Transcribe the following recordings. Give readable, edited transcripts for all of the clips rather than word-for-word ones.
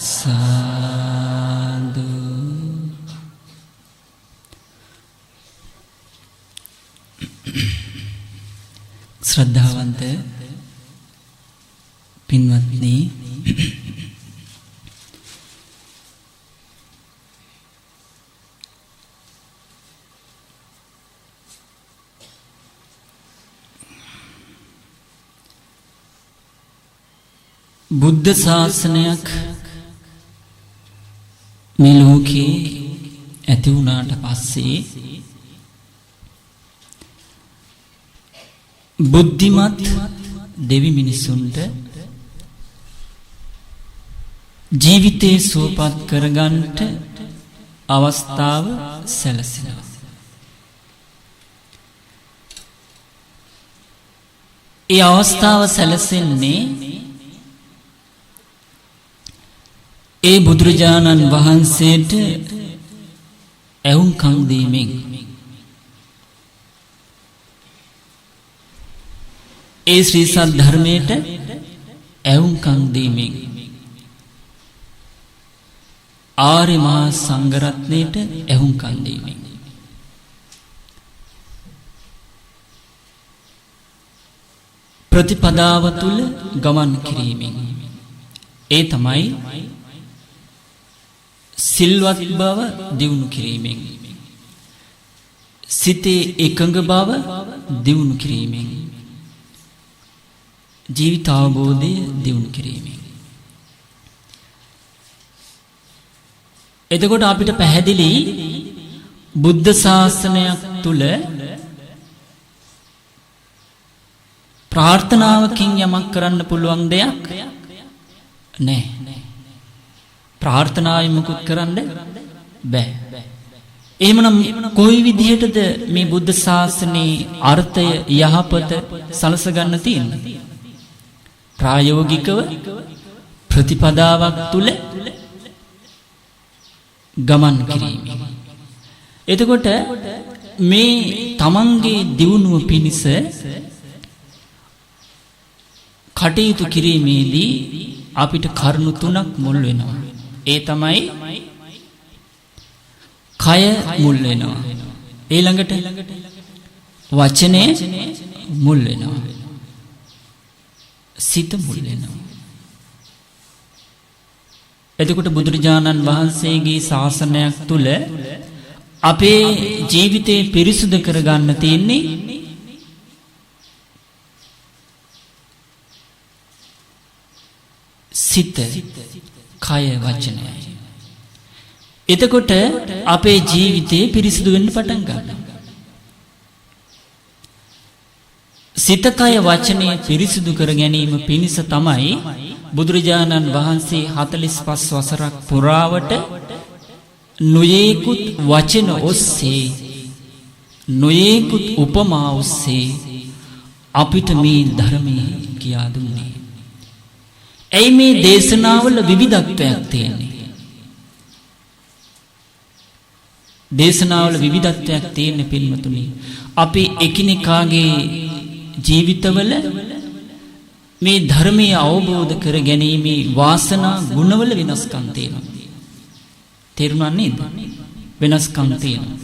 සාදු ශ්‍රද්ධාවන්ත පින්වත්නි, බුද්ධ ශාසනයක් මේ ලෝකේ ඇති වුණාට පස්සේ බුද්ධිමත් දෙවි මිනිසුන්ට ජීවිතේ සුවපත් කරගන්නට අවස්ථාව සැලසෙනවා. ඒ අවස්ථාව සැලසෙන්නේ ඒ බුදුරජාණන් වහන්සේට ඇහුම්කන් දීමෙන්. ඒ ශ්‍රී සද්ධර්මයට ඇහුම්කන් දීමෙන්. ආර්ය මහා සංඝරත්නයට ඇහුම්කන් දීමෙන්. ප්‍රතිපදාව තුල ගමන් කිරීමෙන්. ඒ තමයි සිල්වත් බව දියුණු කිරීමෙන්, සිතේ එකඟ බව දියුණු කිරීමෙන්, ජීවිත අවබෝධය දියුණු කිරීමෙන්. එතකොට අපිට පැහැදිලි බුද්ධ ශාසනයක් තුල ප්‍රාර්ථනාවකින් යමක් කරන්න පුළුවන් දෙයක් නැහැ. ප්‍රාර්ථනාවෙන් මුකුත් කරන්න බෑ. එහෙමනම් කොයි විදිහටද මේ බුද්ධ ශාසනයේ අර්ථය යහපත සලස ගන්න තියෙන්නේ? ප්‍රායෝගිකව ප්‍රතිපදාවක් තුල ගමන් කිරීම. එතකොට මේ තමන්ගේ දියුණුව පිණිස කටයුතු කිරීමේදී අපිට කරුණු තුනක් මුල් වෙනවා. ඒ තමයි කය මුල් වෙනවා, ඊළඟට වචනේ මුල් වෙනවා, සිත මුල් වෙනවා. එතකොට බුදුරජාණන් වහන්සේගේ ශාසනයක් තුල අපේ ජීවිතේ පිරිසුදු කරගන්න තියෙන්නේ සිත, කය, වචනයයි. එතකොට අපේ ජීවිතේ පිරිසිදු වෙන්න පටන් ගන්නවා. සිත, කය, වචනය පිරිසිදු කර ගැනීම පිණිස තමයි බුදුරජාණන් වහන්සේ 45 වසරක් පුරාවට නොයේකුත් වචන ඔස්සේ, නොයේකුත් උපමා ඔස්සේ අපිට මේ ධර්මයේ කියා දුන්නේ. ඇයි මේ දේශනාවල විවිධත්වයක් තියෙන්නේ? දේශනාවල විවිධත්වයක් තියෙන පින්වතුනි, අපි එකිනෙකාගේ ජීවිතවල මේ ධර්මය අවබෝධ කර ගැනීමේ වාසනා ගුණවල වෙනස්කම් තියෙනවා. තේරුණා නේද? වෙනස්කම් තියෙනවා.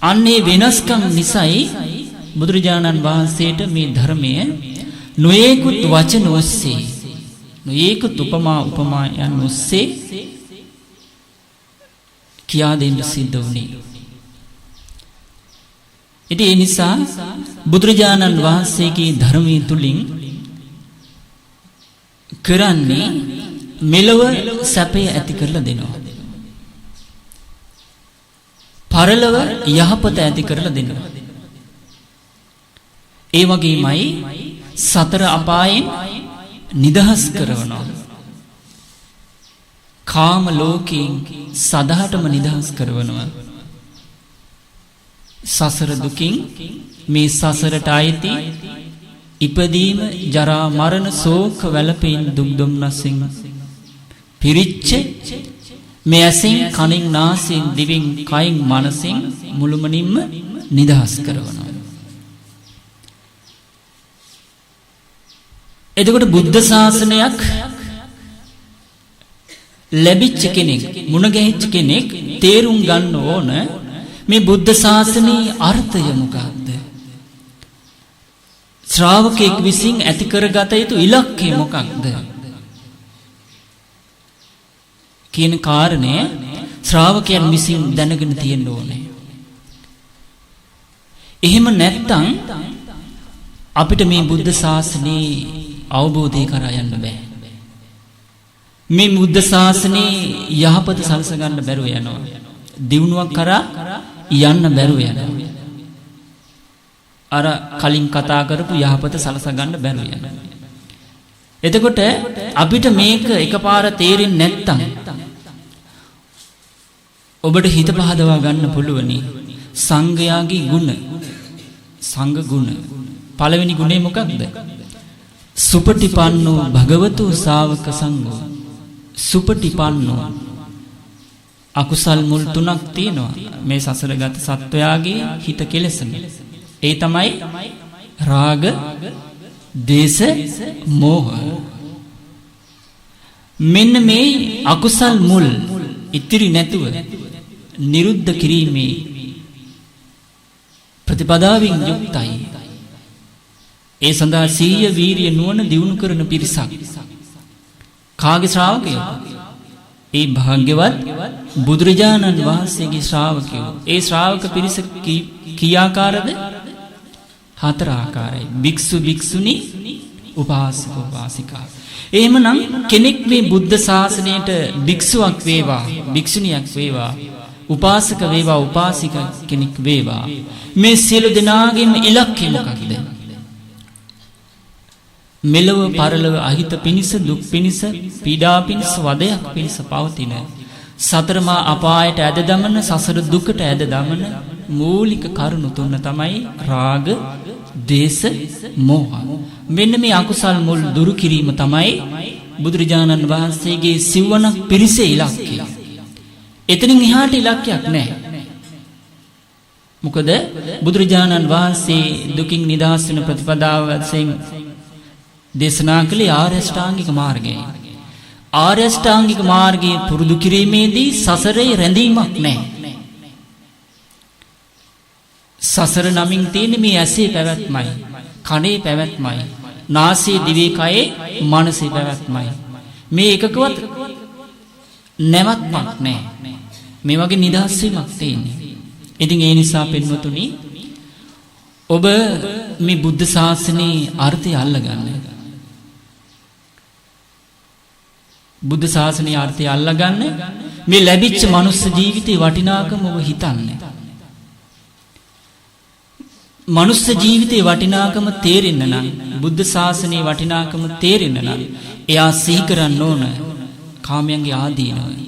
අන්නේ වෙනස්කම් නිසායි බුදුරජාණන් වහන්සේට මේ ධර්මය නොයේකුත් වචන ඔස්සේ, නොයේකුත් උපමායන් ඔස්සේ කියා දෙන්න සිද්ධ වුණේ. ඉතින් ඒ නිසා බුදුරජාණන් වහන්සේගේ ධර්මයේ තුලින් කරන්නේ මෙලව සැපය ඇති කරලා දෙනවා, පරලොව යහපත ඇති කරලා දෙනවා. ඒ වගේමයි සතර අපායෙන් නිදහස් කරනවා, කාම ලෝකයෙන් සදාටම නිදහස් කරනවා. සසර දුකින්, මේ සසරට ආйти ඉපදීම, ජරා මරණ ශෝක වැළපීම් දුක් දුම්නසින් පිරිච්ච මේ ඇසින් කනින් නාසයෙන් දිවෙන් කයින් මනසින් මුළුමනින්ම නිදහස් කරනවා. එතකොට බුද්ධ ශාසනයක් ලැබිච්ච කෙනෙක් මුණ ගැහිච්ච කෙනෙක් තේරුම් ගන්න ඕන මේ බුද්ධ ශාසනයේ අර්ථය මොකක්ද? ශ්‍රාවකෙක් විසින් ඇති කරගත යුතු ඉලක්කය මොකක්ද? කියන කාරණය ශ්‍රාවකයන් විසින් දැනගෙන තියෙන්න ඕනේ. එහෙම නැත්නම් අපිට මේ බුද්ධ ශාසනයේ අවබෝධය කරා යන්න බෑ. මේ බුද්ධ ශාසනයේ යහපත සලස ගන්න බැරුව යනවා. දිනුවක් කරා යන්න බැරුව යනවා. අර කලින් කතා කරපු යහපත සලස ගන්න බැරුව යනවා. එතකොට අපිට මේක එකපාර තේරෙන්නේ නැත්තම් ඔබට හිත පහදවා ගන්න පුළුවනි සංඝයාගේ ගුණ. සංඝ ගුණ. පළවෙනි ගුණය මොකක්ද? සුපටිපන්නෝ භගවතු ශාවක සංඝෝ. සුපටිපන්නෝ අකුසල් මුල් තුනක් තියෙනවා මේ සසරගත සත්වයාගේ හිත කෙලෙසන. ඒ තමයි රාග, දේශ, මෝහ. මෙන්න මේ අකුසල් මුල් ඉතිරි නැතුව නිරුද්ධ කිරීමේ ප්‍රතිපදාවෙන් යුක්තයි. ඒ සඳහා සීය වීරිය නුවණ දියුණු කරන පිරිසක්. කාගේ ශ්‍රාවකයෝ? ඒ භාග්‍යවත් බුදුරජාණන් වහන්සේගේ ශ්‍රාවකයෝ. ඒ ශ්‍රාවක පිරිස කීආකාරද? 4 ආකාරයි. භික්ෂු භික්ෂුණී, උපාසක උපාසිකා. එහෙමනම් කෙනෙක් මේ බුද්ධ ශාසනයට භික්ෂුවක් වේවා, භික්ෂුණියක් වේවා, උපාසක වේවා, උපාසික කෙනෙක් වේවා, මේ සියලු දෙනාගේම ඉලක්කය මොකක්ද? මෙලව පරලව අහිත පිනිස, දුක් පිනිස, පීඩා පිනිස, වදයක් පිනිස පවතින සතරමා අපායට ඇද දමන, සසර දුකට ඇද දමන මූලික කරුණු තුන තමයි රාග, දේශ, මෝහ. මෙන්න මේ අකුසල් මුල් දුරු කිරීම තමයි බුදුරජාණන් වහන්සේගේ සිව්වණක් පිරිසේ ඉලක්කය. එතනින් එහාට ඉලක්කයක් නැහැ. මොකද බුදුරජාණන් වහන්සේ දුකින් නිදහස් වෙන ප්‍රතිපදාව වශයෙන් දේශනා කළේ ආර්ය අෂ්ටාංගික මාර්ගය. ආර්ය අෂ්ටාංගික මාර්ගයේ පුරුදු කිරීමේදී සසරේ රැඳීමක් නැහැ. සසර නමින් තියෙන්නේ මේ ඇසේ පැවැත්මයි, කනේ පැවැත්මයි, නාසයේ දිවේ කයේ මනසේ පැවැත්මයි. මේ එකකවත් නැවත්මක් නැහැ. මේ වගේ නිදහස් වීමක් තියෙන්නේ. ඉතින් ඒ නිසා පින්වතුනි, ඔබ මේ බුද්ධ ශාසනයේ අර්ථය අල්ලගන්න. බුද්ධ ශාසනයේ අර්ථය අල්ලගන්න. මේ ලැබිච්ච මනුස්ස ජීවිතේ වටිනාකම ඔබ හිතන්න. මනුස්ස ජීවිතේ වටිනාකම තේරෙන්න නම්, බුද්ධ ශාසනයේ වටිනාකම තේරෙන්න නම් එයා සිහි කරන්න ඕන කාමයන්ගේ ආදීනව,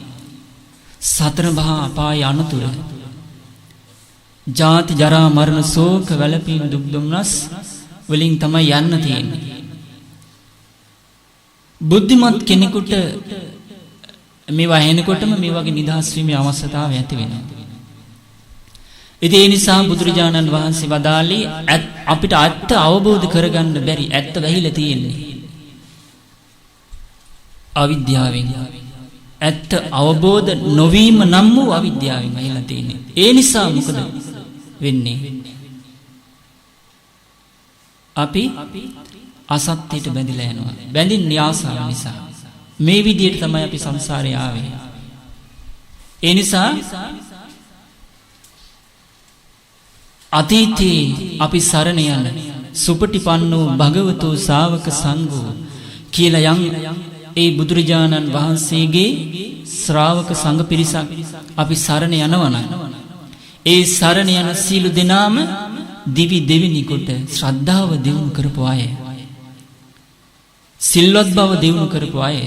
සතර මහා අපාය අනතුර, ජාති ජරා මරණ ශෝක වැළපීම් දුක් දුම්නස් වලින් තමයි යන්න තියෙන්නේ. බුද්ධිමත් කෙනෙකුට මේවා ඇහෙනකොටම මේ වගේ නිදහස් වීමේ අවශ්‍යතාවය ඇති වෙනවා. ඉතින් ඒ නිසා බුදුරජාණන් වහන්සේ වදාළේ අපිට ඇත්ත අවබෝධ කරගන්න බැරි, ඇත්ත වැහිලා තියෙන්නේ අවිද්‍යාවෙන්. ඇත්ත අවබෝධ නොවීම නම් වූ අවිද්‍යාවෙන් වැහිලා තියෙන්නේ. ඒ නිසා මොකද වෙන්නේ? අපි අසත්‍යයට බැඳිලා යනවා. බැඳින්නේ ආසාව නිසා. මේ විදිහට තමයි අපි සංසාරේ ආවේ. ඒ නිසා අතීතේ අපි සරණ යන සුපටිපන්නෝ භගවතෝ ශාවක සංඝෝ කියලා යම් ඒ බුදුරජාණන් වහන්සේගේ ශ්‍රාවක සංඝ පිරිසක් අපි සරණ යනවා නම්, ඒ සරණ යන සීල දෙනාම දිවි දෙවිනි කොට ශ්‍රද්ධාව දියුණු කරපු අය, සිල්වත් බව දියුණු කරපු අය,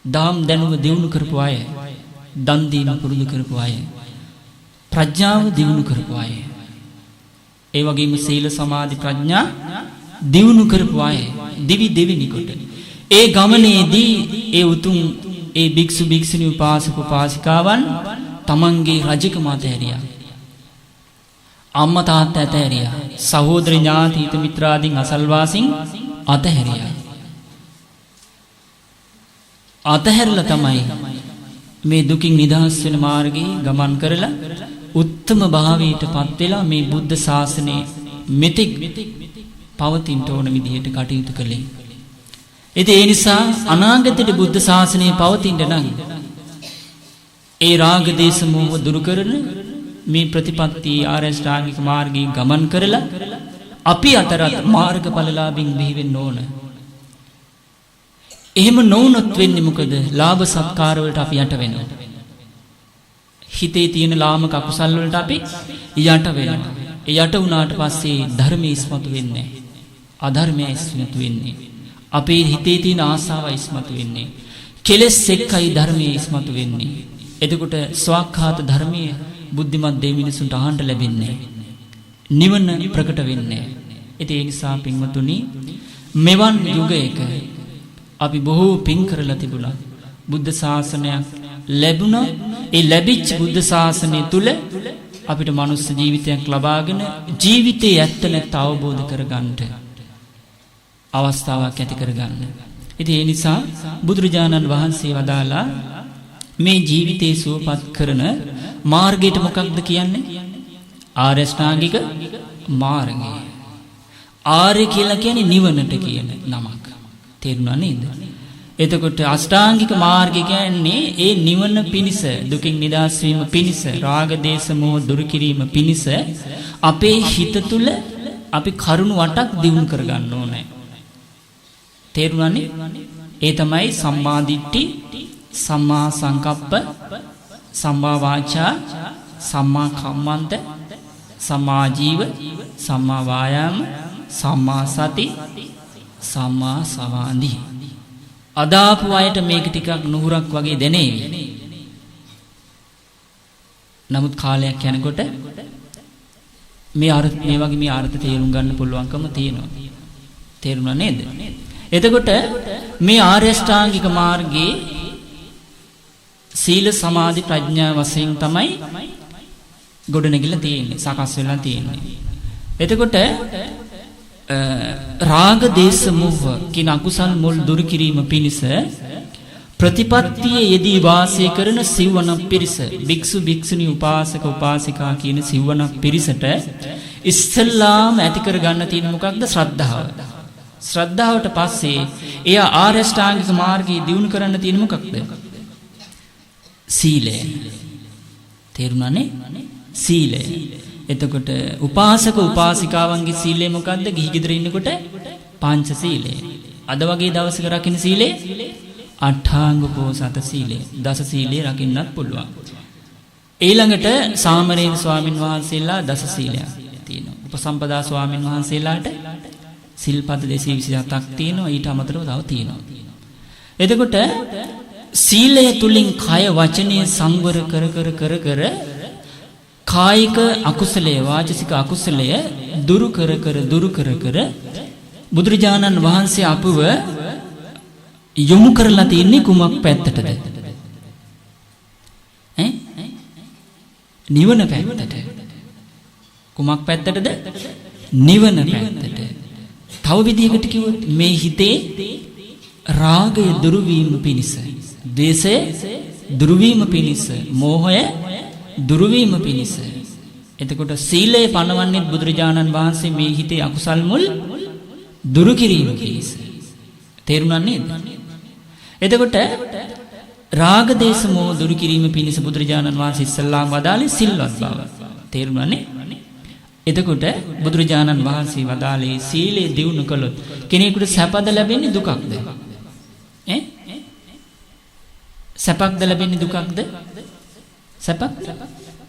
දාම් දැනුම දියුණු කරපු අය, දන් දීම පුරුදු කරපු අය, ප්‍රඥාව දියුණු කරපු අය, ඒ වගේම සීල සමාධි ප්‍රඥා දියුණු කරපු අය දිවි දෙවිනි කොට ඒ ගමනේදී ඒ උතුම් ඒ භික්ෂු භික්ෂුණී උපාසක උපාසිකාවන් තමන්ගේ රජකම අතහැරියා, අම්මා තාත්තා අතහැරියා, සහෝදර ඥාති හිත මිත්‍රාදීන් අසල්වාසීන් අතහැරියා. අතහැරලා තමයි මේ දුකින් නිදහස් වෙන මාර්ගයේ ගමන් කරලා උත්තම භාවයටපත් වෙලා මේ බුද්ධ ශාසනය මෙතෙක් පවතින්න ඕන විදිහට කටයුතු කළේ. ඉතින් ඒ නිසා අනාගතයේ බුද්ධ ශාසනය පවතින්න නම් ඒ රාග දේශ මොහ දුරු කරන මේ ප්‍රතිපත්ති ආරෂ්ඨාංගික මාර්ගයේ ගමන් කරලා අපි අතරත් මාර්ගඵලලාභින් බිහි වෙන්න ඕන. එහෙම නොවුනොත් වෙන්නේ මොකද? ලාභ සත්කාර වලට අපි යට වෙනවා. හිතේ තියෙන ලාමක අකුසල් වලට අපි යට වෙනවා. ඒ යට වුණාට පස්සේ ධර්මයේ ඉස්මතු වෙන්නේ නැහැ. අධර්මයේ ඉස්මතු වෙන්නේ. අපේ හිතේ තියෙන ආසාව ඉස්මතු වෙන්නේ. කෙලෙස් එක්කයි ධර්මයේ ඉස්මතු වෙන්නේ. එතකොට ස්වාක්ඛාත ධර්මයේ බුද්ධිමත් දෙවි මිනිසුන්ට අහන්න ලැබෙන්නේ. නිවන ප්‍රකට වෙන්නේ. ඒ නිසා පින්වතුනි මෙවන් යුගයක අපි බොහෝ පින් කරලා තිබුණා. බුද්ධ ශාසනයක් ලැබුණා. ඒ ලැබිච්ච බුද්ධ ශාසනය තුල අපිට මනුස්ස ජීවිතයක් ලබාගෙන ජීවිතයේ ඇත්ත නැත්ත අවබෝධ කරගන්නට අවස්ථාවක් ඇති කරගන්න. ඉතින් ඒ නිසා බුදුරජාණන් වහන්සේ වදාලා මේ ජීවිතේ සුවපත් කරන මාර්ගයට මොකක්ද කියන්නේ? ආර්ය ශ්‍රාංගික මාර්ගය. ආර්ය කියලා කියන්නේ නිවනට කියන නමක්. තේරුණා නේද? එතකොට අෂ්ටාංගික මාර්ගය කියන්නේ ඒ නිවන පිණිස, දුකින් නිදහස් වීම පිණිස, රාග දේශ මොහ දුරු කිරීම පිණිස අපේ හිත තුල අපි කරුණු 8ක් දියුණු කරගන්න ඕනේ. තේරුණානේ? ඒ තමයි සම්මා දිට්ඨි, සම්මා සංකප්ප, සම්මා වාචා, සම්මා කම්මන්ත, සම්මා ජීව, සම්මා වායාම, සම්මා සති, සම්මා සමාධි. අදාපු අයට මේක ටිකක් නුහුරක් වගේ දැනේවි. නමුත් කාලයක් යනකොට මේ වගේ මේ අර්ථ තේරුම් ගන්න පුළුවන්කම තියෙනවා. තේරුණා නේද? එතකොට මේ ආර්ය ශ්‍රාංගික මාර්ගයේ සීල සමාධි ප්‍රඥා වශයෙන් තමයි ගොඩනැගිලා තියෙන්නේ, සකස් වෙලා තියෙන්නේ. එතකොට රාග දේශ මොහ කියන අකුසල් මුල් දුරු කිරීම පිණිස ප්‍රතිපත්තියේ යෙදී වාසය කරන සිව්වණක් පිරිස, භික්ෂු භික්ෂුණී උපාසක උපාසිකා කියන සිව්වණක් පිරිසට ඉස්සල්ලාම ඇති කර ගන්න තියෙන මොකක්ද? ශ්‍රද්ධාව. ශ්‍රද්ධාවට පස්සේ එයා ආර්ය ශ්‍රාංගික මාර්ගයේ දියුණු කරන්න තියෙන මොකක්ද? සීලය. තේරුණානේ? සීලය. එතකොට උපාසක උපාසිකාවන්ගේ සීලය මොකද්ද? ගිහි ගෙදර ඉන්නකොට පංච සීලය. අද වගේ දවසක රකින්න සීලය අට්ඨාංග පෝසත සීලය. දස සීලය රකින්නත් පුළුවන්. ඊළඟට සාමණේර ස්වාමින් වහන්සේලා දස සීලයක් තියෙනවා. උපසම්පදා ස්වාමින් වහන්සේලාට සිල්පද 227ක් තියෙනවා. ඊට අමතරව තව තියෙනවා. එතකොට සීලය තුලින් කය වචනය සංවර කර කායික අකුසලයේ වාචික අකුසලය දුරු කර බුදුරජාණන් වහන්සේ අපව යොමු කරලා තින්නේ කුමක් පැත්තටද? නිවන පැත්තට. කුමක් පැත්තටද? නිවන පැත්තට. තව විදිහකට කිව්වොත් මේ හිතේ රාගය දුරු වීම පිණිස, ද්වේෂය දුරු වීම පිණිස, මෝහය දුරු වීම පිණිස. එතකොට සීලය පනවන්නේ බුදුරජාණන් වහන්සේ මේ හිතේ අකුසල් මුල් දුරු කිරීම පිණිස. තේරුණා නේද? එතකොට රාග දේශ මොහ දුරු කිරීම පිණිස බුදුරජාණන් වහන්සේ ඉස්සල්ලාම වදාළේ සිල්වත් බව. තේරුණානේ? එතකොට බුදුරජාණන් වහන්සේ වදාළේ සීලය දියුණු කළොත් කෙනෙකුට සැපද ලැබෙන්නේ දුකක්ද? සැපක්ද ලැබෙන්නේ දුකක්ද? සැපක්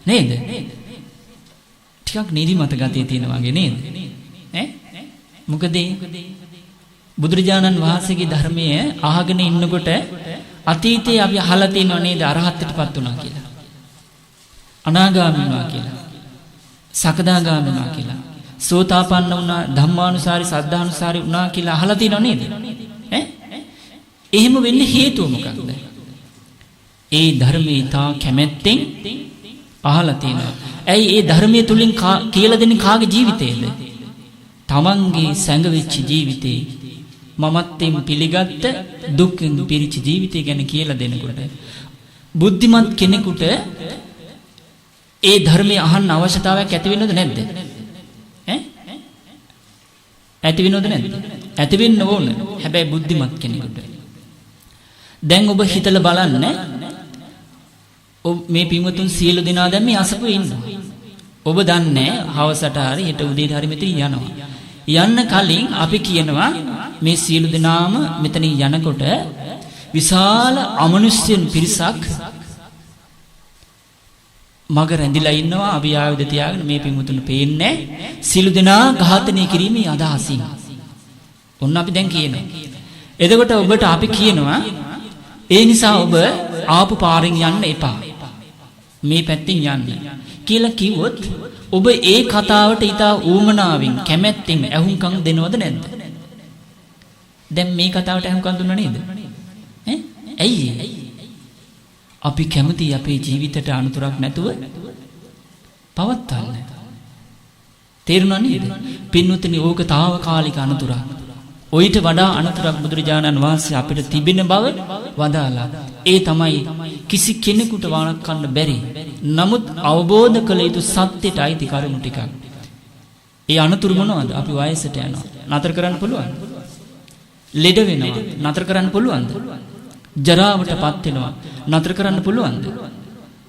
නේද? ටිකක් නිදිමත ගතිය තියෙන වගේ නේද? මොකද බුදුරජාණන් වහන්සේගේ ධර්මය අහගෙන ඉන්නකොට අතීතයේ අපි අහලා තියෙනව නේද? අරහත්ත්වයටපත් වුණා කියලා, අනාගාමී වුණා කියලා, සකදාගාමී වුණා කියලා, සෝතාපන්න වුණා, ධම්මානුසාරී සද්ධානුසාරී වුණා කියලා අහලා තියෙනව නේද? එහෙම වෙන්න හේතුව මොකක්ද? ඒ ධර්මයේ තා කැමැත්තෙන් අහලා තියෙනවා. ඇයි ඒ ධර්මයේ තුලින් කියලා දෙන්නේ කාගේ ජීවිතේද? තමන්ගේ සැඟවිච්ච ජීවිතේ මමත්වයෙන් පිළිගත්ත දුක්ෙන් පිරිච්ච ජීවිතය ගැන කියලා දෙනකොට බුද්ධිමත් කෙනෙකුට ඒ ධර්මය අහන්න අවශ්‍යතාවයක් ඇති වෙනවද නැද්ද? ඇති වෙනවද නැද්ද? ඇති වෙන්න ඕන. හැබැයි බුද්ධිමත් කෙනෙකුට. දැන් ඔබ හිතලා බලන්න මේ පින්වතුන් සියලු දෙනා දැන් මේ අසපුවේ ඉන්නවා. ඔබ දන්නේ හවසට හරි හෙට උදේට හරි මෙතන යනවා. යන්න කලින් අපි කියනවා මේ සියලු දෙනාම මෙතන යනකොට විශාල අමනුෂ්‍යයන් පිරිසක් මග රැඳිලා ඉන්නවා. අපි ආයුධ තියාගෙන මේ පින්වතුන් පේන්නේ සියලු දෙනා ඝාතනය කිරීමේ අදහසින්. ඔන්න අපි දැන් කියනවා. එතකොට ඔබට අපි කියනවා ඒ නිසා ඔබ ආපු පාරෙන් යන්න එපා. මේ පැත්තෙන් යන්න කියලා කිව්වොත් ඔබ ඒ කතාවට ඊටා ඌමනාවෙන් කැමැත්තෙන් ඇහුම්කන් දෙනවද නැද්ද? දැන් මේ කතාවට ඇහුම්කන් දුන්නා නේද? ඇයි? අපි කැමති අපේ ජීවිතයට අනුතරක් නැතුව පවත්වන්න. තේරුණා නේද? පින්වතුනි ඕක తాවකාලික අනුතරක්. ඔయిత වඩා අනුතරක් බුදුරජාණන් වහන්සේ අපිට තිබෙන බව වදාලා. ඒ තමයි කිසි කෙනෙකුට වළක්වන්න බැරි. නමුත් අවබෝධ කළ යුතු සත්‍යයට අයිති කරුණු ටිකක්. ඒ අනුතුරු මොනවද? අපි වයසට යනවා. නතර කරන්න පුළුවන්. ලෙඩ වෙනවා. නතර කරන්න පුළුවන්ද? ජරාවටපත් වෙනවා. නතර කරන්න පුළුවන්ද?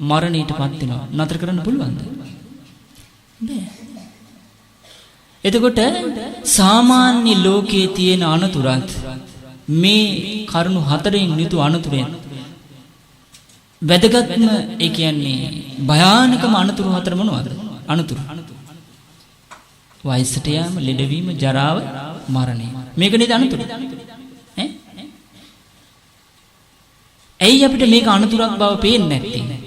මරණයටපත් වෙනවා. නතර කරන්න පුළුවන්ද? බෑ. එතකොට සාමාන්‍ය ලෝකයේ තියෙන අනතුරත් මේ කරුණු හතරෙන් යුතු අනතුරෙන් වැදගත්ම ඒ කියන්නේ භයානකම අනතුරු හතර මොනවද? අනතුරු වයසට යාම, ලෙඩවීම, ජරාව, මරණය. මේක නේද අනතුරු? ඇයි අපිට මේක අනතුරක් බව පේන්නේ නැත්තේ?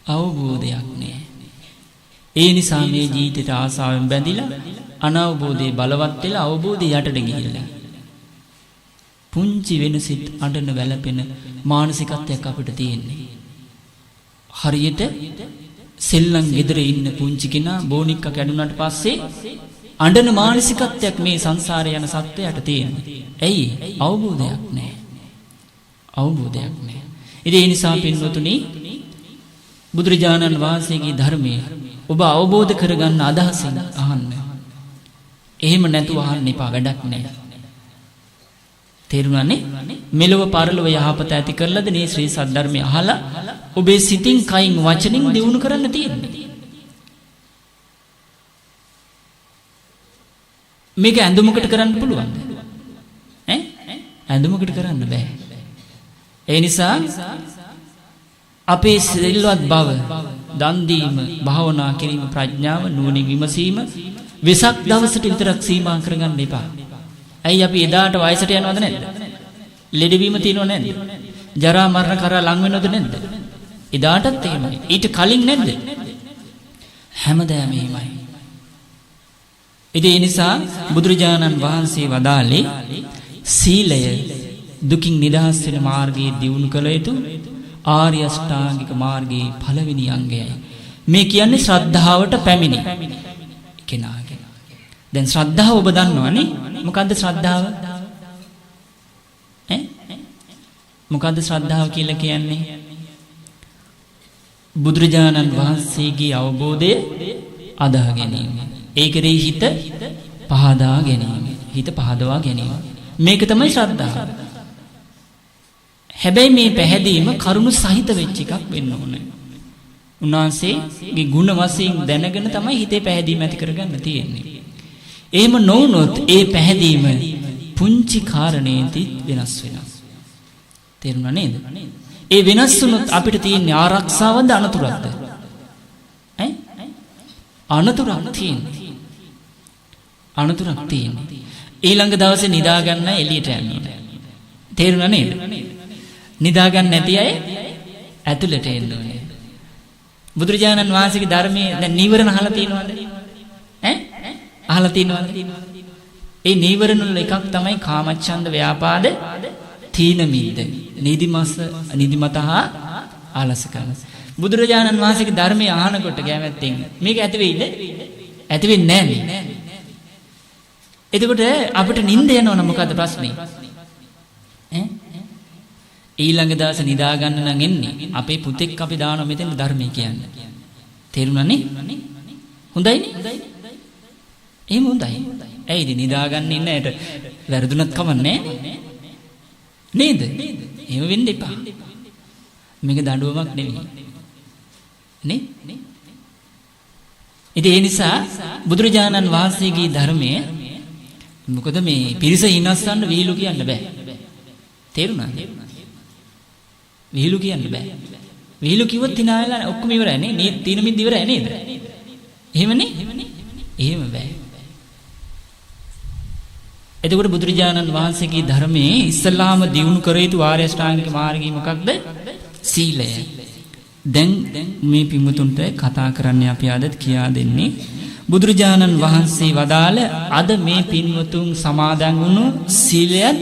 අවබෝධයක් නෑ. ඒ නිසා මේ ජීවිතයට ආසාවෙන් බැඳිලා අනවබෝධයේ බලවත් වෙලා අවබෝධය යටට ගිහිල්ලා පුංචි වෙනසිට අඬන වැළපෙන මානසිකත්වයක් අපිට තියෙන්නේ. හරියට සෙල්ලම් ගෙදර ඉන්න පුංචි කෙනා බෝනික්ක කැඩුනට පස්සේ අඬන මානසිකත්වයක් මේ සංසාරේ යන සත්වයාට තියෙන්නේ. ඇයි? අවබෝධයක් නැහැ. අවබෝධයක් නැහැ. ඉතින් ඒ නිසා පින්වතුනි බුදුරජාණන් වහන්සේගේ ධර්මයේ ඔබ අවබෝධ කරගන්න අදහසින් අහන්න. එහෙම නැතුව අහන්න එපා, වැඩක් නැහැ. තේරුණානේ? මෙලොව පරලොව යහපත ඇති කරලාද මේ ශ්‍රී සද්ධර්මය අහලා ඔබේ සිතින් කයින් වචනින් දියුණු කරන්න තියෙන්නේ. මේක ඇඳුමකට කරන්න පුළුවන්ද? ඇඳුමකට කරන්න බෑ. ඒ නිසා අපේ සිල්වත් බව, දන් දීම, භාවනා කිරීම, ප්‍රඥාව, නුවණින් විමසීම වෙසක් දවසට විතරක් සීමා කරගන්න එපා. ඇයි අපි එදාට වයසට යනවද නැද්ද? ලෙඩවීම තියෙනව නැද්ද? ජරා මරණ කරා ලං වෙනවද නැද්ද? එදාටත් එහෙමයි. ඊට කලින් නැද්ද? හැමදාම එහෙමයි. ඒ නිසා බුදුරජාණන් වහන්සේ වදාළේ සීලය දුකින් නිදහස් වෙන මාර්ගයේ දියුණු කළ යුතු ආර්ය අෂ්ටාංගික මාර්ගයේ පළවෙනි අංගයයි. මේ කියන්නේ ශ්‍රද්ධාවට පැමිණි කෙනාගේ. දැන් ශ්‍රද්ධාව ඔබ දන්නවනේ. මොකද්ද ශ්‍රද්ධාව? මොකද්ද ශ්‍රද්ධාව කියලා කියන්නේ? බුදුරජාණන් වහන්සේගේ අවබෝධය අදහ ගැනීම. ඒ කෙරෙහි හිත පහදා ගැනීම. හිත පහදවා ගැනීම. මේක තමයි ශ්‍රද්ධාව. හැබැයි මේ පැහැදීම කරුණු සහිත වෙච්ච එකක් වෙන්න ඕනේ. උන්වහන්සේගේ ගුණ වශයෙන් දැනගෙන තමයි හිතේ පැහැදීම ඇති කරගන්න තියෙන්නේ. එහෙම නොවුනොත් ඒ පැහැදීම පුංචි කාරණේදී වෙනස් වෙනවා. තේරුණා නේද? ඒ වෙනස් වුනොත් අපිට තියෙන ආරක්ෂාවද අනතුරක්ද? අනතුරක් තියෙන්නේ. අනතුරක් තියෙන්නේ. ඊළඟ දවසේ නිදා ගන්න එළියට යන්න. තේරුණා නේද? නිදා ගන්න නැති අය ඇතුළට එන්න ඕනේ. බුදුරජාණන් වහන්සේගේ ධර්මයේ දැන් නීවරණ අහලා තියෙනවද? අහලා තියෙනවද? ඒ නීවරණ වල එකක් තමයි කාමච්ඡන්ද, ව්‍යාපාද, තීන මිද්ද, නිදිමතහා ආලසකම. බුදුරජාණන් වහන්සේගේ ධර්මයේ අහනකොට කැමැත්තෙන් මේක ඇති වෙයිද? ඇති වෙන්නේ නැහැ. එතකොට අපිට නිින්ද යනවනම් මොකද්ද ප්‍රශ්නේ? ඊළඟ දවසේ නිදා ගන්න නම් එන්නේ අපේ පුතෙක් අපි දානවා මෙතන ධර්මයේ කියන්නේ. තේරුණානේ? හොඳයිනේ? එහෙම හොඳයි. ඇයිද නිදා ගන්න ඉන්න ඇයට වැරදුනත් කවන්නේ නේද? එහෙම වෙන්න එපා. මේක දඬුවමක් නෙවෙයි. නේ? ඉතින් ඒ නිසා බුදුරජාණන් වහන්සේගේ ධර්මයේ මොකද මේ පිරිස හිනස්සන්න විහිළු කියන්න බෑ. තේරුණාද? විහිළු කියන්න බෑ. විහිළු කිව්වොත් hina වෙලා ඔක්කොම ඉවරයි නේ. තීන මිද්ද ඉවරයි නේද? එහෙමනේ? එහෙම බෑ. එතකොට බුදුරජාණන් වහන්සේගේ ධර්මයේ ඉස්සල්ලාම දියුණු කර යුතු ආර්ය අෂ්ටාංගික මාර්ගය මොකක්ද? සීලය. දැන් මේ පින්වතුන්ට කතා කරන්නේ අපි අද කියා දෙන්නේ බුදුරජාණන් වහන්සේ වදාළ අද මේ පින්වතුන් සමාදන් වුණු සීලයත්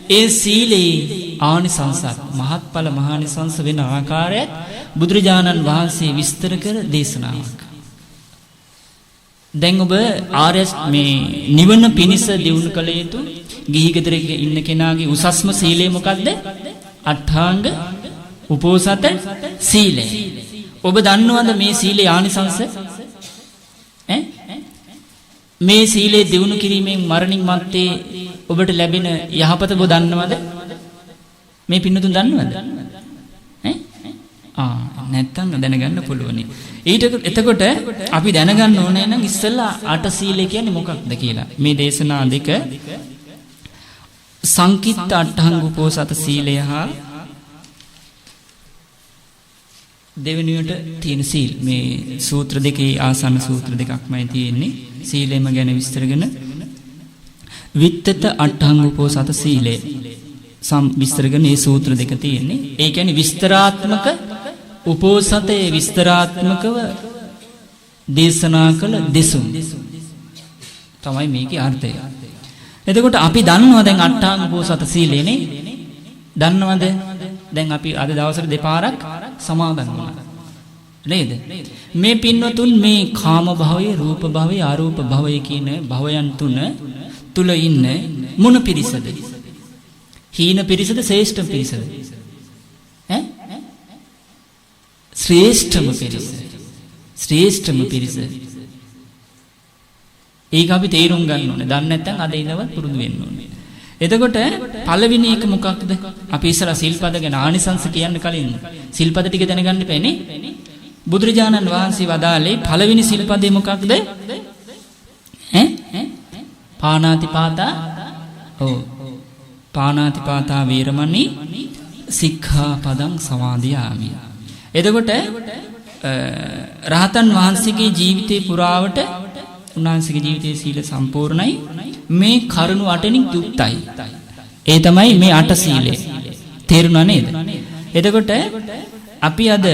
ඒ සීලේ ආනිසංසත් මහත්ඵල මහානිසංස වෙන ආකාරයත් බුදුරජාණන් වහන්සේ විස්තර කර දේශනාවක්. දැන් ඔබ ආර්ය මේ නිවන පිණිස දියුණු කළ යුතු ගිහි ගෙදරක ඉන්න කෙනාගේ උසස්ම සීලය මොකද්ද? අට්ඨාංග උපෝසත සීලය. ඔබ දන්නවද මේ සීලේ ආනිසංස? මේ සීලේ දියුණු කිරීමෙන් මරණින් මත්තේ ඔබට ලැබෙන යහපත ඔබ දන්නවද? මේ පින්නතුන් දන්නවද? නැත්තම් දැනගන්න පුළුවනි. එතකොට අපි දැනගන්න ඕනේ නම් ඉස්සෙල්ලා අට සීලය කියන්නේ මොකක්ද කියලා. මේ දේශනා දෙක සංකිට්ඨ අට්ඨංග උපෝසත සීලය හා දෙවෙනියට තියෙන සීල් මේ සූත්‍ර දෙකේ ආසන්න සූත්‍ර දෙකක්මයි තියෙන්නේ. සීලෙම ගැන විස්තරගෙන විත්තත අට්ඨංග උපෝසත සීලය විස්තරගෙන මේ සූත්‍ර දෙක තියෙන්නේ. ඒ කියන්නේ විස්තරාත්මක උපෝසතේ විස්තරාත්මකව දේශනා කළ දෙසුම් තමයි මේකේ අර්ථය. එතකොට අපි දන්නවා දැන් අට්ඨාංග උපෝසත සීලේනේ. දන්නවද? දැන් අපි අද දවසට දෙපාරක් සමාදන් වුණා. නේද? මේ පින්වතුන් මේ කාම භවයේ, රූප භවයේ, අරූප භවයේ කියන භවයන් තුල ඉන්න මොන පිරිසද? හීන පිරිසද, ශ්‍රේෂ්ඨ පිරිසද? ශ්‍රේෂ්ඨම පිරිස. ශ්‍රේෂ්ඨම පිරිස. ඒක අපි තේරුම් ගන්න ඕනේ. දන්නේ නැත්නම් අද ඉඳවත් පුරුදු වෙන්න ඕනේ. එතකොට පළවෙනි එක මොකක්ද? අපි ඉස්සලා සිල්පද ගැන ආනිසංස කියන්න කලින් සිල්පද ටික දැනගන්න ඉපැනේ. බුදුරජාණන් වහන්සේ වදාළේ පළවෙනි සිල්පදේ මොකක්ද? පාණාතිපාතා. ඔව්. පාණාතිපාතා වේරමණී සික්ඛාපදං සමාදියාමි. එතකොට රහතන් වහන්සේගේ ජීවිතේ පුරාවට උන්වහන්සේගේ ජීවිතයේ සීල සම්පූර්ණයි. මේ කරුණු 8නින් යුක්තයි. ඒ තමයි මේ 8 සීලය. තේරුණා නේද? එතකොට අපි අද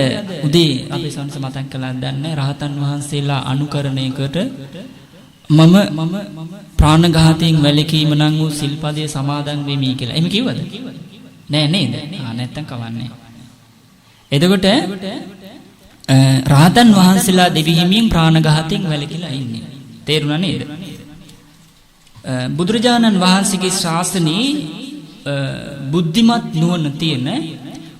උදේ අපේ සංස මතක් කළා දන්නේ රහතන් වහන්සේලා අනුකරණයකට මම ප්‍රාණඝාතයෙන් වැළකීම නම් වූ සිල්පදයේ සමාදන් වෙමි කියලා. එහෙම කිව්වද? නෑ නේද? නැත්තම් කවන්නේ. එතකොට රහතන් වහන්සේලා දෙවිහිමියෙන් ප්‍රාණඝාතයෙන් වැළකීලා ඉන්නේ. තේරුණා නේද? බුදුරජාණන් වහන්සේගේ ශාසනයේ බුද්ධිමත් නුවණ තියෙන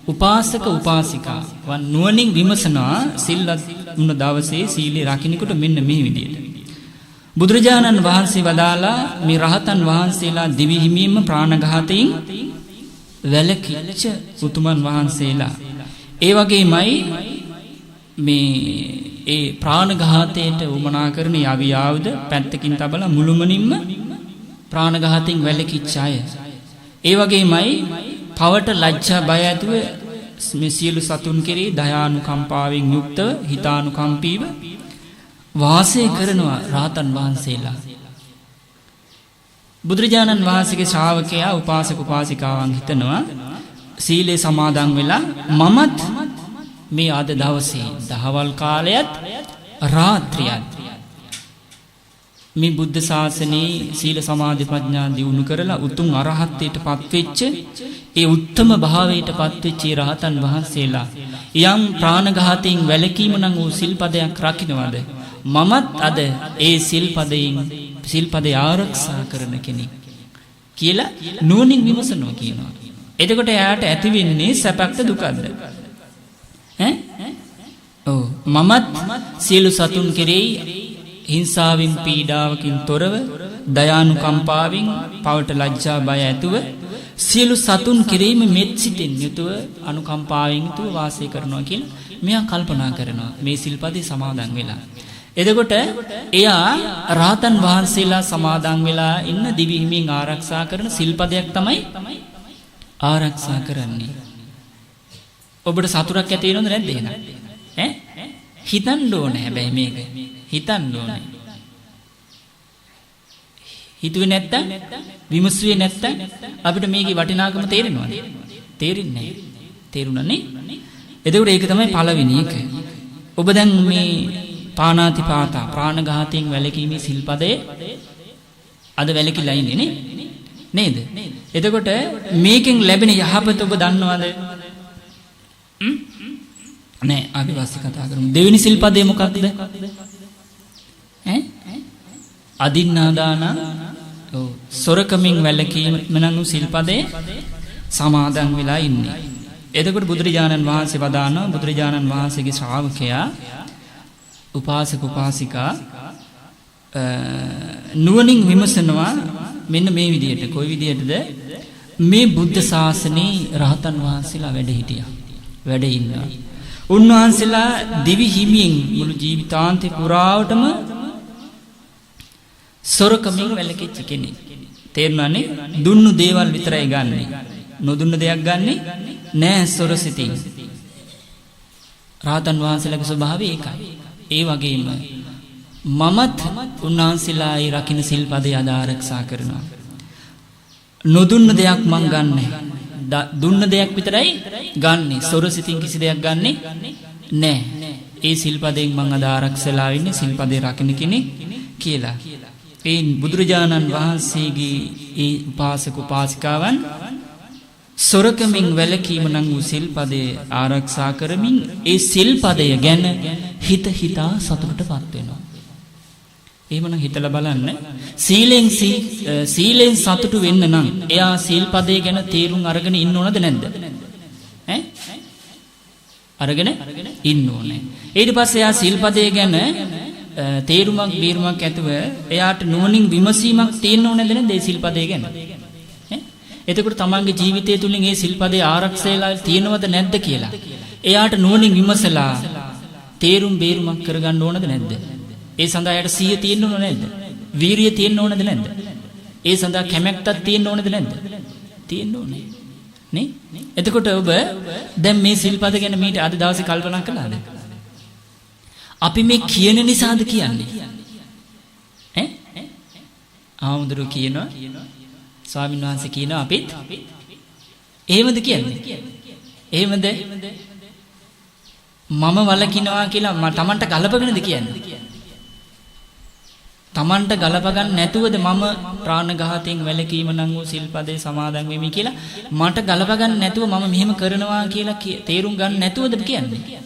උපාසක උපාසිකා වන් නුවණින් විමසනවා සිල්වත් වුණ දවසේ සීලේ රකින්නකොට මෙන්න මේ විදිහට. බුදුරජාණන් වහන්සේ වදාලා මේ රහතන් වහන්සේලා දිවිහිමියෙන්ම ප්‍රාණඝාතයෙන් වැළකීච්ච උතුමන් වහන්සේලා. ඒ වගේමයි මේ ඒ ප්‍රාණඝාතයට උමනා කරන යවියාවුද පැත්තකින් තබලා මුළුමනින්ම ප්‍රාණඝාතයෙන් වැළකීච්ච අය. ඒ වගේමයි පවට ලැජ්ජා බය ඇතුව මේ සියලු සතුන් කෙරෙහි දයානුකම්පාවෙන් යුක්තව හිතානුකම්පීව වාසය කරනවා රහතන් වහන්සේලා. බුදුරජාණන් වහන්සේගේ ශ්‍රාවකයා උපාසක උපාසිකාවන් හිතනවා සීලේ සමාදන් වෙලා මමත් මේ අද දවසේ දහවල් කාලයත් රාත්‍රියත් මේ බුද්ධ ශාසනයේ සීල සමාධි ප්‍රඥා දියුණු කරලා උතුම් අරහත්ත්වයට පත්වෙච්ච ඒ උත්තම භාවයට පත්වෙච්ච රහතන් වහන්සේලා යම් ප්‍රාණඝාතයෙන් වැළකීම නම් වූ සිල්පදයක් රකින්නවද? මමත් අද ඒ සිල්පදයෙන් සිල්පදේ ආරක්ෂා කරන කෙනෙක් කියලා නුවණින් විමසනවා කියනවා. එතකොට එයාට ඇති වෙන්නේ සැපක්ද දුකක්ද? ඔව් මමත් සියලු සතුන් කෙරෙහි හිංසාවෙන් පීඩාවකින් තොරව දයානුකම්පාවෙන් පවට ලැජ්ජා බය ඇතුව සියලු සතුන් කෙරෙහිම මෙත් සිතින් යුතුව අනුකම්පාවෙන් යුතුව වාසය කරනවා කියලා මෙයා කල්පනා කරනවා මේ සිල්පදේ සමාදන් වෙලා. එතකොට එයා රහතන් වහන්සේලා සමාදන් වෙලා ඉන්න දිවි හිමින් ආරක්ෂා කරන සිල්පදයක් තමයි ආරක්ෂා කරන්නේ. ඔබට සතුටක් ඇති වෙනවද නැද්ද එහෙනම්? හිතන්න ඕනේ හැබැයි මේක. හිතන්න ඕනේ. හිතුවේ නැත්තම් විමසුවේ නැත්තම් අපිට මේකේ වටිනාකම තේරෙනවද? තේරෙන්නේ නැහැ. තේරුණානේ? එතකොට ඒක තමයි පළවෙනි එක. ඔබ දැන් මේ පාණාතිපාතා ප්‍රාණඝාතයෙන් වැළකීමේ සිල්පදයේ අද වැළකීලා ඉන්නේ නේද? එතකොට මේකෙන් ලැබෙන යහපත ඔබ දන්නවද? නෑ අපි වාස්ති කතා කරමු. දෙවෙනි සිල්පදේ මොකක්ද? අදින්නාදාන ඔව් සොරකමින් වැළකීම නම් සිල්පදේ සමාදන් වෙලා ඉන්නේ. එතකොට බුදුරජාණන් වහන්සේ වදානවා බුදුරජාණන් වහන්සේගේ ශ්‍රාවකයා උපාසක උපාසිකා නුවණින් විමසනවා මෙන්න මේ විදිහට. කොයි විදිහටද? මේ බුද්ධ ශාසනයේ රහතන් වහන්සේලා වැඩ හිටියා. වැඩ ඉන්නවා. උන්වහන්සේලා දිවි හිමියෙන් මුළු ජීවිතාන්තේ පුරාවටම සොරකමින් වැළකීච්ච කෙනෙක්. තේරුණානේ? දුන්නු දේවල් විතරයි ගන්නෙ. නොදුන්න දෙයක් ගන්නෙ නෑ සොරසිතින්. රහතන් වහන්සේලාගේ ස්වභාවය ඒකයි. ඒ වගේම මමත් උන්වහන්සේලායි රකින්න සිල්පදේ අද ආරක්ෂා කරනවා. නොදුන්න දෙයක් මං ගන්නෑ. දුන්න දෙයක් විතරයි ගන්නෙ. සොරසිතින් කිසි දෙයක් ගන්නෙ නෑ. ඒ සිල්පදයෙන් මං අද ආරක්ෂලා ඉන්නේ සිල්පදේ රකින්න කෙනෙක් කියලා. ඒ බුදුරජාණන් වහන්සේගේ ඒ උපාසක උපාසිකාවන් සොරකමින් වැළකීම නම් වූ සිල්පදේ ආරක්ෂා කරමින් ඒ සිල්පදය ගැන හිතා සතුටටපත් වෙනවා. එහෙමනම් හිතලා බලන්න සීලෙන් සතුටු වෙන්න නම් එයා සිල්පදේ ගැන තේරුම් අරගෙන ඉන්න ඕනද නැද්ද? අරගෙන ඉන්න ඕනේ. ඊට පස්සේ එයා සිල්පදේ ගැන තේරුමක් බීරුමක් ඇතුව එයාට නුවණින් විමසීමක් තියෙන්න ඕනද නැද්ද ඒ සිල්පදේ ගැන? එතකොට තමන්ගේ ජීවිතය තුළින් ඒ සිල්පදේ ආරක්ෂාලා තියෙනවද නැද්ද කියලා එයාට නුවණින් විමසලා තේරුම් බේරුමක් කරගන්න ඕනද නැද්ද? ඒ සඳහා එයාට සිහිය තියෙන්න ඕන නැද්ද? වීරිය තියෙන්න ඕනද නැද්ද? ඒ සඳහා කැමැත්තක් තියෙන්න ඕනද නැද්ද? තියෙන්න ඕනේ. නේ? එතකොට ඔබ දැන් මේ සිල්පද ගැන මීට අද දවසේ කල්පනා කළාද? අපි මේ කියන නිසාද කියන්නේ? ආමුදුරු කියනවා ස්වාමීන් වහන්සේ කියනවා අපිත් එහෙමද කියන්නේ? එහෙමද? මම වලකිනවා කියලා තමන්ට ගලපගෙනද කියන්නේ? තමන්ට ගලප ගන්න නැතුවද මම ප්‍රාණඝාතයෙන් වැළකීම නම් වූ සිල්පදේ සමාදන් වෙමි කියලා මට ගලප ගන්න නැතුව මම මෙහෙම කරනවා කියලා තේරුම් ගන්න නැතුවද කියන්නේ?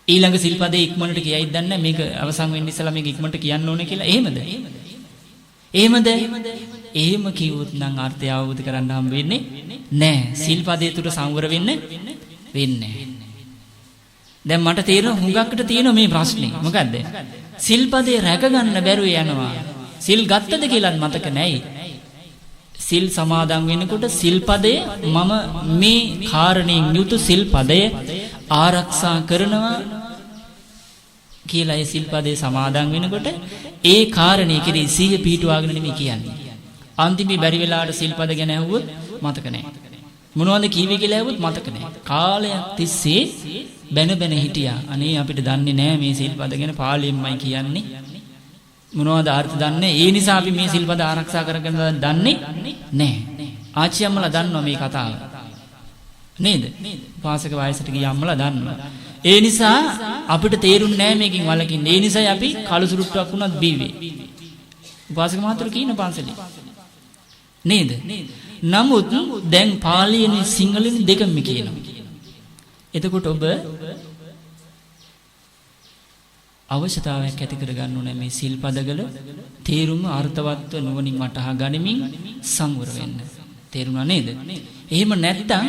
ඊළඟ සිල්පදේ ඉක්මනට කියයිද දන්නේ මේක අවසන් වෙන්න ඉස්සලා මේක ඉක්මනට කියන්න ඕනේ කියලා. එහෙමද? එහෙමද? එහෙම කිව්වොත් නම් අර්ථය අවබෝධ කරගන්න හම් වෙන්නේ නෑ. සිල්පදේ තුර සංවර වෙන්නේ දැන් මට තේරෙන හුඟක්කට තියෙන මේ ප්‍රශ්නේ. මොකද්ද? සිල්පදේ රැක ගන්න බැරුව යනවා. සිල් ගත්තද කියලාත් මතක නැයි. සිල් සමාදන් වෙනකොට සිල්පදේ මම මේ කාරණේන් යුතු සිල්පදය ආරක්ෂා කරනවා කියලා ඒ සිල්පදේ සමාදන් වෙනකොට ඒ කාරණේ කෙරෙහි සිහිය පිහිටුවාගෙන නෙමෙයි කියන්නේ. අන්තිමේ බැරි වෙලාවට සිල්පද ගැන ඇහුවොත් මතක නැහැ. මොනවද කීවේ කියලා ඇහුවොත් මතක නැහැ. කාලයක් තිස්සේ බැන හිටියා. අනේ අපිට දන්නේ නැහැ මේ සිල්පද ගැන පාළියෙන්මයි කියන්නේ. මොනවද අර්ථ දන්නේ? ඒ නිසා අපි මේ සිල්පද ආරක්ෂා කරගෙන දන්නේ නැහැ. ආච්චි අම්මලා දන්නවා මේ කතාව. නේද? පාසක වයසට ගිය අම්මලා දන්නවා. ඒ නිසා අපිට තේරුන්නේ නැහැ මේකෙන් වලකින්න. ඒ නිසායි අපි කළු සුරුට්ටුවක් වුණත් බීවේ. උපාසක මහතුරු කියන පන්සලේ. නේද? නමුත් දැන් පාලියෙන් සිංහලෙන් දෙකම කියනවා. එතකොට ඔබ අවශ්‍යතාවයක් ඇති කරගන්න ඕනේ මේ සිල්පදවල තේරුම අර්ථවත්ව නුවණින් වටහා ගනිමින් සංවර වෙන්න. තේරුණා නේද? එහෙම නැත්නම්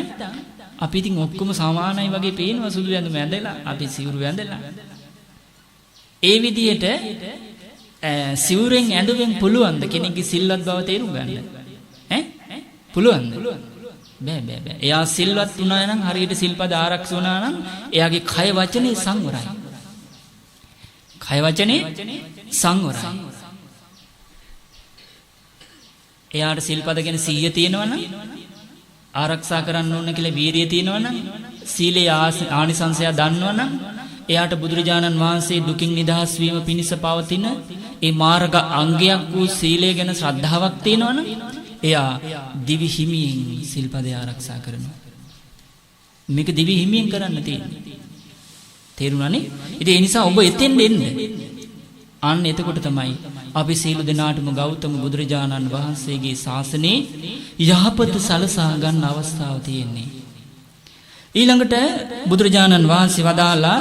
අපි ඉතින් ඔක්කොම සමානයි වගේ පේනවා සුදු ඇඳුම ඇඳලා අපි සිවුරු ඇඳලා. ඒ විදිහට සිවුරෙන් ඇඳුවෙන් පුළුවන්ද කෙනෙක්ගේ සිල්වත් බව තේරුම් ගන්න? පුළුවන්ද? බෑ. එයා සිල්වත් වුණා නම් හරියට සිල්පද ආරක්ෂා වුණා නම් එයාගේ කය වචනේ සංවරයි. කය වචනේ සංවරයි. එයාට සිල්පද ගැන සිහිය තියෙනවා නම් ආරක්ෂා කරන්න ඕන කියලා වීරිය තියෙනවා නම් සීලේ ආනිසංසය දන්නවා නම් එයාට බුදුරජාණන් වහන්සේ දුකින් නිදහස් වීම පිණිස පවතින ඒ මාර්ග අංගයක් වූ සීලය ගැන ශ්‍රද්ධාවක් තියෙනවා නම් එයා දිවි හිමියෙන් සිල්පදේ ආරක්ෂා කරනවා. මේක දිවි හිමියෙන් කරන්න තියෙන්නේ. තේරුණානේ? ඉතින් ඒ නිසා ඔබ එතෙන් එන්න. අන්න එතකොට තමයි අපි සීල දෙනාටම ගෞතම බුදුරජාණන් වහන්සේගේ ශාසනයේ යහපත සලසා ගන්න අවස්ථාව තියෙන්නේ. ඊළඟට බුදුරජාණන් වහන්සේ වදාලා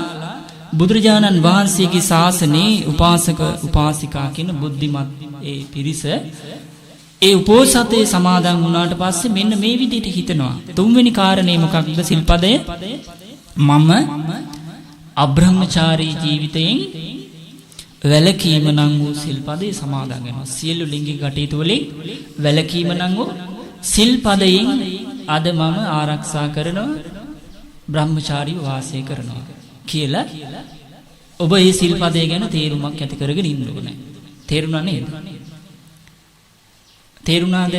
බුදුරජාණන් වහන්සේගේ ශාසනයේ උපාසක උපාසිකා කියන බුද්ධිමත් ඒ පිරිස ඒ උපෝසතේ සමාදන් වුණාට පස්සේ මෙන්න මේ විදිහට හිතනවා. තුන්වෙනි කාරණේ මොකක්ද? සිල්පදය මම අබ්‍රහ්මචාරී ජීවිතයෙන් වැළකීම නම් වූ සිල්පදේ සමාදන් වෙනවා. සියලු ලිංගික කටයුතු වලින් වැළකීම නම් වූ සිල්පදයෙන් අද මම ආරක්ෂා කරනවා, බ්‍රහ්මචාරීව වාසය කරනවා කියලා ඔබ මේ සිල්පදේ ගැන තේරුමක් ඇති කරගෙන ඉන්න ඕනේ. තේරුණා නේද? තේරුණාද?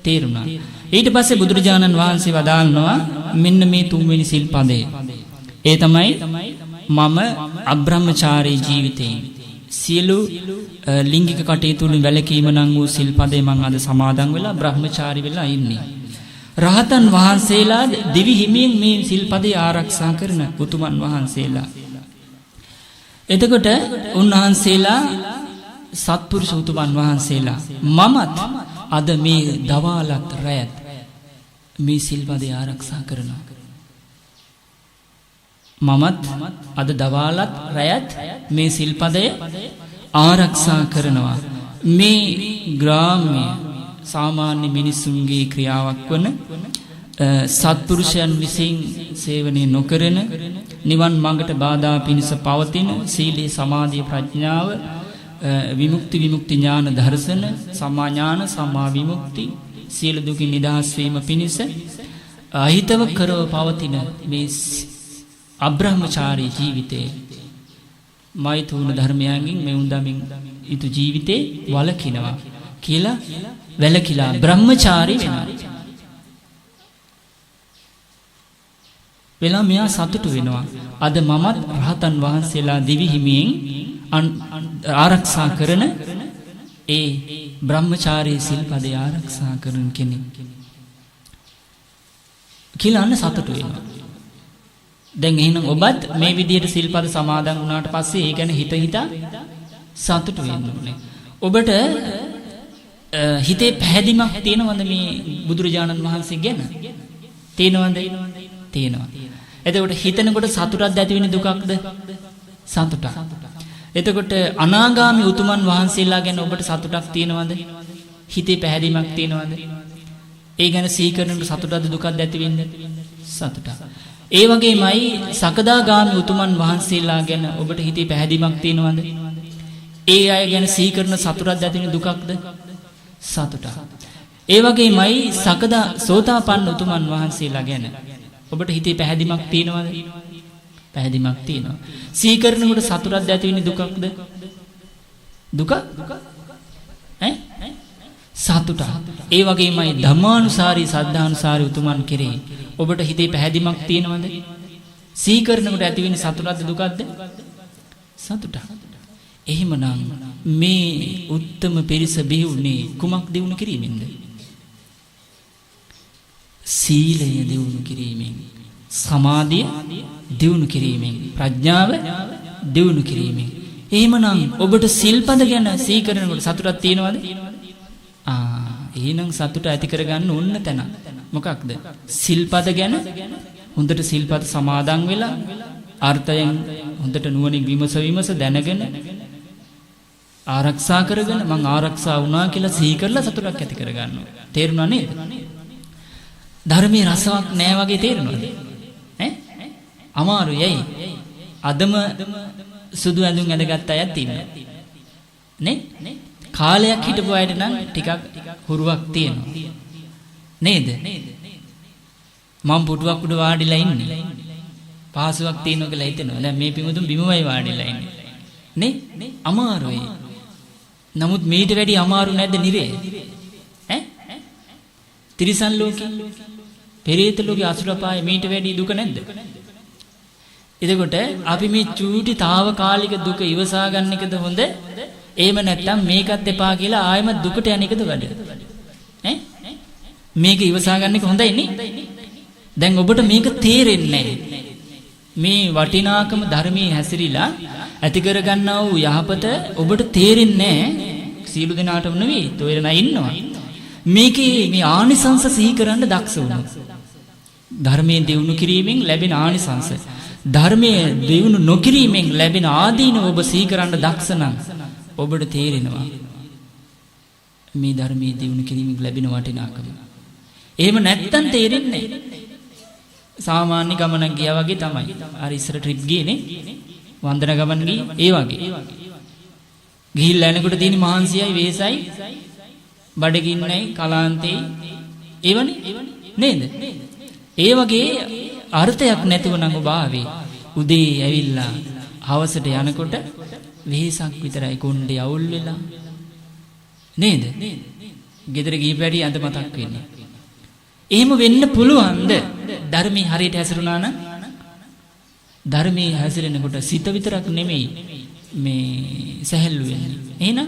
තේරුණා. ඊට පස්සේ බුදුරජාණන් වහන්සේ වදාළනවා මෙන්න මේ තුන්වෙනි සිල්පදේ. ඒ තමයි මම අබ්‍රහ්මචාරී ජීවිතයෙන් සියලු ලිංගික කටයුතු වලින් වැළකීම නම් වූ සිල්පදේ මම අද සමාදන් වෙලා බ්‍රහ්මචාරී වෙලා ඉන්නේ. රහතන් වහන්සේලා දිවි හිමියෙන් මේ සිල්පදේ ආරක්ෂා කරන උතුමන් වහන්සේලා. එතකොට උන්වහන්සේලා සත්පුරුෂ උතුමන් වහන්සේලා මමත් අද මේ දවාලත් රැයත් මේ සිල්පදේ ආරක්ෂා කරනවා. මමත් අද දවාලත් රැයත් මේ සිල්පදය ආරක්ෂා කරනවා. මේ ග්‍රාම්‍ය සාමාන්‍ය මිනිසුන්ගේ ක්‍රියාවක් වන සත්පුරුෂයන් විසින් සේවනය නොකරන නිවන් මඟට බාධා පිණිස පවතින සීලේ සමාධිය ප්‍රඥාව විමුක්ති ඥාන දර්ශන සම්මා ඥාන සම්මා විමුක්ති සියලු දුකින් නිදහස් වීම පිණිස අහිතව කරව පවතින මේ අබ්‍රහ්මචාරී ජීවිතේ මෛතුන ධර්මයන්ගෙන් මෙවුන් දමින් ඊතු ජීවිතේ වලකිනවා කියලා වැලකිලා බ්‍රහ්මචාරී වෙනවා. වෙලා මෙයා සතුටු වෙනවා. අද මමත් රහතන් වහන්සේලා දිවි හිමියෙන් ආරක්ෂා කරන ඒ බ්‍රහ්මචාරී සිල්පදේ ආරක්ෂා කරන කෙනෙක් කියලා අන්න සතුටු වෙනවා. දැන් එහෙනම් ඔබත් මේ විදිහට සිල්පද සමාදන් වුණාට පස්සේ ඒ ගැන හිත සතුටු වෙන්න ඕනේ. ඔබට හිතේ පැහැදීමක් තියෙනවද මේ බුදුරජාණන් වහන්සේ ගැන? තියෙනවද? තියෙනවා. එතකොට හිතනකොට සතුටක් ඇති වෙන්නේ දුකක්ද? සතුටක්. එතකොට අනාගාමි උතුමන් වහන්සේලා ගැන ඔබට සතුටක් තියෙනවද? හිතේ පැහැදීමක් තියෙනවද? ඒ ගැන සිහි කරනකොට සතුටද දුකද ඇති වෙන්නේ? සතුටක්. ඒ වගේමයි සකදාගාමි උතුමන් වහන්සේලා ගැන ඔබට හිතේ පැහැදීමක් තියෙනවද? ඒ අය ගැන සිහි කරන සතුටක් ඇති වෙන දුකක්ද? සතුටක්. ඒ වගේමයි සෝතාපන්න උතුමන් වහන්සේලා ගැන ඔබට හිතේ පැහැදීමක් තියෙනවද? පැහැදීමක් තියෙනවා. සිහි කරනකොට සතුටක් ඇති වෙන්නේ දුකක්ද? දුක? සතුට. ඒ වගේමයි ධම්මානුසාරී සද්ධානුසාරී උතුමන් කෙරෙහි ඔබට හිතේ පැහැදීමක් තියෙනවද? සිහි කරනකොට ඇති වෙන්නේ සතුටක්ද දුකක්ද? සතුට. එහෙමනම් මේ උත්තම පිරිස බිහිුනේ කුමක් දිනු කිරීමෙන්ද? සීලය දිනු කිරීමෙන්, සමාධිය දිනු කිරීමෙන්, ප්‍රඥාව දිනු කිරීමෙන්. එහෙමනම් ඔබට සිල්පද ගැන සිහි කරනකොට සතුටක් තියෙනවද? එහෙනම් සතුට ඇති කරගන්න ඕන තැන මොකක්ද? සිල්පද ගැන හොඳට සිල්පද සමාදන් වෙලා අර්ථයෙන් හොඳට නුවණින් විමස දැනගෙන ආරක්ෂා කරගෙන මං ආරක්ෂා වුණා කියලා සිහි කරලා සතුටක් ඇති කරගන්නවා. තේරුණා නේද? ධර්මයේ රසාවක් නැහැ වගේ තේරෙනවද? ඈ? අමාරුයි ඇයි? අදම සුදු ඇඳුම් ඇඳගත් අයත් ඉන්නවා. නේ? කාලයක් හිටපු අයට නම් ටිකක් හුරුවක් තියෙනවා. නේද? මම පුටුවක් උඩ වාඩිලා ඉන්නේ. පහසුවක් තියෙනවා කියලා හිතෙනවා. දැන් මේ පිමුදුන් බිමමයි වාඩිලා ඉන්නේ. නේ? අමාරුයි. නමුත් මේට වැඩි අමාරු නැද්ද නිරේ? ඈ? තිරිසන් ලෝකේ, පෙරේත ලෝකේ අසුරපාය මේට වැඩි දුක නැද්ද? එතකොට අපි මේ චූටි తాවකාලික දුක ඉවසා ගන්න එකද හොඳ? එහෙම නැත්නම් මේකත් එපා කියලා ආයෙම දුකට යන එකද වැඩ? ඈ? මේක ඉවසා ගන්න එක හොඳයි නේ? දැන් ඔබට මේක තේරෙන්නේ නැහැ. මේ වටිනාකම ධර්මයේ හැසිරීලා ඇති කර ගන්නා වූ යහපත ඔබට තේරෙන්නේ නැහැ. සීල දෙනාටම නෙවෙයි, තෝරන අය ඉන්නවා. මේකේ මේ ආනිසංස සිහි කරන්න දක්ෂ වුණා. ධර්මයේ දියුණු කිරීමෙන් ලැබෙන ආනිසංස, ධර්මයේ දියුණු නොකිරීමෙන් ලැබෙන ආදීන ඔබ සිහි කරන්න දක්ෂ නම් ඔබට තේරෙනවා මේ ධර්මයේ දියුණු කිරීමෙන් ලැබෙන වටිනාකම. එහෙම නැත්තම් තේරෙන්නේ නැහැ. සාමාන්‍ය ගමනක් ගියා වගේ තමයි. අර ඉස්සර ට්‍රිප් ගියේනේ. වන්දන ගමන් ගියේ ඒ වගේ. ගිහිල්ලා එනකොට තියෙන මහන්සියයි වේසයි බඩගින්නයි කලාන්තේ ඒවනේ නේද? ඒ වගේ අර්ථයක් නැතුව නම් ඔබ ආවේ. උදේ ඇවිල්ලා හවසට යනකොට වෙහසක් විතරයි කොණ්ඩේ අවුල් වෙලා නේද? ගෙදර ගිහපැටි අඳ මතක් වෙන්නේ. එහෙම වෙන්න පුළුවන්ද? ධර්මයේ හරියට හැසිරුණා නම් ධර්මයේ හැසිරෙනකොට සිත විතරක් නෙමෙයි මේ සැහැල්ලු වෙන්නේ. එහෙනම්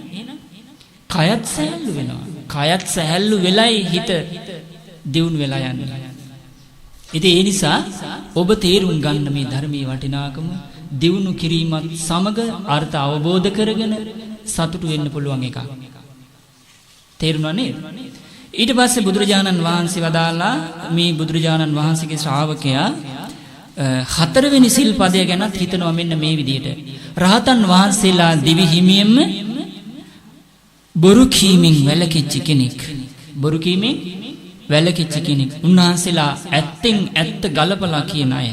කයත් සැහැල්ලු වෙනවා. කයත් සැහැල්ලු වෙලයි හිත දියුණු වෙලා යන්නේ. ඉතින් ඒ නිසා ඔබ තේරුම් ගන්න මේ ධර්මයේ වටිනාකම දියුණු කිරීමත් සමග අර්ථ අවබෝධ කරගෙන සතුටු වෙන්න පුළුවන් එකක්. තේරුණා නේද? ඊට පස්සේ බුදුරජාණන් වහන්සේ වදාලා මේ බුදුරජාණන් වහන්සේගේ ශ්‍රාවකයා හතරවෙනි සිල්පදය ගැනත් හිතනවා මෙන්න මේ විදිහට. රහතන් වහන්සේලා දිවි හිමියෙන්ම බොරු කීමෙන් වැළකීච්ච කෙනෙක්. බොරු කීමෙන් වැළකීච්ච කෙනෙක්. උන්වහන්සේලා ඇත්තෙන් ඇත්ත ගලපලා කියන අය.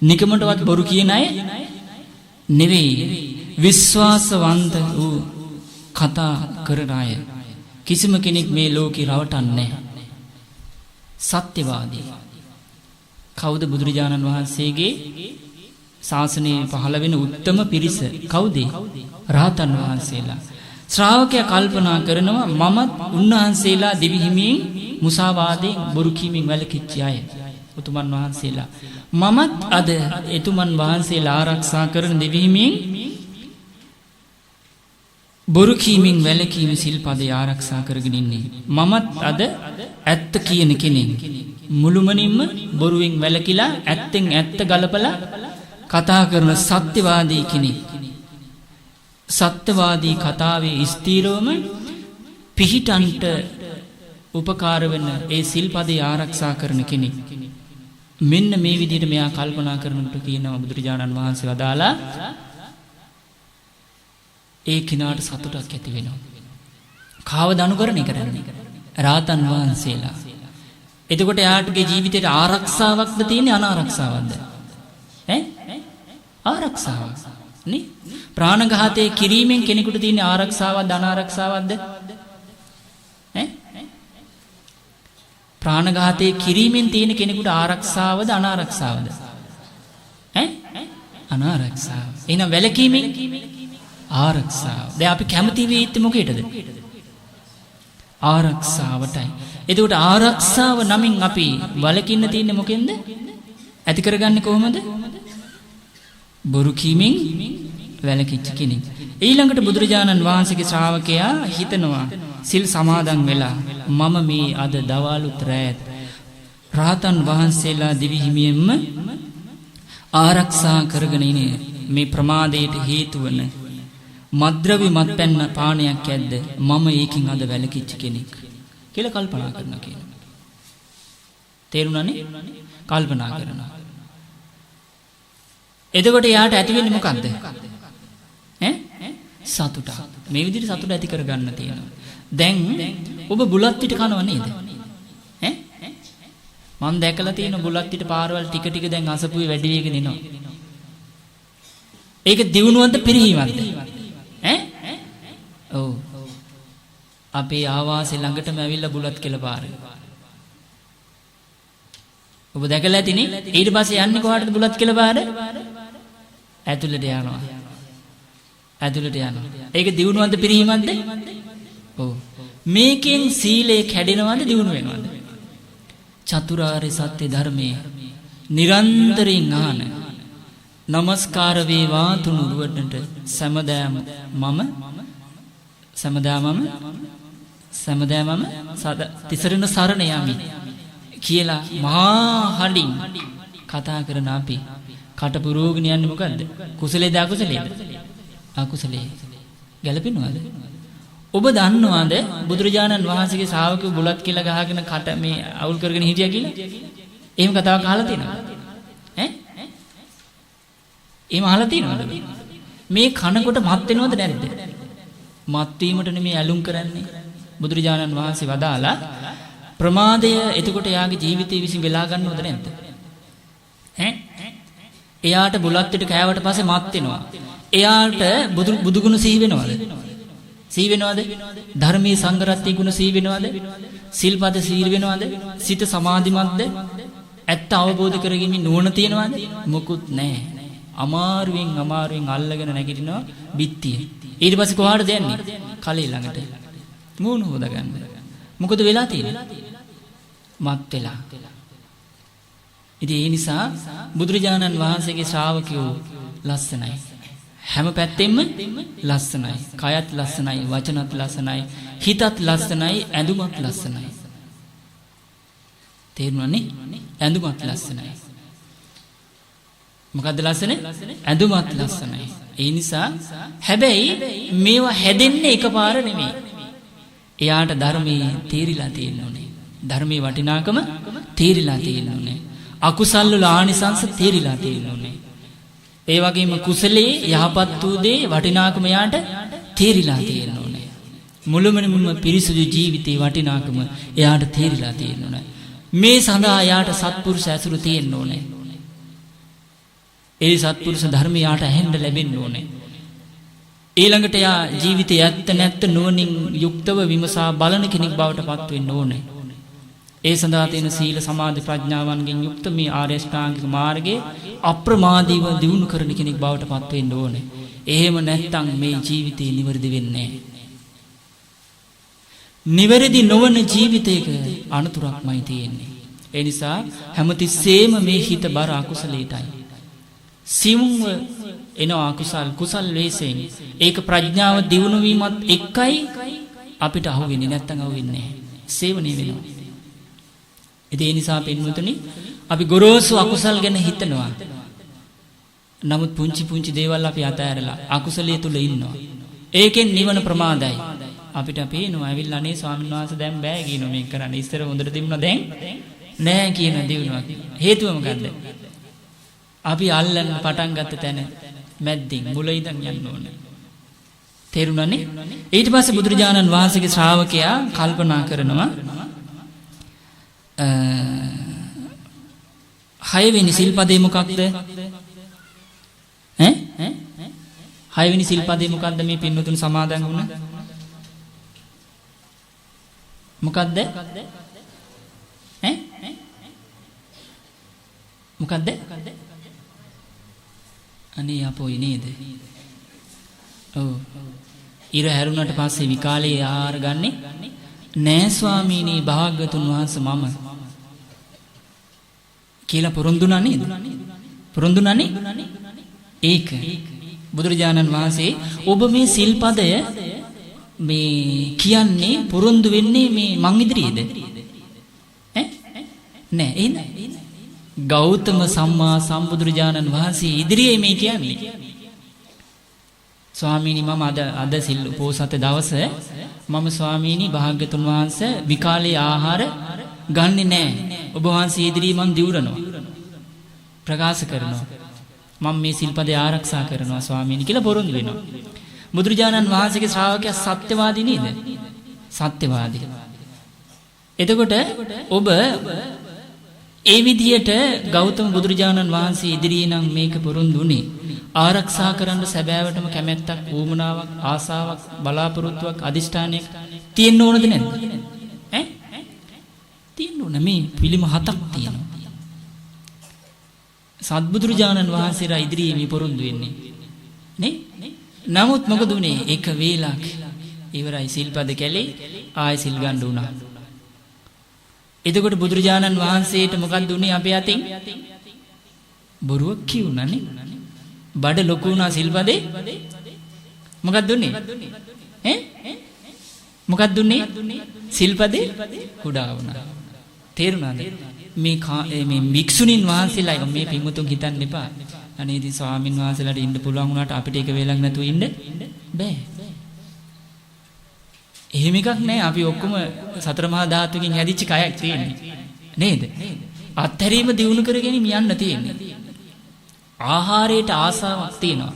නිකමටවත් බොරු කියන අය නෙවෙයි. විශ්වාසවන්ත වූ කතා කරන අය. කිසිම කෙනෙක් මේ ලෝකේ රවටන්නේ නැහැ. සත්‍යවාදී. කවුද බුදුරජාණන් වහන්සේගේ ශාසනයේ පහළ වෙන උත්තම පිරිස? කවුද? රහතන් වහන්සේලා. ශ්‍රාවකයා කල්පනා කරනවා මමත් උන්වහන්සේලා දිවි හිමියෙන් මුසාවාදයෙන් බොරු කීමෙන් වැළකීච්ච අය. උතුමන් වහන්සේලා. මමත් අද එතුමන් වහන්සේලා ආරක්ෂා කරන දිවි හිමියෙන් බොරු කීමෙන් වැළකීම සිල්පදේ ආරක්ෂා කරගෙන ඉන්නේ. මමත් අද ඇත්ත කියන කෙනෙක්. මුළුමනින්ම බොරුවෙන් වැළකීලා ඇත්තෙන් ඇත්ත ගලපලා කතා කරන සත්‍යවාදී කෙනෙක්. සත්‍යවාදී කතාවේ ස්ථීරවම පිහිටන්ට උපකාර වෙන ඒ සිල්පදේ ආරක්ෂා කරන කෙනෙක්. මෙන්න මේ විදිහට මෙයා කල්පනා කරනකොට කියනවා බුදුරජාණන් වහන්සේ වදාලා ඒ කිනාට සතුටක් ඇති වෙනවා. කාවද අනුකරණය කරන්නේ? රාතන් වහන්සේලා. එතකොට එයාටගේ ජීවිතේට ආරක්ෂාවක්ද තියෙන්නේ අනාරක්ෂාවක්ද? ඈ? ආරක්ෂාවක්. නේ? ප්‍රාණඝාතයේ කිරීමෙන් කෙනෙකුට තියෙන ආරක්ෂාවක්ද අනාරක්ෂාවක්ද? ඈ? ප්‍රාණඝාතයේ කිරීමෙන් තියෙන කෙනෙකුට ආරක්ෂාවද අනාරක්ෂාවද? ඈ? අනාරක්ෂාව. එහෙනම් වැළකීමෙන් ආරක්ෂාව. දැන් අපි කැමති වෙන්නේ මොකේටද? ආරක්ෂාවටයි. එතකොට ආරක්ෂාව නමින් අපි වලකින්න තියෙන්නේ මොකෙන්ද? ඇති කරගන්නේ කොහොමද? බොරු කීමෙන් වැළකීච්ච කෙනෙක්. ඊළඟට බුදුරජාණන් වහන්සේගේ ශ්‍රාවකයා හිතනවා සිල් සමාදන් වෙලා මම මේ අද දවල්ුත් රැත් රහතන් වහන්සේලා දිවි හිමියෙන්ම ආරක්ෂා කරගෙන ඉන්නේ මේ ප්‍රමාදයට හේතු වන මද්ද්‍රව්‍ය මත්පැන් පානයක් ඇද්ද මම ඒකින් අද වැළකීච්ච කෙනෙක් කියලා කල්පනා කරනවා කියනවා. තේරුණානේ? කල්පනා කරනවා. එතකොට යාට ඇති වෙන්නේ මොකද්ද? සතුට. මේ විදිහට සතුට ඇති කරගන්න තියෙනවා. දැන් ඔබ බුලත් පිට කනව නේද? මම දැකලා තියෙන බුලත් පිට පාරවල් ටික ටික දැන් අසපුවේ වැඩි වෙගෙන එනවා. ඒක දිනුවන්ත පිරිහීමක්ද? ඔව්. අපේ ආවාසේ ළඟටම ඇවිල්ලා බුලත් කියලා පාර. ඔබ දැකලා ඇතිනේ. ඊට පස්සේ යන්නේ කොහාටද බුලත් කියලා පාර? ඇතුළට යනවා. ඇතුළට යනවා. ඒක දිනුවන්ත පිරිහීමක්ද? ඔව්. මේකෙන් සීලය කැඩෙනවද දිනු වෙනවද? චතුරාර්ය සත්‍ය ධර්මයේ නිරන්තරයෙන් ආන නමස්කාර වේවා තුනුරුවන්ට සමදෑම තිසරණ සරණ යමි කියලා මහා හඬින් කතා කරන අපි කට පුරෝගෙන යන්නේ මොකද්ද? කුසලේද අකුසලේද? අකුසලේ. ගැලපෙනවද? ඔබ දන්නවද බුදුරජාණන් වහන්සේගේ ශ්‍රාවකයෝ බුලත් කියලා ගහගෙන කට මේ අවුල් කරගෙන හිටියා කියලා? එහෙම කතාවක් අහලා තියෙනවද? එහෙම අහලා තියෙනවද? මේ කනකොට මත් වෙනවද නැද්ද? මත් වීමට නෙමෙයි ඇලුම් කරන්නේ. බුදුරජාණන් වහන්සේ වදාලා ප්‍රමාදය එතකොට යාගේ ජීවිතේ විසින් වෙලා ගන්නවද නැද්ද? එයාට බුලත් පිට කෑවට පස්සේ මත් වෙනවා. එයාට බුදුගුණ සිහි වෙනවද? සිහි වෙනවද? ධර්මයේ සංගරත්ති ගුණ සිහි වෙනවද? සිල්පද සිහි වෙනවද? සිත සමාධිමත්ද? ඇත්ත අවබෝධ කරගැනීමේ නුවණ තියෙනවද? මොකුත් නැහැ. අමාරුවෙන් අල්ලගෙන නැගිටිනවා බිත්තිය. ඊට පස්සේ කොහාටද යන්නේ? කලේ ළඟට. මූණ හොදගන්න. මොකද වෙලා තියෙන්නේ? මත් වෙලා. ඉතින් ඒ නිසා බුදුරජාණන් වහන්සේගේ ශ්‍රාවකයෝ ලස්සනයි. හැම පැත්තෙම ලස්සනයි. කයත් ලස්සනයි, වචනත් ලස්සනයි, හිතත් ලස්සනයි, ඇඳුමත් ලස්සනයි. තේරුණානේ? ඇඳුමත් ලස්සනයි. මොකද්ද ලස්සන? ඇඳුමත් ලස්සනයි. ඒ නිසා හැබැයි මේවා හැදෙන්නේ එකපාර නෙමෙයි. එයාට ධර්මයේ තීරිලා තියෙන්න ඕනේ. ධර්මයේ වටිනාකම තීරිලා තියෙන්න ඕනේ. අකුසල් වල ආනිසංස තීරිලා තියෙන්න ඕනේ. ඒ වගේම කුසලයේ යහපත් වූ දේ වටිනාකම යාට තේරිලා තියෙන්න ඕනේ. මුළුමනින්ම පිරිසුදු ජීවිතේ වටිනාකම එයාට තේරිලා තියෙන්න ඕනේ. මේ සඳහා යාට සත්පුරුෂ ඇසුරු තියෙන්න ඕනේ. ඒ සත්පුරුෂ ධර්මය යාට ඇහෙන්න ලැබෙන්න ඕනේ. ඊළඟට යා ජීවිතයේ ඇත්ත නැත්ත නුවණින් යුක්තව විමසා බලන කෙනෙක් බවට පත් වෙන්න ඕනේ. ඒ සඳහා තියෙන සීල සමාධි ප්‍රඥාවන්ගෙන් යුක්ත මේ ආර්ය ශ්‍රාංගික මාර්ගයේ අප්‍රමාදීව දියුණු කරන කෙනෙක් බවට පත් වෙන්න ඕනේ. එහෙම නැත්නම් මේ ජීවිතේ නිවැරදි වෙන්නේ නැහැ. නිවැරදි නොවන ජීවිතයක අනතුරක්මයි තියෙන්නේ. ඒ නිසා හැමතිස්සෙම මේ හිත බර අකුසලයටයි. සිවුම්ව එන අකුසල් කුසල් වේසෙන් ඒක ප්‍රඥාව දියුණු වීමත් එක්කයි අපිට අහුවෙන්නේ නැත්නම් අහුවෙන්නේ නැහැ. සේවනීය වෙනවා. ඒ නිසා පින්වතුනි අපි ගොරෝසු අකුසල් ගැන හිතනවා. නමුත් පුංචි දේවල් අපි අතහැරලා අකුසලයේ තුල ඉන්නවා. ඒකෙන් නිවන ප්‍රමාදයි. අපිට පේනවා ඇවිල්ලා අනේ ස්වාමීන් වහන්සේ දැන් බෑ කියනවා මේක කරන්න. ඉස්සර හොඳට තිබුණා දැන් නෑ කියන දිනුවක්. හේතුව මොකද්ද? අපි අල්ලන්න පටන් ගත්ත තැන මැද්දින් මුල ඉඳන් යන්න ඕනේ. තේරුණානේ? ඊට පස්සේ බුදුරජාණන් වහන්සේගේ ශ්‍රාවකයා කල්පනා කරනවා හයවෙනි සිල්පදේ මොකක්ද? හයවෙනි සිල්පදේ මොකක්ද මේ පින්වතුන් සමාදන් වුණ? මොකක්ද? මොකක්ද? අනේ අපෝයි නේද? ඔව්. ඉර හැරුණාට පස්සේ විකාලේ ආහාර ගන්නෙ නෑ ස්වාමීනි භාග්‍යතුන් වහන්සේ මම කියලා පොරොන්දුනා නේද? පොරොන්දුනානේ? ඒක බුදුරජාණන් වහන්සේ ඔබ මේ සිල්පදය මේ කියන්නේ පොරොන්දු වෙන්නේ මේ මං ඉදිරියේද? නෑ එහෙනම් ගෞතම සම්මා සම්බුදුරජාණන් වහන්සේ ඉදිරියේ මේ කියන්නේ ස්වාමීනි මම අද සිල් උපෝසත දවසේ මම ස්වාමීනි භාග්‍යතුන් වහන්සේ විකාලේ ආහාර ගන්නෙ නෑ. ඔබ වහන්සේ ඉදිරියේ මම දිවුරනවා. ප්‍රකාශ කරනවා. මම මේ සිල්පදේ ආරක්ෂා කරනවා ස්වාමීනි කියලා පොරොන්දු වෙනවා. බුදුරජාණන් වහන්සේගේ ශ්‍රාවකයා සත්‍යවාදී නේද? සත්‍යවාදී. එතකොට ඔබ ඒ විදියට ගෞතම බුදුරජාණන් වහන්සේ ඉදිරියේ නම් මේක පොරොන්දුනේ ආරක්ෂා කරන්න සැබෑවටම කැමැත්තක්, ඌමනාවක්, ආසාවක්, බලාපොරොත්තුවක්, අදිෂ්ඨානයක් තියෙන්න ඕනද නැද්ද? ඈ? තියෙන්න ඕන. මේ පිළිම 7ක් තියෙනවා. සත්බුදුරජාණන් වහන්සේලා ඉදිරියේ මේ පොරොන්දු වෙන්නේ නේ? නමුත් මොකද උනේ? එක වේලක් ඉවරයි සිල්පද කැලේ ආයෙ සිල් ගන්න උනා. එතකොට බුදුරජාණන් වහන්සේට මොකක්ද උනේ අපේ අතින්? බොරුවක් කියුණානේ. බඩ ලොකු වුණා සිල්පදේ. මොකක්ද උනේ? ඈ? මොකක්ද උනේ? සිල්පදේ කුඩා වුණා. තේරුණාද? මේ භික්ෂුණීන් වහන්සේලා මේ පින්වතුන් හිතන්න එපා. අනේ ඉතින් ස්වාමින් වහන්සේලාට ඉන්න පුළුවන් වුණාට අපිට එක වේලක් නැතුව ඉන්න බෑ. එහෙම එකක් නෑ. අපි ඔක්කොම සතර මහා ධාතුකින් හැදිච්ච කයක් තියෙන්නේ. නේද? අත්හැරීම දිනු කරගෙන යන්න තියෙන්නේ. ආහාරයට ආසාවක් තියෙනවා.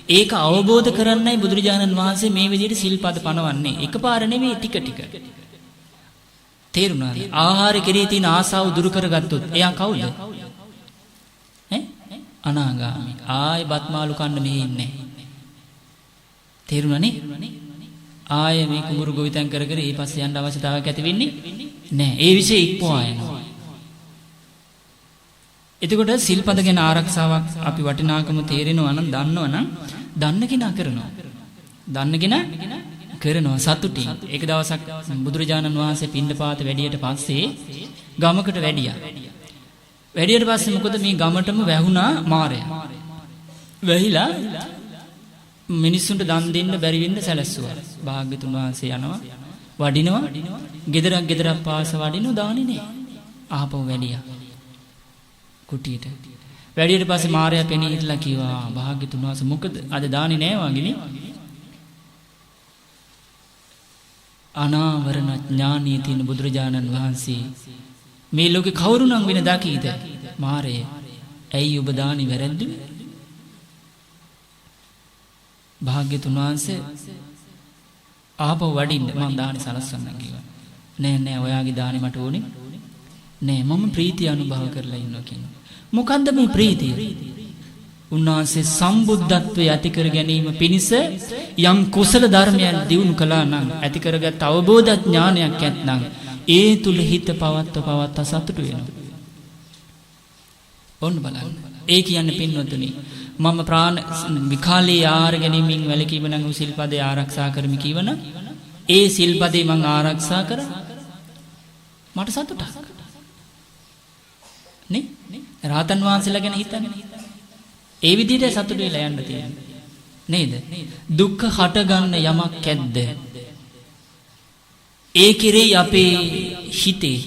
ඒක අවබෝධ කරන්නයි බුදුරජාණන් වහන්සේ මේ විදිහට සිල්පද පනවන්නේ. එකපාර නෙමෙයි ටික ටික. තේරුණාද? ආහාරය කෙරේ තියෙන ආසාව දුරු කරගත්තොත් එයා කවුද? ඈ? අනාගාමී. ආයෙ බත්මාලු කන්න මෙහෙ ඉන්නේ නැහැ. තේරුණානේ? ආයෙ මේ කුඹුරු ගොවිතැන් කර කර ඊපස්සේ යන්න අවශ්‍යතාවයක් ඇති වෙන්නේ නැහැ. ඒ વિશે ඉක්මවා යනවා. එතකොට සිල්පද ගැන ආරක්ෂාවක් අපි වටිනාකම තේරෙනවා නම් දන්නවනම් දන්න කෙනා කරනවා. දන්න කෙනා කරනවා සතුටින්. එක දවසක් බුදුරජාණන් වහන්සේ පිණ්ඩපාත වැඩියට පස්සේ ගමකට වැඩියා. වැඩියට පස්සේ මොකද මේ ගමටම වැහුණා මාරයා. වැහිලා මිනිස්සුන්ට දන් දෙන්න බැරි වෙන්න සැලැස්සුවා. භාග්‍යතුන් වහන්සේ යනවා වඩිනවා. ගෙදරක් පාස වඩිනු දාන්නේ නැහැ. ආපහු වැඩියා. කුටියට. වැඩියට පස්සේ මාරයා පෙනී හිටලා කිව්වා භාග්‍යතුන් වහන්සේ මොකද අද දාන්නේ නැහැ වගේනේ. අනාවරණ ඥානීය තියෙන බුදුරජාණන් වහන්සේ මේ ලෝකේ කවුරුනම් වෙන දකීද? මාරය. ඇයි ඔබ දානි වැරද්දුවේ? භාග්‍යතුන් වහන්සේ ආපහු වඩින්න මම දානි සලස්වන්නම් කිව්වා. නෑ ඔයාගේ දානි මට ඕනේ නෑ මම ප්‍රීතිය අනුභව කරලා ඉන්නවා කියනවා. මොකද්ද මේ ප්‍රීතිය? උන්වහන්සේ සම්බුද්ධත්වයේ ඇති කර ගැනීම පිණිස යම් කුසල ධර්මයන් දියුණු කළා නම් ඇති කරගත් අවබෝධ ඥානයක් ඇත්නම් ඒ තුල හිත පවත්ව සතුටු වෙනවා. ඔන්න බලන්න. ඒ කියන්නේ පින්වතුනි මම ප්‍රාණ විකාලේ ආහාර ගැනීමෙන් වැළකීම නම් සිල්පදේ ආරක්ෂා කරමි කියවන ඒ සිල්පදේ මම ආරක්ෂා කරා මට සතුටක් නේ. රහතන් වහන්සේලා ගැන හිතන්නේ ඒ විදිහට සතුට වෙලා යන්න තියෙනවා නේද? දුක්ඛ හට ගන්න යමක් ඇද්ද? ඒ කෙරෙහි අපේ හිතේ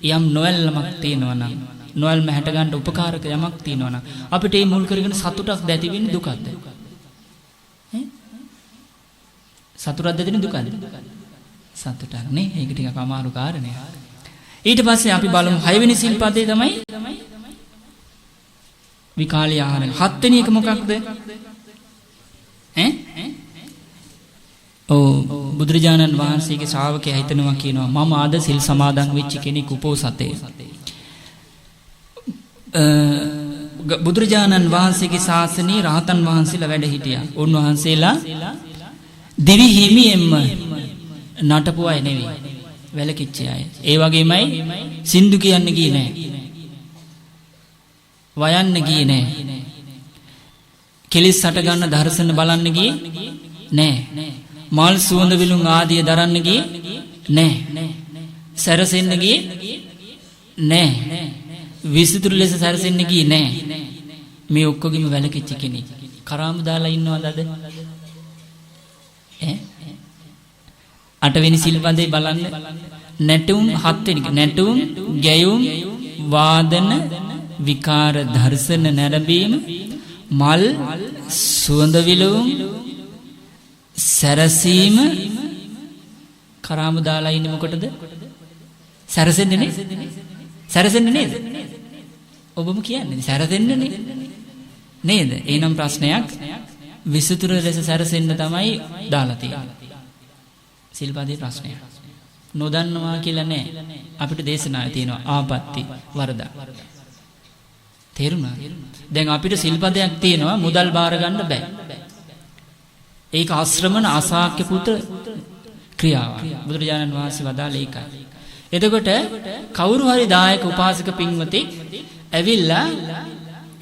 යම් නොයල්මක් තියෙනවා නම් නොයල්ම හැට ගන්න උපකාරක යමක් තියෙනවා නම් අපිට ඒ මුල් කරගෙන සතුටක් දැති වෙන්නේ දුකක්ද? සතුටක් දැදෙන දුකද? සතුටක් නේ. ඒක ටිකක් අමාරු කාරණයක්. ඊට පස්සේ අපි බලමු 6 වෙනි සිල්පදේ තමයි විකාලී ආහාර. 7 වෙනි එක මොකක්ද? බුදුරජාණන් වහන්සේගේ ශ්‍රාවකයා හිතනවා කියනවා මම අද සිල් සමාදන් වෙච්ච කෙනෙක් උපෝසතේ. බුදුරජාණන් වහන්සේගේ ශාසනයේ රහතන් වහන්සේලා වැඩ හිටියා. උන්වහන්සේලා දිවි හිමියෙන්ම නටපු අය නෙවෙයි. වැලකිච්ච අය. ඒ වගේමයි සින්දු කියන්න ගියේ නැහැ. වයන්න ගියේ නැහැ. කෙලිස් හට ගන්න දර්ශන බලන්න ගියේ නැහැ. මල් සුවඳ විලුම් ආදිය දරන්න ගියේ නැහැ. සැරසෙන්න ගියේ නැහැ. විසිතුරු ලෙස සැරසෙන්න ගියේ නැහැ. මේ ඔක්කොගෙම වැලකිච්ච කෙනෙක්. කරාමු දාලා ඉන්නවද අද? අටවෙනි සිල්පදේ බලන්න. නැටුම් 7 වෙනි. නැටුම්, ගැයුම්, වාදන, විකාර දර්ශන නැරඹීම, මල් සුවඳ විලවුම් සැරසීම. කරාමු දාලා ඉන්නේ මොකටද? සැරසෙන්නේ නේ. සැරසෙන්නේ නේද? ඔබම කියන්නේ සැරසෙන්නේ නේද? එනම් ප්‍රශ්නයක් විසුතුරු ලෙස සැරසෙන්න තමයි දාලා තියෙන්නේ. සිල්පදේ ප්‍රශ්නය. නොදන්නවා කියලා නෑ. අපිට දේශනාවේ තියෙනවා ආපත්‍ති වරද. තේරුණාද? දැන් අපිට සිල්පදයක් තියෙනවා මුදල් බාර ගන්න බෑ. ඒක ආශ්‍රමණ අසාක්‍ය පුත්‍ර ක්‍රියාවක්. බුදුරජාණන් වහන්සේ වදාළ ඒකයි. එතකොට කවුරු හරි දායක උපාසක පින්වතෙක් ඇවිල්ලා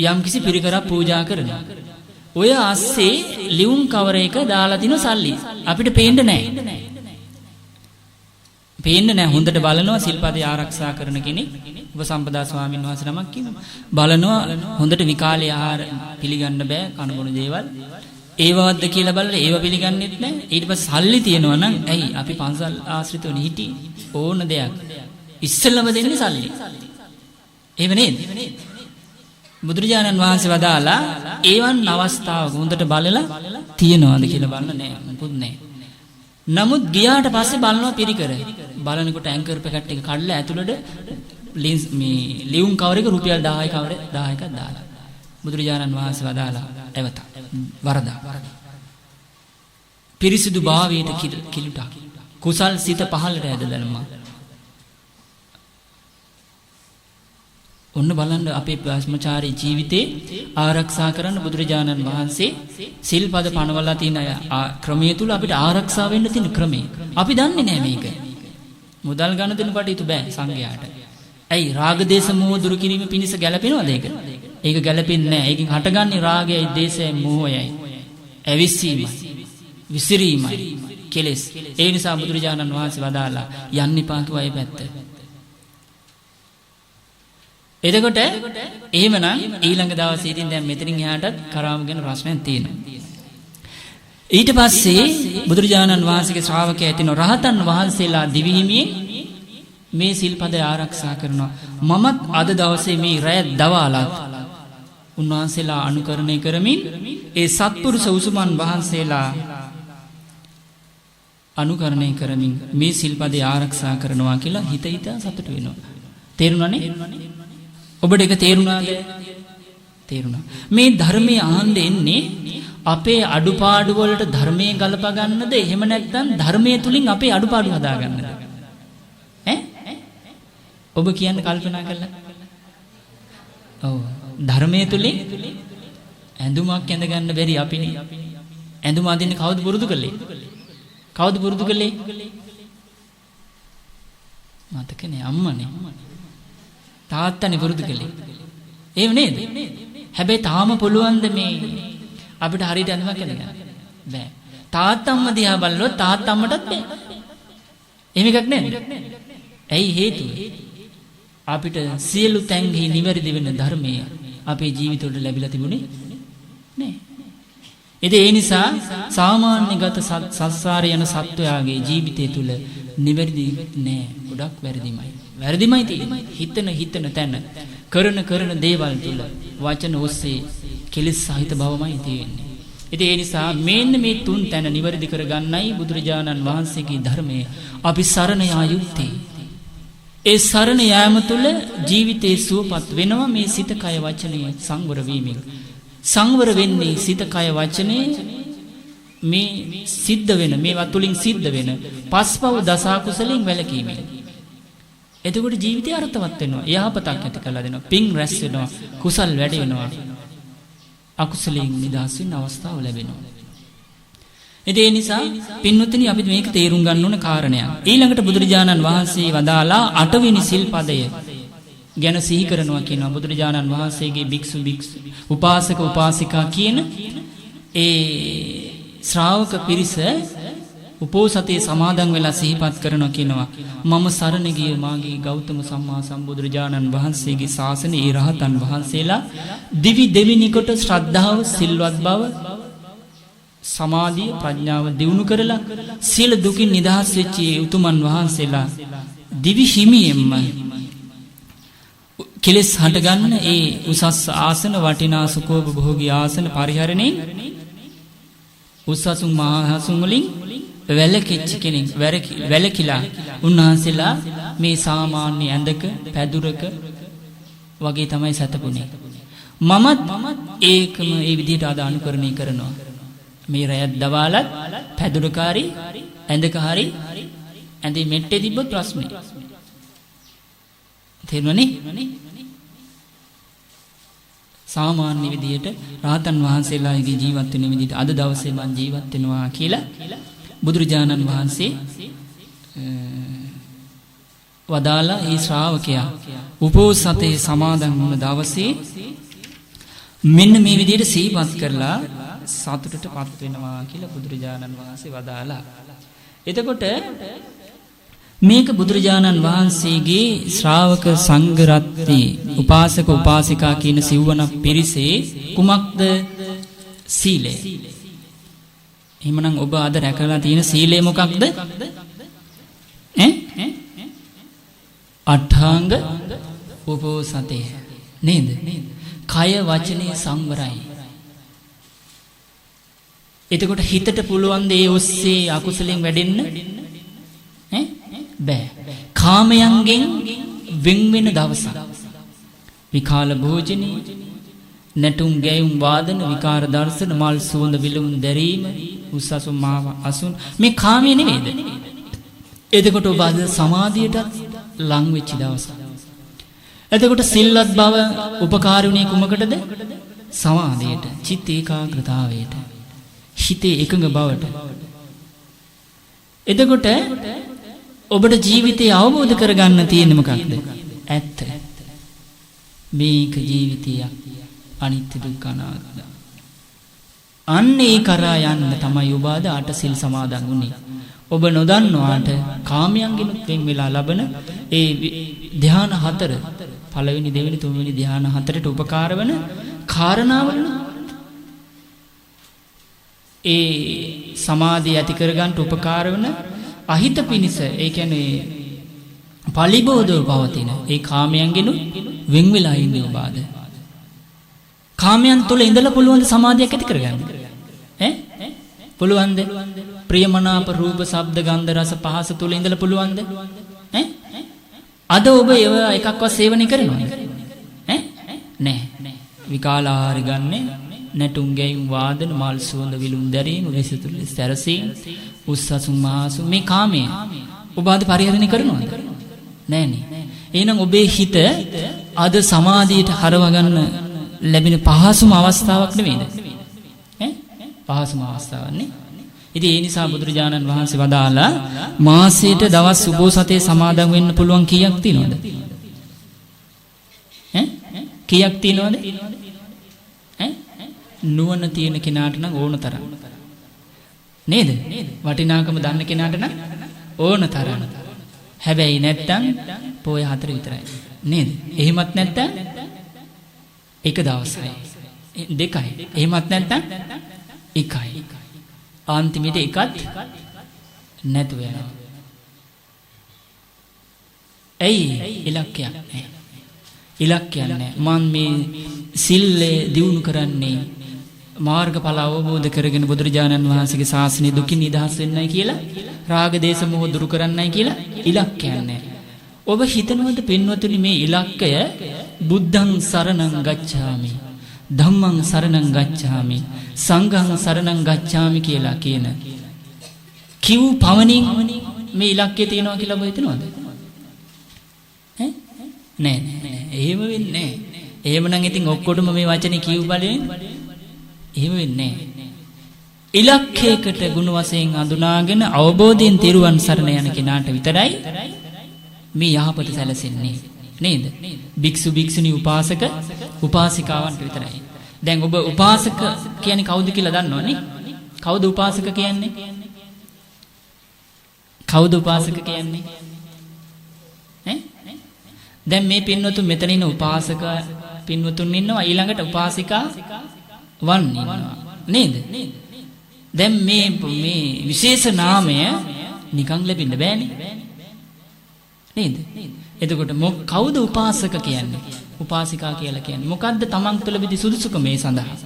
යම්කිසි පිරිකරක් පූජා කරනවා. ඔය අස්සේ ලියුම් කවර එක දාලා තිනු සල්ලි. අපිට පේන්නේ නැහැ. පේන්නේ නැහැ. හොඳට බලනවා සිල්පදේ ආරක්ෂා කරන කෙනෙක්. උපසම්පදා ස්වාමීන් වහන්සේ නමක් කියනවා. බලනවා හොඳට විකාලේ ආහාර පිළිගන්න බෑ කන බොන දේවල්. ඒවවද්ද කියලා බලලා ඒව පිළිගන්නෙත් නැහැ. ඊට පස්සේ සල්ලි තියනවා නම් ඇයි අපි පන්සල් ආශ්‍රිතවනේ හිටියේ. ඕන දෙයක් ඉස්සෙල්ලම දෙන්නේ සල්ලි. එහෙම නේද? බුදුරජාණන් වහන්සේ වදාලා ඒවන් අවස්ථාවක හොඳට බලලා තියනවාද කියලා බලන්න නෑ. මොකුත් නෑ. නමුත් ගියාට පස්සේ බලනවා පිරිකර. බලනකොට ඇන්කර් පැකට් එක කඩලා ඇතුළට මේ ලියුම් කවර එක රුපියල් 1000ක් දාලා. බුදුරජාණන් වහන්සේ වදාලා එවත වරදා. පිරිසිදු භාවයට කිලුටක්. කුසල් සිත පහළට ඇදදලමා. ඔන්න බලන්න අපේ භ්‍රමචාරී ජීවිතේ ආරක්ෂා කරන්න බුදුරජාණන් වහන්සේ සිල්පද පනවලා තියෙන ක්‍රමයේ තුල අපිට ආරක්ෂා වෙන්න තියෙන ක්‍රමය. අපි දන්නේ නැහැ මේක. මුදල් ගන්න දෙන කටයුතු බෑ සංඝයාට. ඇයි රාග දේශ මොහ දුරු කිරීම පිණිස ගැලපෙනවද ඒක? ඒක ගැලපෙන්නේ නැහැ. ඒකෙන් හටගන්නේ රාගයයි දේශයයි මොහයයි. ඇවිස්සීමයි. විසිරීමයි. කෙලෙස්. ඒ නිසා බුදුරජාණන් වහන්සේ වදාලා යන්න එපා කිව්වා ඒ පැත්ත. එතකොට එහෙමනම් ඊළඟ දවසේ ඉතින් දැන් මෙතනින් එහාටත් කරාම ගැන ප්‍රශ්නයක් තියෙනවා. ඊට පස්සේ බුදුරජාණන් වහන්සේගේ ශ්‍රාවකයා ඇතින රහතන් වහන්සේලා දිවිහිමියෙන් මේ සිල්පද ආරක්ෂා කරනවා. මමත් අද දවසේ මේ රැය දවාලත් උන්වහන්සේලා අනුකරණය කරමින් ඒ සත්පුරුෂ උසුමන් වහන්සේලා අනුකරණය කරමින් මේ සිල්පදේ ආරක්ෂා කරනවා කියලා හිත සතුට වෙනවා. තේරුණානේ? ඔබට ඒක තේරුණාද? තේරුණා. මේ ධර්මයේ ආන්ද එන්නේ අපේ අඩුපාඩු වලට ධර්මයේ ගලප ගන්නද එහෙම නැත්නම් ධර්මයේ තුලින් අපේ අඩුපාඩු හදා ගන්නද? ඈ? ඔබ කියන්න කල්පනා කළා? ඔව්. ධර්මයේ තුලින් ඇඳුමක් ඇඳ ගන්න බැරි අපිනේ. ඇඳුම අඳින්න කවුද පුරුදු කළේ? කවුද පුරුදු කළේ? මතකනේ අම්මනේ. තාත්තනේ පුරුදු කළේ. එහෙම නේද? හැබැයි තාම පුළුවන්ද මේ අපිට හරියට අඳුමක් ඇඳ ගන්න? බෑ. තාත්තම්ම දිහා බලනොත් තාත්තම්මටත් බෑ. එහෙම එකක් නේද? ඇයි හේතුව? අපිට සියලු තැන්හි නිවැරදි වෙන ධර්මය අපේ ජීවිතවලට ලැබිලා තිබුණේ නෑ. ඉතින් ඒ නිසා සාමාන්‍යගත සංසාරේ යන සත්වයාගේ ජීවිතය තුල නිවැරදි නෑ. ගොඩක් වැරදිමයි. වැරදිමයි තියෙන්නේ. හිතන තැන කරන දේවල් තුල වචන ඔස්සේ කෙලෙස් සහිත බවමයි තියෙන්නේ. ඉතින් ඒ නිසා මෙන්න මේ තුන් තැන නිවැරදි කරගන්නයි බුදුරජාණන් වහන්සේගේ ධර්මයේ අපි සරණ යා යුත්තේ. ඒ සරණ යාම තුළ ජීවිතේ සුවපත් වෙනවා මේ සිත කය වචනය සංවර වීමෙන්. සංවර වෙන්නේ සිත කය වචනේ මේ සිද්ධ වෙන මේවා තුලින් සිද්ධ වෙන පස්පව දසකුසලෙන් වැළකීමෙන්. එතකොට ජීවිතය අර්ථවත් වෙනවා. යහපතක් ඇති කරලා දෙනවා. පින් රැස් වෙනවා. කුසල් වැඩි වෙනවා. අකුසලයෙන් නිදහස් වෙන්න අවස්ථාව ලැබෙනවා. ඒ නිසා පින්වත්නි අපි මේක තේරුම් ගන්න ඕන කාරණයක්. ඊළඟට බුදුරජාණන් වහන්සේ වදාලා 8 වෙනි සිල්පදය ගැන සිහි කරනවා කියනවා. බුදුරජාණන් වහන්සේගේ භික්ෂු උපාසක උපාසිකා කියන ඒ ශ්‍රාවක පිරිස උපෝසතේ සමාදන් වෙලා සිහිපත් කරනවා කියනවා. මම සරණ ගිය මාගේ ගෞතම සම්මා සම්බුදුරජාණන් වහන්සේගේ ශාසනයේ ඒ රහතන් වහන්සේලා දිවි දෙවිනි කොට ශ්‍රද්ධාව සිල්වත් බව සමාධිය ප්‍රඥාව දියුණු කරලා සියලු දුකින් නිදහස් වෙච්ච උතුමන් වහන්සේලා දිවි හිමියෙන්ම කෙලෙස් හටගන්න ඒ උසස් ආසන වටිනා සුඛෝපභෝගී ආසන පරිහරණේ උසසුන් මහසුන් වලින් වැලකිච්ච කෙනෙක් වැලකිලා උන්වහන්සේලා මේ සාමාන්‍ය ඇඳක පැදුරක වගේ තමයි සැතපුනේ. මමත් ඒකම ඒ විදිහට අද අනුකරණය කරනවා. මේ රැයත් දවාලත් පැදුරකාරී ඇඳක හරි ඇඳේ මෙට්ටේ තිබ්බොත් ප්‍රශ්නේ. තේරුණානේ? සාමාන්‍ය විදියට රාතන් වහන්සේලාගේ ජීවත් වෙන විදිහට අද දවසේ මම ජීවත් වෙනවා කියලා බුදුරජාණන් වහන්සේ වදාලා ඒ ශ්‍රාවකයා උපෝසතේ සමාදන් වුණ දවසේ මෙන්න මේ විදිහට සිහිපත් කරලා සතුටටපත් වෙනවා කියලා බුදුරජාණන් වහන්සේ වදාලා. එතකොට මේක බුදුරජාණන් වහන්සේගේ ශ්‍රාවක සංඝ රත්නේ උපාසක උපාසිකා කියන සිව්වණක් පිරිසේ කුමක්ද? සීලය. එහෙමනම් ඔබ අද රැකලා තියෙන සීලය මොකක්ද? අට්ඨාංග උපෝසතේ නේද? කය වචනේ සංවරයි. එතකොට හිතට පුළුවන් දේ ඔස්සේ අකුසලෙන් වැඩෙන්න බෑ. කාමයන්ගෙන් වෙන් වෙන දවසක්. විකාල භෝජනේ, නැටුම් ගැයුම් වාදන, විකාර දර්ශන, මල් සුවඳ විලවුන් දැරීම, උස්සසු මාව අසුන් මේ කාමයේ නෙවේද? එතකොට ඔබ අද සමාධියටත් ලං වෙච්ච දවසක්. එතකොට සිල්වත් බව උපකාරුණේ කුමකටද? සමාධියට, චිත්ත ඒකාග්‍රතාවයට, හිතේ එකඟ බවට. එතකොට ඔබට ජීවිතය අවබෝධ කරගන්න තියෙන්නේ මොකක්ද? ඇත්ත. මේක ජීවිතයක්, අනිත්‍ය දුක්ඛ අනාත්ම. අන්නේ කරා යන්න තමයි ඔබ අද අටසිල් සමාදන් වුනේ. ඔබ නොදන්නවාට කාමයන්ගෙනුත් වෙන් වෙලා ලබන ඒ ධ්‍යාන හතර, පළවෙනි දෙවෙනි තුන්වෙනි ධ්‍යාන හතරට උපකාර වන කාරණාවල ඒ සමාධිය ඇති කරගන්න උපකාර වන අහිත පිනිස, ඒ කියන්නේ පලිබෝධව පවතින ඒ කාමයන්ගෙනුත් වෙන් වෙලා ඉන්නේ ඔබ අද. කාමයන් තුල ඉඳලා පුළුවන් ද සමාධියක් ඇති කරගන්න? පුළුවන්ද? ප්‍රියමනාප රූප, ශබ්ද, ගන්ධ, රස, පහස තුල ඉඳලා පුළුවන්ද? අද ඔබ ඒවා එකක්වත් සේවනය කරනවද? නැහැ. විකාලාහාර ගන්නේ, නැටුම් ගැයුම් වාදන, මල් සුවඳ විලුම් දැරීම, විසිතුරු සැරසීම, උස්සසුම් මහසුම් මේ කාමය ඔබ අද පරිහරණය කරනවද? නෑනේ. එහෙනම් ඔබේ හිත අද සමාධියට හරව ගන්න ලැබෙන පහසුම අවස්ථාවක් නෙමෙයිද? පහසුම අවස්ථාවක් නේ. ඉතින් ඒ නිසා බුදුරජාණන් වහන්සේ වදාලා මාසයට දවස් උපෝසතේ සමාදන් වෙන්න පුළුවන් කීයක් තියෙනවද? කීයක් තියෙනවද? නුවණ තියෙන කෙනාට නම් ඕන තරම් නේද? වටිනාකම දන්න කෙනාට නම් ඕන තරම්. හැබැයි නැත්තම් පොය 4 විතරයි නේද? එහෙමත් නැත්තම් එක දවසයි දෙකයි. එහෙමත් නැත්තම් එකයි. අන්තිමට එකත් නැතුව යනවා. ඇයි? ඉලක්කයක් නැහැ. ඉලක්කයක් නැහැ. මම මේ සිල්ලේ දියුණු කරන්නේ මාර්ගඵල අවබෝධ කරගෙන බුදුරජාණන් වහන්සේගේ ශාසනය දුකින් නිදහස් වෙන්නයි කියලා, රාග දේශ මොහ දුරු කරන්නයි කියලා ඉලක්කයක් නැහැ. ඔබ හිතනවද පින්වතුනි මේ ඉලක්කය බුද්ධං සරණං ගච්ඡාමි, ධම්මං සරණං ගච්ඡාමි, සංඝං සරණං ගච්ඡාමි කියලා කියන කිව් පවණින් මේ ඉලක්කය තියෙනවා කියලා ඔබ හිතනවද? නෑ. එහෙම වෙන්නේ නෑ. එහෙමනම් ඉතින් ඔක්කොටම මේ වචනේ කිව් බලයෙන් එහෙම වෙන්නේ නෑ. ඉලක්කයකට ගුණ වශයෙන් අඳුනාගෙන අවබෝධයෙන් තෙරුවන් සරණ යන කෙනාට විතරයි මේ යහපත සැලසෙන්නේ නේද? භික්ෂු භික්ෂුණී උපාසක උපාසිකාවන්ට විතරයි. දැන් ඔබ උපාසක කියන්නේ කවුද කියලා දන්නවනේ? කවුද උපාසක කියන්නේ? කවුද උපාසක කියන්නේ? දැන් මේ පින්වතුන් මෙතන ඉන්න උපාසක පින්වතුන් ඉන්නවා, ඊළඟට උපාසිකා වන් ඉන්නවා නේද? දැන් මේ විශේෂ නාමය නිකන් ලැබෙන්න බෑනේ නේද? එතකොට කවුද උපාසක කියන්නේ? උපාසිකා කියලා කියන්නේ මොකද්ද? තමන් තුළ විදි සුදුසුකම මේ සඳහා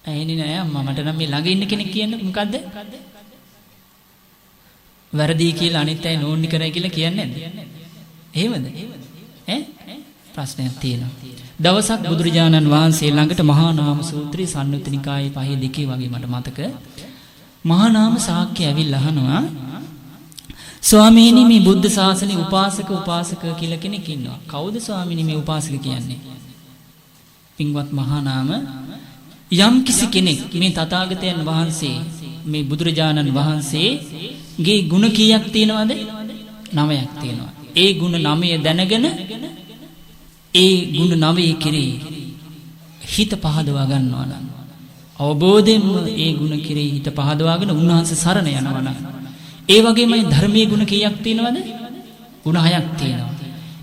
ඇහෙන්නේ නෑ අම්මා. මට නම් මේ ළඟ ඉන්න කෙනෙක් කියන්නේ මොකද්ද? වැරදි කියලා අනිත් අය නෝන්නි කරයි කියලා කියන්නේ නැද්ද? එහෙමද? ප්‍රශ්නයක් තියෙනවා. දවසක් බුදුරජාණන් වහන්සේ ළඟට මහා නාම සූත්‍රයේ සම්යුත්ත නිකායේ පහේ දෙකේ වගේ මට මතක මහා නාම ශාක්‍ය ඇවිල්ලා අහනවා ස්වාමීනි මේ බුද්ධ ශාසනයේ උපාසක කියලා කෙනෙක් ඉන්නවා. කවුද ස්වාමීනි මේ උපාසක කියන්නේ? පින්වත් මහා නාම යම් කිසි කෙනෙක් මේ තථාගතයන් වහන්සේ මේ බුදුරජාණන් වහන්සේගේ ගුණ කීයක් තියෙනවද? 9ක් තියෙනවා. ඒ ගුණ 9 දැනගෙන ඒ ගුණ 9 කෙරෙහි හිත පහදවා ගන්නවා නම් අවබෝධයෙන්ම ඒ ගුණ කෙරෙහි හිත පහදවාගෙන උන්වහන්සේ සරණ යනවා නම් ඒ වගේමයි ධර්මයේ ගුණ කීයක් තියෙනවද? ගුණ 6ක් තියෙනවා.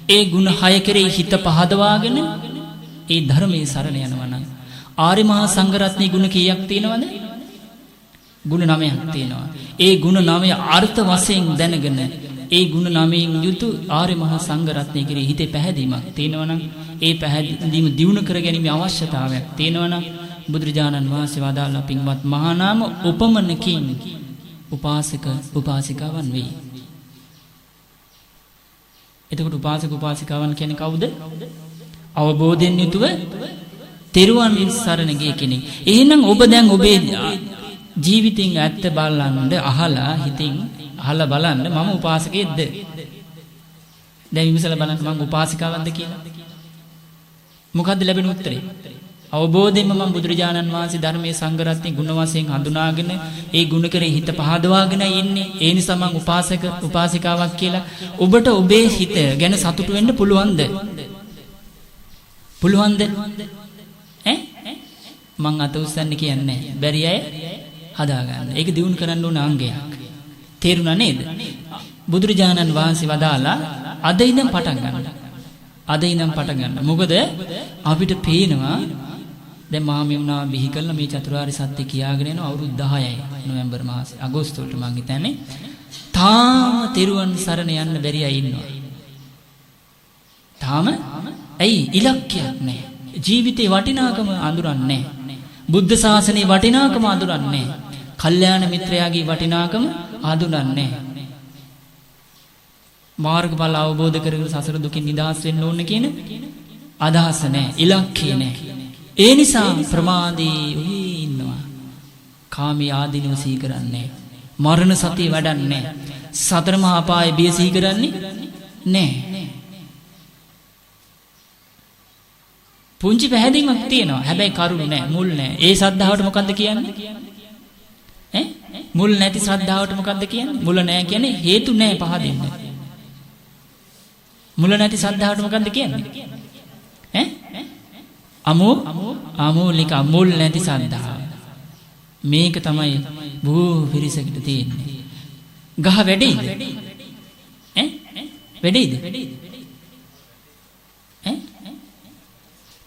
ඒ ගුණ 6 කෙරෙහි හිත පහදවාගෙන ඒ ධර්මයේ සරණ යනවා නම් ආර්ය මහා සංඝරත්නයේ ගුණ කීයක් තියෙනවද? ගුණ 9ක් තියෙනවා. ඒ ගුණ 9 අර්ථ වශයෙන් දැනගෙන ඒ ගුණ 9න් යුතු ආර්ය මහා සංඝරත්නයේ කෙරෙහි හිතේ පැහැදීමක් තියෙනවනම් ඒ පැහැදීම දියුණු කර ගැනීම අවශ්‍යතාවයක් තියෙනවනම් බුදුරජාණන් වහන්සේ වදාළා පින්වත් මහා නාම උපමනකින් උපාසක උපාසිකාවන් වෙයි. එතකොට උපාසක උපාසිකාවන් කියන්නේ කවුද? අවබෝධයෙන් යුතුව තෙරුවන් සරණ ගිය කෙනෙක්. එහෙනම් ඔබ දැන් ඔබේ ජීවිතෙන් ඇත්ත බලන්න අහලා හිතින් අහලා බලන්න මම උපාසකයෙක්ද? දැන් විමසලා බලන්න මම උපාසිකාවක්ද කියලා. මොකද්ද ලැබෙන උත්තරේ? අවබෝධයෙන්ම මම බුදුරජාණන් වහන්සේ ධර්මයේ සංඝරත්නයේ ගුණ වශයෙන් හඳුනාගෙන ඒ ගුණ කරේ හිත පහදවාගෙන ඉන්නේ. ඒ නිසා මම උපාසිකාවක් කියලා. ඔබට ඔබේ හිත ගැන සතුටු වෙන්න පුළුවන්ද? පුළුවන්ද? මං අත උස්සන්න කියන්නේ බැරි අය හදාගන්න. ඒක දිනු කරන්න ඕන අංගයක්. තේරුණා නේද? බුදුරජාණන් වහන්සේ වදාලා අද ඉඳන් පටන් ගන්න. අද ඉඳන් පටන් ගන්න. මොකද අපිට පේනවා දැන් මහමෙවුනා බිහි කළා මේ චතුරාර්ය සත්‍ය කියාගෙන යන අවුරුදු 10යි නොවැම්බර් මාසේ අගෝස්තුවට මං හිතන්නේ තාම තෙරුවන් සරණ යන්න බැරි අය ඉන්නවා. තාම ඇයි ඉලක්කයක් නැහැ. ජීවිතේ වටිනාකම අඳුරන්නේ නැහැ. බුද්ධ ශාසනයේ වටිනාකම අඳුරන්නේ නැහැ. කල්යාණ මිත්‍රයාගේ වටිනාකම අඳුරන්නේ නැහැ. මාර්ගඵල අවබෝධ කරගෙන සසර දුකින් නිදහස් වෙන්න ඕන කියන අදහස නැහැ. ඉලක්කය නැහැ. ඒ නිසා ප්‍රමාදී වෙයි ඉන්නවා. කාමී ආදීනව සිහි කරන්නේ නැහැ. මරණ සතිය වඩන්නේ නැහැ. සතර මහා අපායේ බිය සිහි කරන්නේ නැහැ. පුංචි පැහැදීමක් තියෙනවා. හැබැයි කරුණ නැහැ, මුල් නැහැ. ඒ ශ්‍රද්ධාවට මොකද්ද කියන්නේ? මුල් නැති ශ්‍රද්ධාවට මොකද්ද කියන්නේ? මුල නැහැ කියන්නේ හේතු නැහැ පහදින්න. මුල නැති ශ්‍රද්ධාවට මොකද්ද කියන්නේ? අමූලික මුල් නැති ශ්‍රද්ධාව. මේක තමයි බොහෝ පිරිසකට තියෙන්නේ. ගහ වැඩිද? වැඩිද?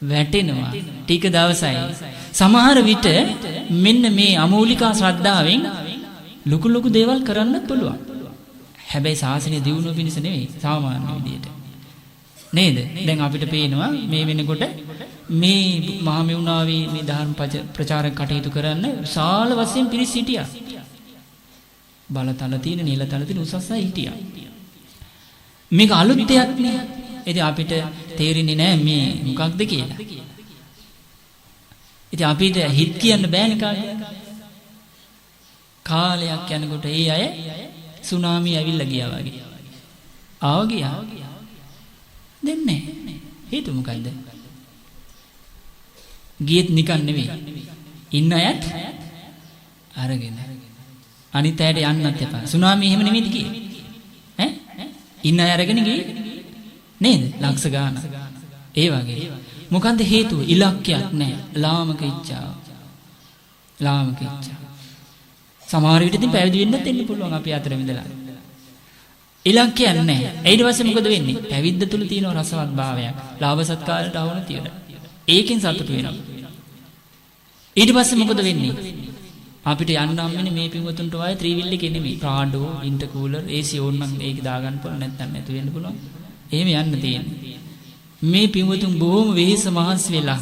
වැටෙනවා ටික දවසයි. සමහර විට මෙන්න මේ අමූලිකා ශ්‍රද්ධාවෙන් ලොකු ලොකු දේවල් කරන්නත් පුළුවන්. හැබැයි ශාසනය දියුණුව පිණිස නෙවෙයි, සාමාන්‍ය විදියට. නේද? දැන් අපිට පේනවා මේ වෙනකොට මේ මහමෙවුනාවේ මේ ධර්ම ප්‍රචාරක කටයුතු කරන්න විශාල වශයෙන් පිරිස් හිටියා. බලතල තියෙන, නිලතල තියෙන උසස් අය හිටියා. මේක අලුත් දෙයක් නේ. ඉතින් අපිට තේරෙන්නේ නැහැ මේ මොකක්ද කියලා. ඉතින් අපිට හිත කියන්න බෑනේ කාටද? කාලයක් යනකොට ඒ අය සුනාමි ඇවිල්ලා ගියා වගේ. ආව ගියා. දෙන්නේ හේතුව මොකද්ද? ගියෙත් නිකන් නෙවෙයි. ඉන්න අයත් අරගෙන. අනිත් අයට යන්නත් එපා. සුනාමි එහෙම නෙමෙයිද ගියේ? ඉන්න අය අරගෙන ගියේ. නේද? ලක්ෂ ගාන. ඒ වගේ. මොකන්ද හේතුව? ඉලක්කයක් නැහැ. ලාමක ඉච්ඡාව. ලාමක ඉච්ඡාව. සමහර විට ඉතින් පැවිදි වෙන්නත් එන්න පුළුවන් අපි අතර ඉඳලා. ඉලක්කයක් නැහැ. ඊට පස්සේ මොකද වෙන්නේ? පැවිද්ද තුල තියෙන රසවත් භාවයක්. ලාභ සත්කාරයට අවුන තියලා. ඒකෙන් සතුට වෙනවා. ඊට පස්සේ මොකද වෙන්නේ? අපිට යන්න හම්බෙන්නේ මේ පින්වතුන්ට වායේ ත්‍රිවිල් එකේ නෙමෙයි. ප්‍රාඩෝ, ඉන්ටර්කූලර්, AC ඕනනම් ඒක දාගන්න පුළුවන් නැත්නම් නැතු වෙන්න පුළුවන්. එහෙම යන්න තියෙන්නේ. මේ පින්වතුන් බොහොම වෙහෙස මහන්සි වෙලා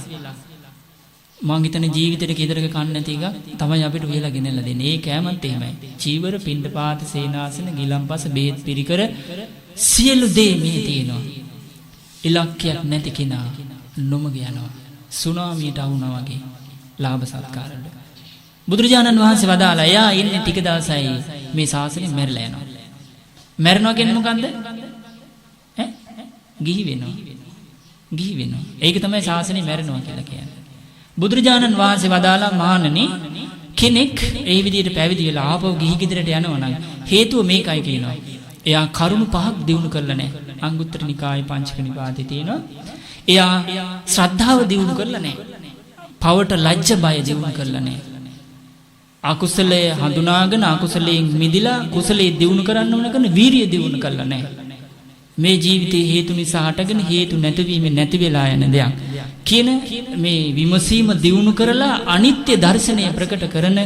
මං හිතන්නේ ජීවිතේට කීතරක කන්න නැති එක තමයි අපිට වෙලා ගෙනල්ලා දෙන්නේ. ඒ කෑමත් එහෙමයි. චීවර, පිණ්ඩපාත, සේනාසන, ගිලම්පස, බේත් පිරිකර සියලු දේ මේ තියෙනවා. ඉලක්කයක් නැති කෙනා නොමග යනවා. සුනාමියට වුණා වගේ ලාභ සත්කාරවල. බුදුරජාණන් වහන්සේ වදාලා එයා ඉන්නේ ටික දවසයි මේ ශාසනය මැරිලා යනවා. මැරෙනවා කියන්නේ මොකන්ද? ගිහි වෙනවා. ගිහි වෙනවා. ඒක තමයි ශාසනය මැරෙනවා කියලා කියන්නේ. බුදුරජාණන් වහන්සේ වදාලා මහණනි කෙනෙක් ඒ විදිහට පැවිදි වෙලා ආපහු ගිහි ගෙදරට යනවා නම් හේතුව මේකයි කියනවා. එයා කරුණු පහක් දිනු කරලා නැහැ. අංගුත්තර නිකායේ පංචක නිපාතේ තියෙනවා. එයා ශ්‍රද්ධාව දිනු කරලා නැහැ. පවට ලැජ්ජ බය දිනු කරලා නැහැ. අකුසලයේ හඳුනාගෙන අකුසලයෙන් මිදිලා කුසලයේ දිනු කරන්න ඕන කරන වීරිය දිනු කරලා නැහැ. මේ ජීවිතයේ හේතු නිසා හටගෙන හේතු නැතිවීම නැති වෙලා යන දෙයක් කියන මේ විමසීම දියුණු කරලා අනිත්‍ය දර්ශනය ප්‍රකට කරන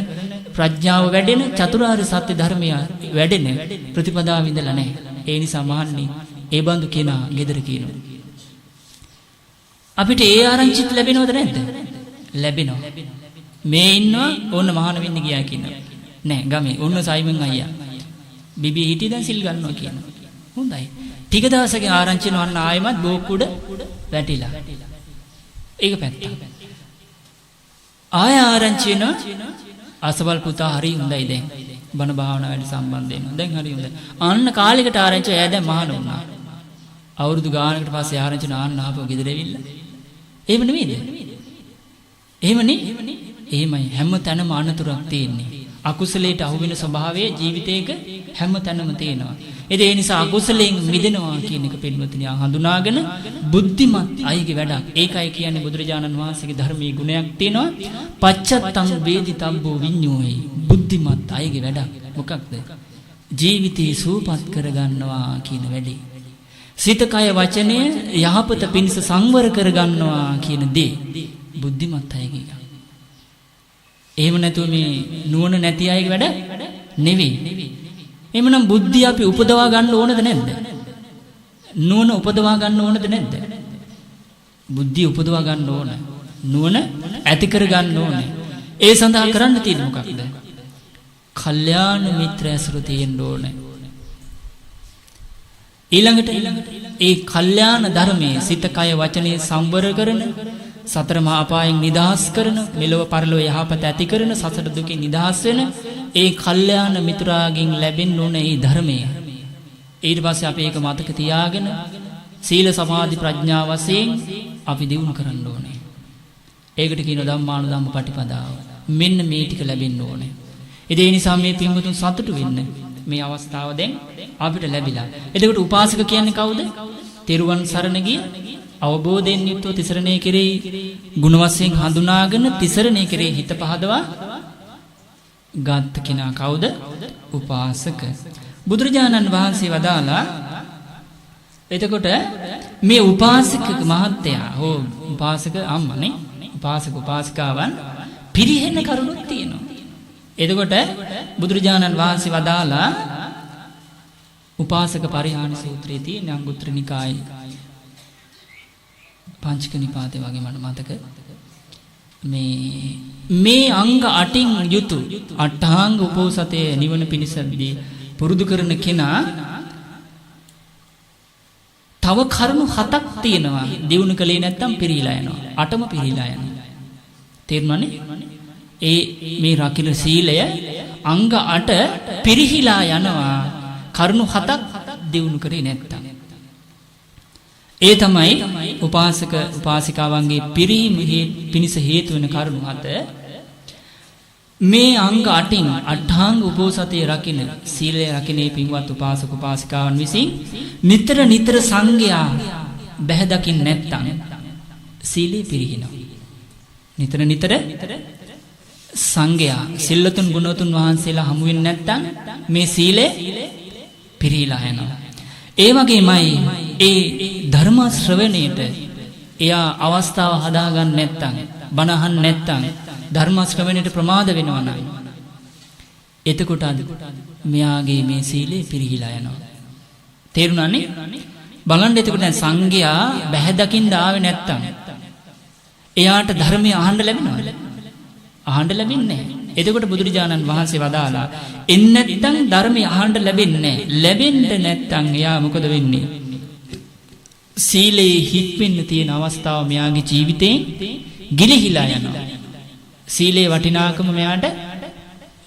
ප්‍රඥාව වැඩෙන චතුරාර්ය සත්‍ය ධර්මය වැඩෙන ප්‍රතිපදාව විඳලා නැහැ. ඒ නිසා මහන්නේ ඒ බඳු කෙනා gedara කියනවා. අපිට ඒ ආරංචිත් ලැබෙනවද නැද්ද? ලැබෙනවා. මේ ඉන්නවා ඕන්න මහාන වෙන්න ගියා කියනවා. නෑ ගමේ ඕන්න සයිමන් අයියා. බිබී හිටිය දැන් සිල් ගන්නවා කියනවා. හොඳයි. ටික දවසකින් ආරංචි වෙනවන්න ආයෙමත් බෝක්කුඩ වැටිලා. ඒක පැත්තක්. ආය ආරංචි වෙනවා අසවල් පුතා හරි හොඳයි දැන්. බණ භාවනා වැඩි සම්බන්ධ වෙනවා. දැන් හරි හොඳයි. අන්න කාලෙකට ආරංචි එයා දැන් මහාන වුණා. අවුරුදු ගානකට පස්සේ ආරංචි නාන්න ආපහු ගෙදර ඇවිල්ලා. එහෙම නෙමෙයිද? එහෙමනේ. එහෙමයි හැම තැනම අනතුරක් තියෙන්නේ. අකුසලයට අහු වෙන ස්වභාවයේ ජීවිතේක හැම තැනම තියෙනවා. ඒ නිසා අකුසලයෙන් මිදෙනවා කියන එක පින්වත්නි හඳුනාගෙන බුද්ධිමත් අයගේ වැඩක්. ඒකයි කියන්නේ බුදුරජාණන් වහන්සේගේ ධර්මයේ ගුණයක් තියෙනවා. පච්චත්තං වේදිතබ්බෝ විඤ්ඤෝයි. බුද්ධිමත් අයගේ වැඩක්. මොකක්ද? ජීවිතේ සූපත් කරගන්නවා කියන වැඩේ. සිත කය වචනය යහපත පිණිස සංවර කරගන්නවා කියන දේ බුද්ධිමත් අයගේ. එහෙම නැතුව මේ නුවණ නැති අයගේ වැඩ නෙවෙයි. එහෙමනම් බුද්ධිය අපි උපදවා ගන්න ඕනද නැද්ද? නුවණ උපදවා ගන්න ඕනද නැද්ද? බුද්ධිය උපදවා ගන්න ඕන. නුවණ ඇති කර ගන්න ඕන. ඒ සඳහා කරන්න තියෙන්නේ මොකක්ද? කල්යාණ මිත්‍ර ඇසුර තියෙන්න ඕන. ඊළඟට ඒ කල්යාණ ධර්මයේ සිත කය වචනේ සංවර කරන සතර මහා අපායන් නිදහස් කරන මෙලොව පරලොව යහපත ඇති කරන සසර දුකින් නිදහස් වෙන ඒ කල්යාණ මිතුරාගෙන් ලැබෙන්න ඕන ඒ ධර්මය. ඊට පස්සේ අපි ඒක මතක තියාගෙන සීල සමාධි ප්‍රඥා වශයෙන් අපි දියුණු කරන්න ඕනේ. ඒකට කියනවා ධම්මානුධම්ම පටිපදාව. මෙන්න මේ ටික ලැබෙන්න ඕනේ. ඒ නිසා මේ පින්වතුන් සතුටු වෙන්න මේ අවස්ථාව දැන් අපිට ලැබිලා. එතකොට උපාසක කියන්නේ කවුද? තෙරුවන් සරණ ගිය අවබෝධයෙන් යුක්තව තිසරණේ කෙරෙහි ගුණ වශයෙන් හඳුනාගෙන තිසරණේ කෙරෙහි හිත පහදවා ගත් කෙනා කවුද? උපාසක. බුදුරජාණන් වහන්සේ වදාලා එතකොට මේ උපාසක මහත්තයා හෝ උපාසක අම්මනේ උපාසක උපාසිකාවන් පිරිහෙන කරුණුත් තියෙනවා. එතකොට බුදුරජාණන් වහන්සේ වදාලා උපාසක පරිහානි සූත්‍රයේ තියෙන අංගුත්තර නිකායේ පංචක නිපාතේ වගේ මට මතක මේ අංග 8න් යුතු අට්ඨාංග උපෝසතේ නිවන පිණිසදී පුරුදු කරන කෙනා තව කරුණු 7ක් තියෙනවා. දිනු කලේ නැත්තම් පිරීලා යනවා. 8ම පිරීලා යනවා. තේරුණානේ? ඒ මේ රකිල සීලය අංග 8 පිරිහිලා යනවා. කරුණු 7ක් දිනු කරේ නැත්තම්. ඒ තමයි උපාසක උපාසිකාවන්ගේ පිරීම පිණිස හේතු වෙන කරුණු 7. මේ අංග 8න් අට්ඨාංග උපෝසතේ රකින්න සීලය රකින්නේ පින්වත් උපාසක උපාසිකාවන් විසින් නිතර සංඝයා බැහැ දකින්න නැත්තම් සීලේ පිරිහිනවා. නිතර සංඝයා සිල්ලතුන් ගුණවතුන් වහන්සේලා හමු වෙන්නේ නැත්තම් මේ සීලය පිරිහිලා යනවා. ඒ වගේමයි ඒ ධර්ම ශ්‍රවණයට එයා අවස්ථාව හදාගන්න නැත්තම් බණ අහන්න නැත්තම් ධර්ම ශ්‍රවණයට ප්‍රමාද වෙනවා නම් එතකොට මෙයාගේ මේ සීලය පිරිහිලා යනවා. තේරුණානේ? බලන්න එතකොට සංඝයා බැහැ දකින්න ආවේ නැත්තම් එයාට ධර්මය අහන්න ලැබෙනවද? අහන්න ලැබෙන්නේ නැහැ. එතකොට බුදුරජාණන් වහන්සේ වදාලා එන්නේ නැත්නම් ධර්මය අහන්න ලැබෙන්නේ නැහැ. ලැබෙන්න නැත්නම් එයා මොකද වෙන්නේ? සීලේ හික්වෙන්න තියෙන අවස්ථාව මෙයාගේ ජීවිතේ ගිලිහිලා යනවා. සීලේ වටිනාකම මෙයාට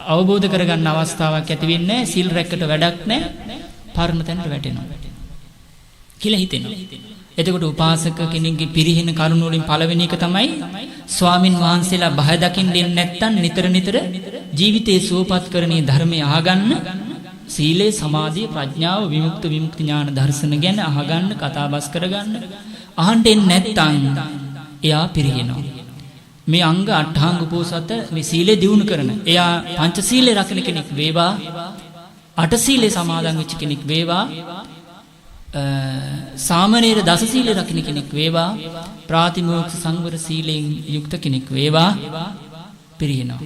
අවබෝධ කරගන්න අවස්ථාවක් ඇති වෙන්නේ නැහැ. සීල් රැක්කට වැඩක් නැහැ. පරණ තැනට වැටෙනවා කියලා හිතෙනවා. එතකොට උපාසක කෙනෙක්ගේ පිරිහෙන කරුණ වලින් පළවෙනි එක තමයි ස්වාමින් වහන්සේලා බය දකින්න දෙන්නේ නැත්නම් නිතර ජීවිතේ සුවපත් කරණීය ධර්මය අහගන්න, සීලේ, සමාධිය, ප්‍රඥාව, විමුක්ති ඥාන දර්ශන ගැන අහගන්න, කතාබස් කරගන්න. අහන්න එන්නේ නැත්නම් එයා පිරිහෙනවා. මේ අංග අට්ඨාංග උපෝසත මේ සීලේ දියුණු කරන. එයා පංච සීලේ රකින්න කෙනෙක් වේවා, අට සීලේ සමාදන් වෙච්ච කෙනෙක් වේවා, සාමණේර දස සීලේ රකින්න කෙනෙක් වේවා, ප්‍රාතිමෝක්ෂ සංවර සීලෙන් යුක්ත කෙනෙක් වේවා, පිරිනව.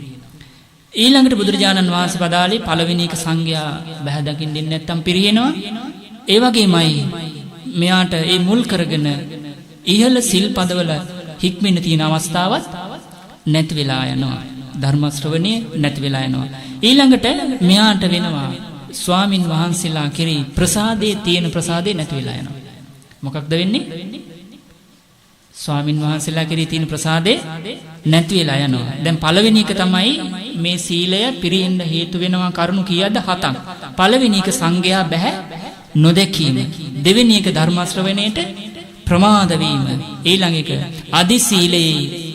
ඊළඟට බුදුරජාණන් වහන්සේ පදාලේ පළවෙනි එක සංඝයා බහැ දකින්න දෙන්නේ නැත්තම් පිරිනව. ඒ වගේමයි මෙයාට මේ මුල් කරගෙන ඉහළ සිල් පදවල හික්මෙන්න තියෙන අවස්ථාවත් නැති වෙලා යනවා. ධර්ම ශ්‍රවණය නැති වෙලා යනවා. ඊළඟට මෙයාට වෙනවා ස්වාමින් වහන්සේලා කෙරෙහි ප්‍රසාදයේ තියෙන ප්‍රසාදේ නැති වෙලා යනවා. මොකක්ද වෙන්නේ? ස්වාමින් වහන්සේලා කෙරෙහි තියෙන ප්‍රසාදේ නැති වෙලා යනවා. දැන් පළවෙනි එක තමයි මේ සීලය පිරෙන්න හේතු වෙනවා කරුණු කීයද? 7ක්. පළවෙනි එක සංඝයා බැහැ නොදැකීම. දෙවෙනි එක ධර්ම ශ්‍රවණයට ප්‍රමාද වීම. ඊළඟ එක අදි සීලේ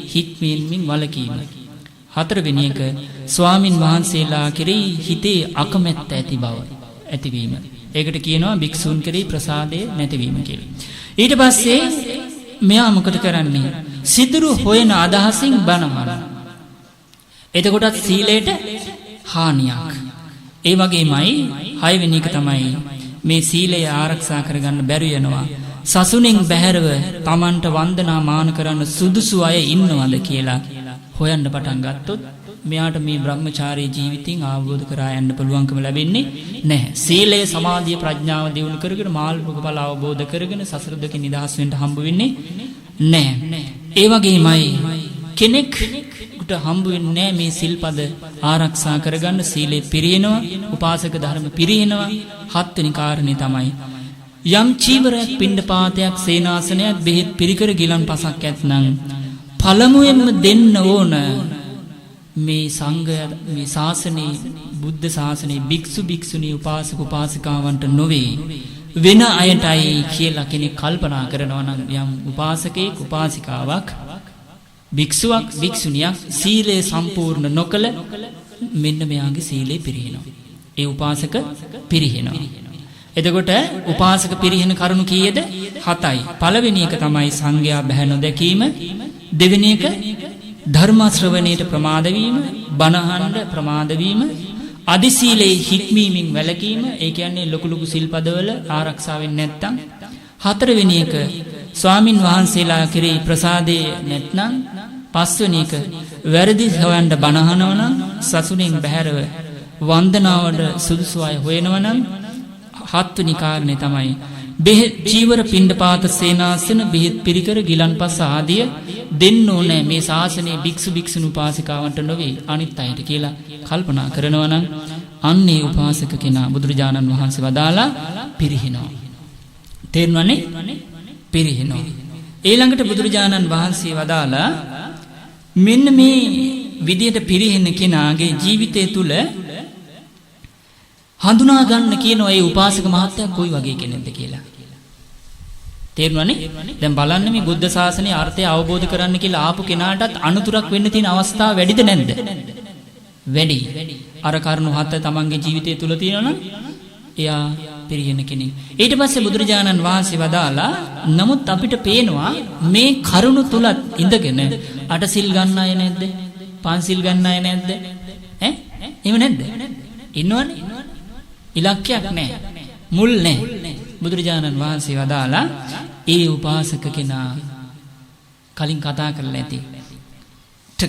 හික්මීමෙන් වළකීම. හතරවෙනි එක ස්වාමින් වහන්සේලා කෙරෙහි හිතේ අකමැත්ත ඇති බව ඇතිවීම. ඒකට කියනවා භික්ෂූන් කෙරෙහි ප්‍රසාදේ නැතිවීම කියලා. ඊට පස්සේ මෙයා මොකද කරන්නේ? සිදුරු හොයන අදහසින් බණවන. එතකොටත් සීලයට හානියක්. ඒ වගේමයි හයවෙනි එක තමයි මේ සීලය ආරක්ෂා කරගන්න බැරි වෙනවා. සසුනෙන් බැහැරව Tamanට වන්දනා මාන කරන්න සුදුසු අය ඉන්නවද කියලා හොයන්න පටන් ගත්තොත් මෙයාට මේ බ්‍රහ්මචාරී ජීවිතෙන් අවබෝධ කරා යන්න පුළුවන්කම ලැබෙන්නේ නැහැ. සීලය, සමාධිය, ප්‍රඥාව දියුණු කරගෙන මාර්ග ඵල අවබෝධ කරගෙන සසර දුකින් නිදහස් වෙන්න හම්බ වෙන්නේ නැහැ. ඒ වගේමයි කෙනෙකුට හම්බ වෙන්නේ නැහැ මේ සිල්පද ආරක්ෂා කරගන්න. සීලේ පිරිනව, උපාසක ධර්ම පිරිනව. හත්වෙනි කාරණේ තමයි යම් චීවරයක්, පිණ්ඩපාතයක්, සේනාසනයක්, බෙහෙත් පිරිකර ගිලන්පසක් ඇත්නම් පළමුවෙන්ම දෙන්න ඕන මේ සංඝය, මේ ශාසනයේ, බුද්ධ ශාසනයේ භික්ෂු භික්ෂුණී, උපාසක උපාසිකාවන්ට නොවේ වෙන අයටයි කියලා කෙනෙක් කල්පනා කරනවා නම් යම් උපාසකෙක්, උපාසිකාවක්, භික්ෂුවක්, භික්ෂුණියක් සීලය සම්පූර්ණ නොකළ මෙන්න මෙයාගේ සීලය පිරිනව. ඒ උපාසක පිරිනව. එතකොට උපාසක පිරිහෙන කරුණු කීයද? 7යි. පළවෙනි එක තමයි සංඝයා බැහැ නොදැකීම. දෙවෙනි එක ධර්ම ශ්‍රවණයට ප්‍රමාද වීම, බණහඬ ප්‍රමාද වීම, අදි සීලේ හික්මීමෙන් වැළකීම. ඒ කියන්නේ ලොකු ලොකු සිල්පදවල ආරක්ෂා වෙන්නේ නැත්නම්. හතරවෙනි එක ස්වාමින් වහන්සේලා කෙරෙහි ප්‍රසාදේ නැත්නම්. පස්වෙනි එක වැරදි හොයන්න බණහනවනම්, සසුනෙන් බැහැරව වන්දනාවට සුදුසු අය හොයනවනම්. හත්වෙනි කාරණේ තමයි බෙහෙත්, චීවර, පිණ්ඩපාත, සේනාසන, බෙහෙත් පිරිකර ගිලන්පස ආදිය දෙන්න ඕනේ මේ ශාසනයේ භික්ෂු භික්ෂුණී උපාසිකාවන්ට නොවේ අනිත් අයට කියලා කල්පනා කරනවා නම් අන්නේ උපාසක කෙනා බුදුරජාණන් වහන්සේ වදාලා පිරිහිනවා. තේරුණානේ? පිරිහිනවා. ඊළඟට බුදුරජාණන් වහන්සේ වදාලා මෙන්න මේ විදියට පිරිහෙන කෙනාගේ ජීවිතය තුල හඳුනා ගන්න කියනවා ඒ උපාසක මහත්තයා කොයි වගේ කෙනෙක්ද කියලා. තේරුණානේ? දැන් බලන්න මේ බුද්ධ ශාසනයේ අර්ථය අවබෝධ කරන්න කියලා ආපු කෙනාටත් අනුතුරක් වෙන්න තියෙන අවස්ථා වැඩිද නැද්ද? වැඩි. අර කරුණු 7 තමන්ගේ ජීවිතය තුල තියෙනවා නම් එයා පිරිහෙන කෙනෙක්. ඊට පස්සේ බුදුරජාණන් වහන්සේ වදාලා නමුත් අපිට පේනවා මේ කරුණු තුලත් ඉඳගෙන අට සිල් ගන්න අය නැද්ද? පන්සිල් ගන්න අය නැද්ද? ඈ? එහෙම නැද්ද? ඉන්නවනේ. ඉලක්කයක් නැහැ. මුල් නැහැ. බුදුරජාණන් වහන්සේ වදාලා ඒ උපාසක කෙනා කලින් කතා කරලා ඇති.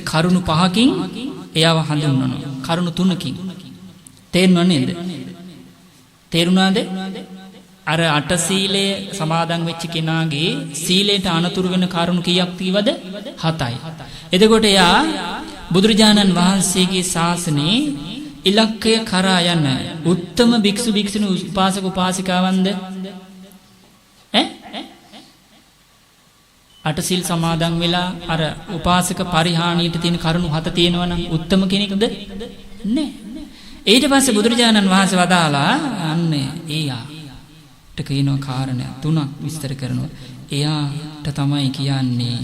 කරුණු 5කින් එයාව හඳුන්වනවා. කරුණු 3කින්. තේරුණා නේද? තේරුණාද? අර අට සීලය සමාදන් වෙච්ච කෙනාගේ සීලයට අනතුරු වෙන කරුණු කීයක් තියෙවද? 7යි. එතකොට එයා බුදුරජාණන් වහන්සේගේ ශාසනයේ ඉලක්කය කරා යන උත්තම භික්ෂු භික්ෂුණී උපාසක උපාසිකාවන්ද අටසිල් සමාදන් වෙලා අර උපාසක පරිහානියට තියෙන කරුණු 7 තියෙනවා නම් උත්තම කෙනෙක්ද නෑ. ඊට පස්සේ බුදුරජාණන් වහන්සේ වදාලා අන්න එයාට කියන කාරණා 3ක් විස්තර කරනවා. එයාට තමයි කියන්නේ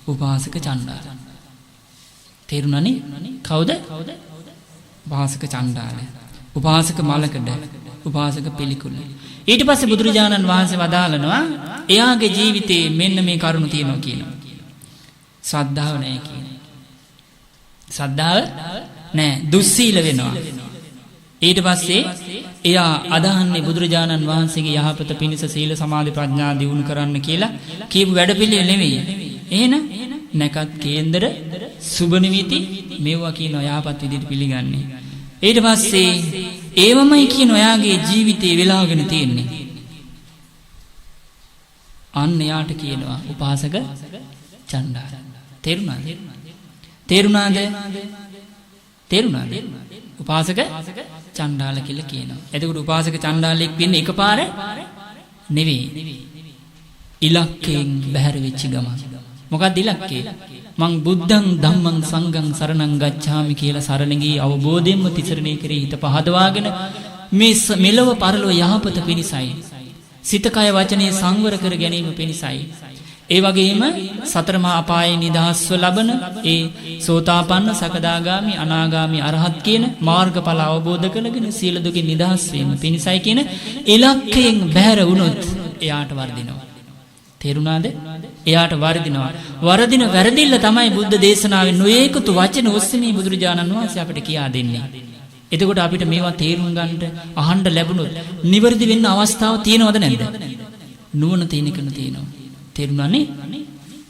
උපාසක චණ්ඩාල. තේරුණානේ? කවුද? උපාසක චණ්ඩාල. උපාසක මලකඩ. උපාසක පිළිකුල. ඊට පස්සේ බුදුරජාණන් වහන්සේ වදාළනවා එයාගේ ජීවිතේ මෙන්න මේ කරුණු තියෙනවා කියනවා. ශ්‍රද්ධාව නැහැ කියනවා. ශ්‍රද්ධාව නැහැ. දුස්සීල වෙනවා. ඊට පස්සේ එයා අදහන්නේ බුදුරජාණන් වහන්සේගේ යහපත පිණිස සීල සමාධි ප්‍රඥා දියුණු කරන්න කියලා කියපු වැඩපිළිවෙල නෙවෙයි. එහෙනම් නැකත් කේන්දර සුබ නිමිති මේවා කියන යහපත් විදිහට පිළිගන්නේ. ඊට පස්සේ ඒවමයි කියන ඔයාගේ ජීවිතේ වෙලාගෙන තියෙන්නේ. අන්න යාට කියනවා උපාසක චණ්ඩාල. තේරුණාද? තේරුණාද? තේරුණාද? උපාසක චණ්ඩාල කියලා කියනවා. එතකොට උපාසක චණ්ඩාලෙක් වෙන්නේ එකපාර නෙවෙයි. ඉලක්කයෙන් බැහැර වෙච්ච ගමන්. මොකක්ද ඉලක්කය? මං බුද්ධං ධම්මං සංඝං සරණං ගච්ඡාමි කියලා සරණ ගියේ අවබෝධයෙන්ම තිසරණේ කරේ හිත පහදවාගෙන මේ මෙලව පරලොව යහපත පිණිසයි. සිත කය වචනේ සංවර කර ගැනීම පිණිසයි. ඒ වගේම සතර මහා අපායේ නිදහස්ව ලබන ඒ සෝතාපන්න සකදාගාමි අනාගාමි අරහත් කියන මාර්ගඵල අවබෝධ කරගෙන සීල දුකින් නිදහස් වීම පිණිසයි කියන ඉලක්කයෙන් බැහැර වුණොත් එයාට වර්ධිනවා. තේරුණාද? එයාට වර්ධිනවා. වර්ධින වැරදිල්ල තමයි බුද්ධ දේශනාවේ නොයේකුතු වචන ඔස්සේ මේ බුදුරජාණන් වහන්සේ අපිට කියා දෙන්නේ. එතකොට අපිට මේවා තේරුම් ගන්නට අහන්න ලැබුණොත් නිවැරදි වෙන්න අවස්ථාවක් තියෙනවද නැද්ද? නුවණ තියෙන කෙනෙක් තියෙනවා. තේරුණානේ?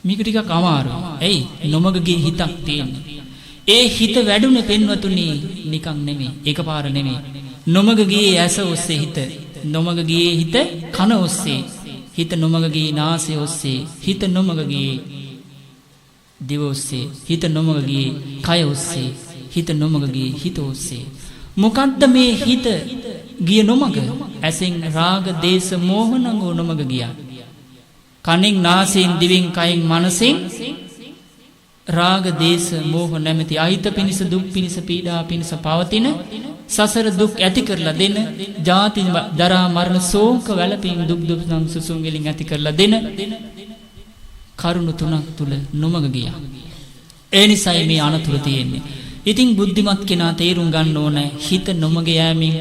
මේක ටිකක් අමාරුයි. ඇයි? නොමගගේ හිතක් තියෙන්නේ. ඒ හිත වැඩුණේ පෙන්වතුනි නිකන් නෙමෙයි. එකපාර නෙමෙයි. නොමග ගියේ ඇස ඔස්සේ හිත. නොමග ගියේ හිත කන ඔස්සේ. හිත නොමග ගියේ නාසය ඔස්සේ. හිත නොමග ගියේ දිව ඔස්සේ. හිත නොමග ගියේ කය ඔස්සේ. හිත නොමග ගියේ හිත ඔස්සේ. මොකද්ද මේ හිත ගිය නොමග? ඇසෙන් රාග දේශ මෝහ නංගෝ නොමග ගියා. කනෙන් නාසයෙන් දිවෙන් කයෙන් මනසෙන් රාග දේශ මෝහ නැමැති අහිත පිනිස දුක් පිනිස පීඩා පිනිස පවතින සසර දුක් ඇති කරලා දෙන ජාති ජරා මරණ ශෝක වැළපීම් දුක් දුක්නම් සුසුම් වලින් ඇති කරලා දෙන කරුණු තුනක් තුල නොමග ගියා. ඒ නිසයි මේ අනතුරු තියෙන්නේ. ඉතින් බුද්ධිමත් කෙනා තේරුම් ගන්න ඕනේ හිත නොමග යෑමෙන්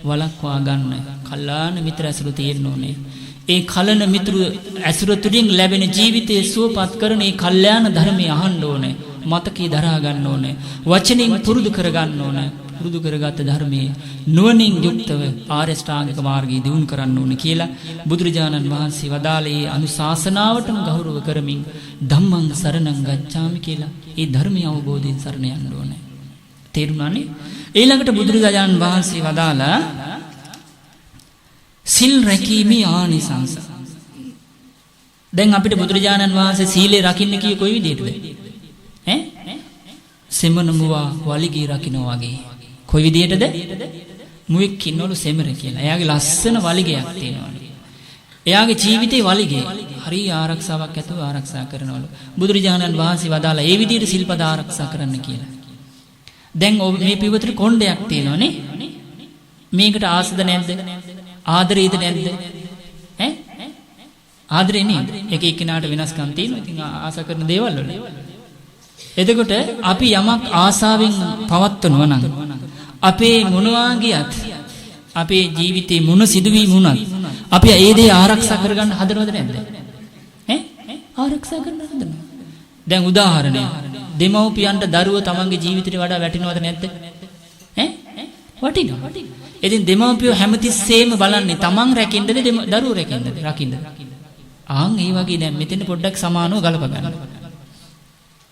වළක්වා ගන්න කල්යාණ මිත්‍ර ඇසුර තියෙන්න ඕනේ. ඒ කලන මිතුරු ඇසුර තුලින් ලැබෙන ජීවිතයේ සුවපත් කරන ඒ කල්යාණ ධර්මයේ අහන්න ඕනේ. මතකේ දරා ගන්න ඕනේ. වචනෙන් පුරුදු කර ගන්න ඕනේ. පුරුදු කරගත් ධර්මයේ නුවණින් යුක්තව ආර්ය ශ්‍රාංගික මාර්ගය දියුණු කරන්න ඕනේ කියලා බුදුරජාණන් වහන්සේ වදාළේ අනුශාසනාවටම ගෞරව කරමින් ධම්මං සරණං ගච්ඡාමි කියලා ඒ ධර්මය අවබෝධයෙන් සරණ යන්න ඕනේ. තේරුණානේ? ඊළඟට බුදුරජාණන් වහන්සේ වදාලා සිල් රැකීමේ ආනිසංස. දැන් අපිට බුදුරජාණන් වහන්සේ සීලය රකින්න කියේ කොයි විදිහටද? සෙමන මුවා වලිගේ රකින්නවා වගේ. කොයි විදිහටද? මුවෙක් ඉන්නවලු සෙමර කියලා. එයාගේ ලස්සන වලිගයක් තියෙනවලු. එයාගේ ජීවිතේ වලිගේ හරි ආරක්ෂාවක් ඇතුව ආරක්ෂා කරනවලු. බුදුරජාණන් වහන්සේ වදාලා ඒ විදිහට සිල්පද ආරක්ෂා කරන්න කියලා. දැන් මේ පිටුතර කොණ්ඩයක් තියෙනවනේ. මේකට ආසද නැද්ද? ආදරේද නැද්ද? ආදරේ නේද? එක එක්කිනාට වෙනස්කම් තියෙනවා. ඉතින් ආස කරන දේවල් වල. එතකොට අපි යමක් ආසාවෙන් පවත්වනවා නම් අපේ මොනවා ගියත් අපේ ජීවිතේ මොන සිදුවීම් වුණත් අපි ඒ දේ ආරක්ෂා කරගන්න හදනවද නැද්ද? ආරක්ෂා කරන්න හදනවා. දැන් උදාහරණයක්. දෙමව්පියන්ට දරුවෝ තමන්ගේ ජීවිතේට වඩා වැටෙනවද නැද්ද? වටිනවා. ඉතින් දෙමව්පියෝ හැමතිස්සෙම බලන්නේ තමන් රැකින්නද දරුවෝ රැකින්නද? ආන් ඒ වගේ දැන් මෙතන පොඩ්ඩක් සමානව ගලප ගන්න.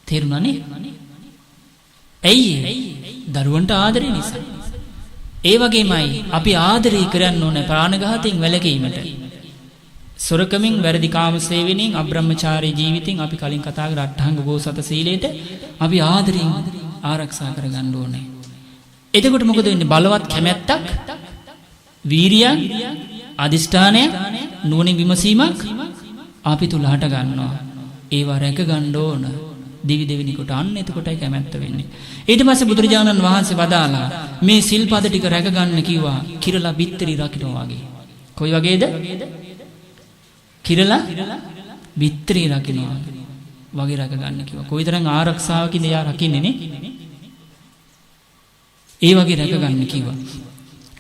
තේරුණානේ? ඇයි? දරුවන්ට ආදරේ නිසා. ඒ වගේමයි අපි ආදරේ කරන්න ඕනේ ප්‍රාණඝාතයෙන් වැළකීමට. සොරකමින් වැරදි කාම සේවනයෙන් අබ්‍රහ්මචාරී ජීවිතෙන් අපි කලින් කතා කර අට්ඨාංග බෝසත සීලයට අපි ආදරෙන් ආරක්ෂා කරගන්න ඕනේ. එතකොට මොකද වෙන්නේ? බලවත් කැමැත්තක්, වීරියක්, අදිෂ්ඨානයක්, නුවණින් විමසීමක් අපි තුල හට ගන්නවා. ඒව රැක ගන්න ඕන. දිවි දෙවෙනිකොට අන්න එතකොටයි කැමැත්ත වෙන්නේ. ඊට පස්සේ බුදුරජාණන් වහන්සේ වදාලා මේ සිල්පද ටික රැක ගන්න කිව්වා කිරලා බිත්තරි රකින්නවා වගේ. කොයි වගේද? කිරලා බිත්තරි රකින්නවා වගේ රැක ගන්න කිව්වා. කොයිතරම් ආරක්ෂාවකින්ද යා රකින්නේ නේ? ඒ වගේ රැක ගන්න කිව්වා.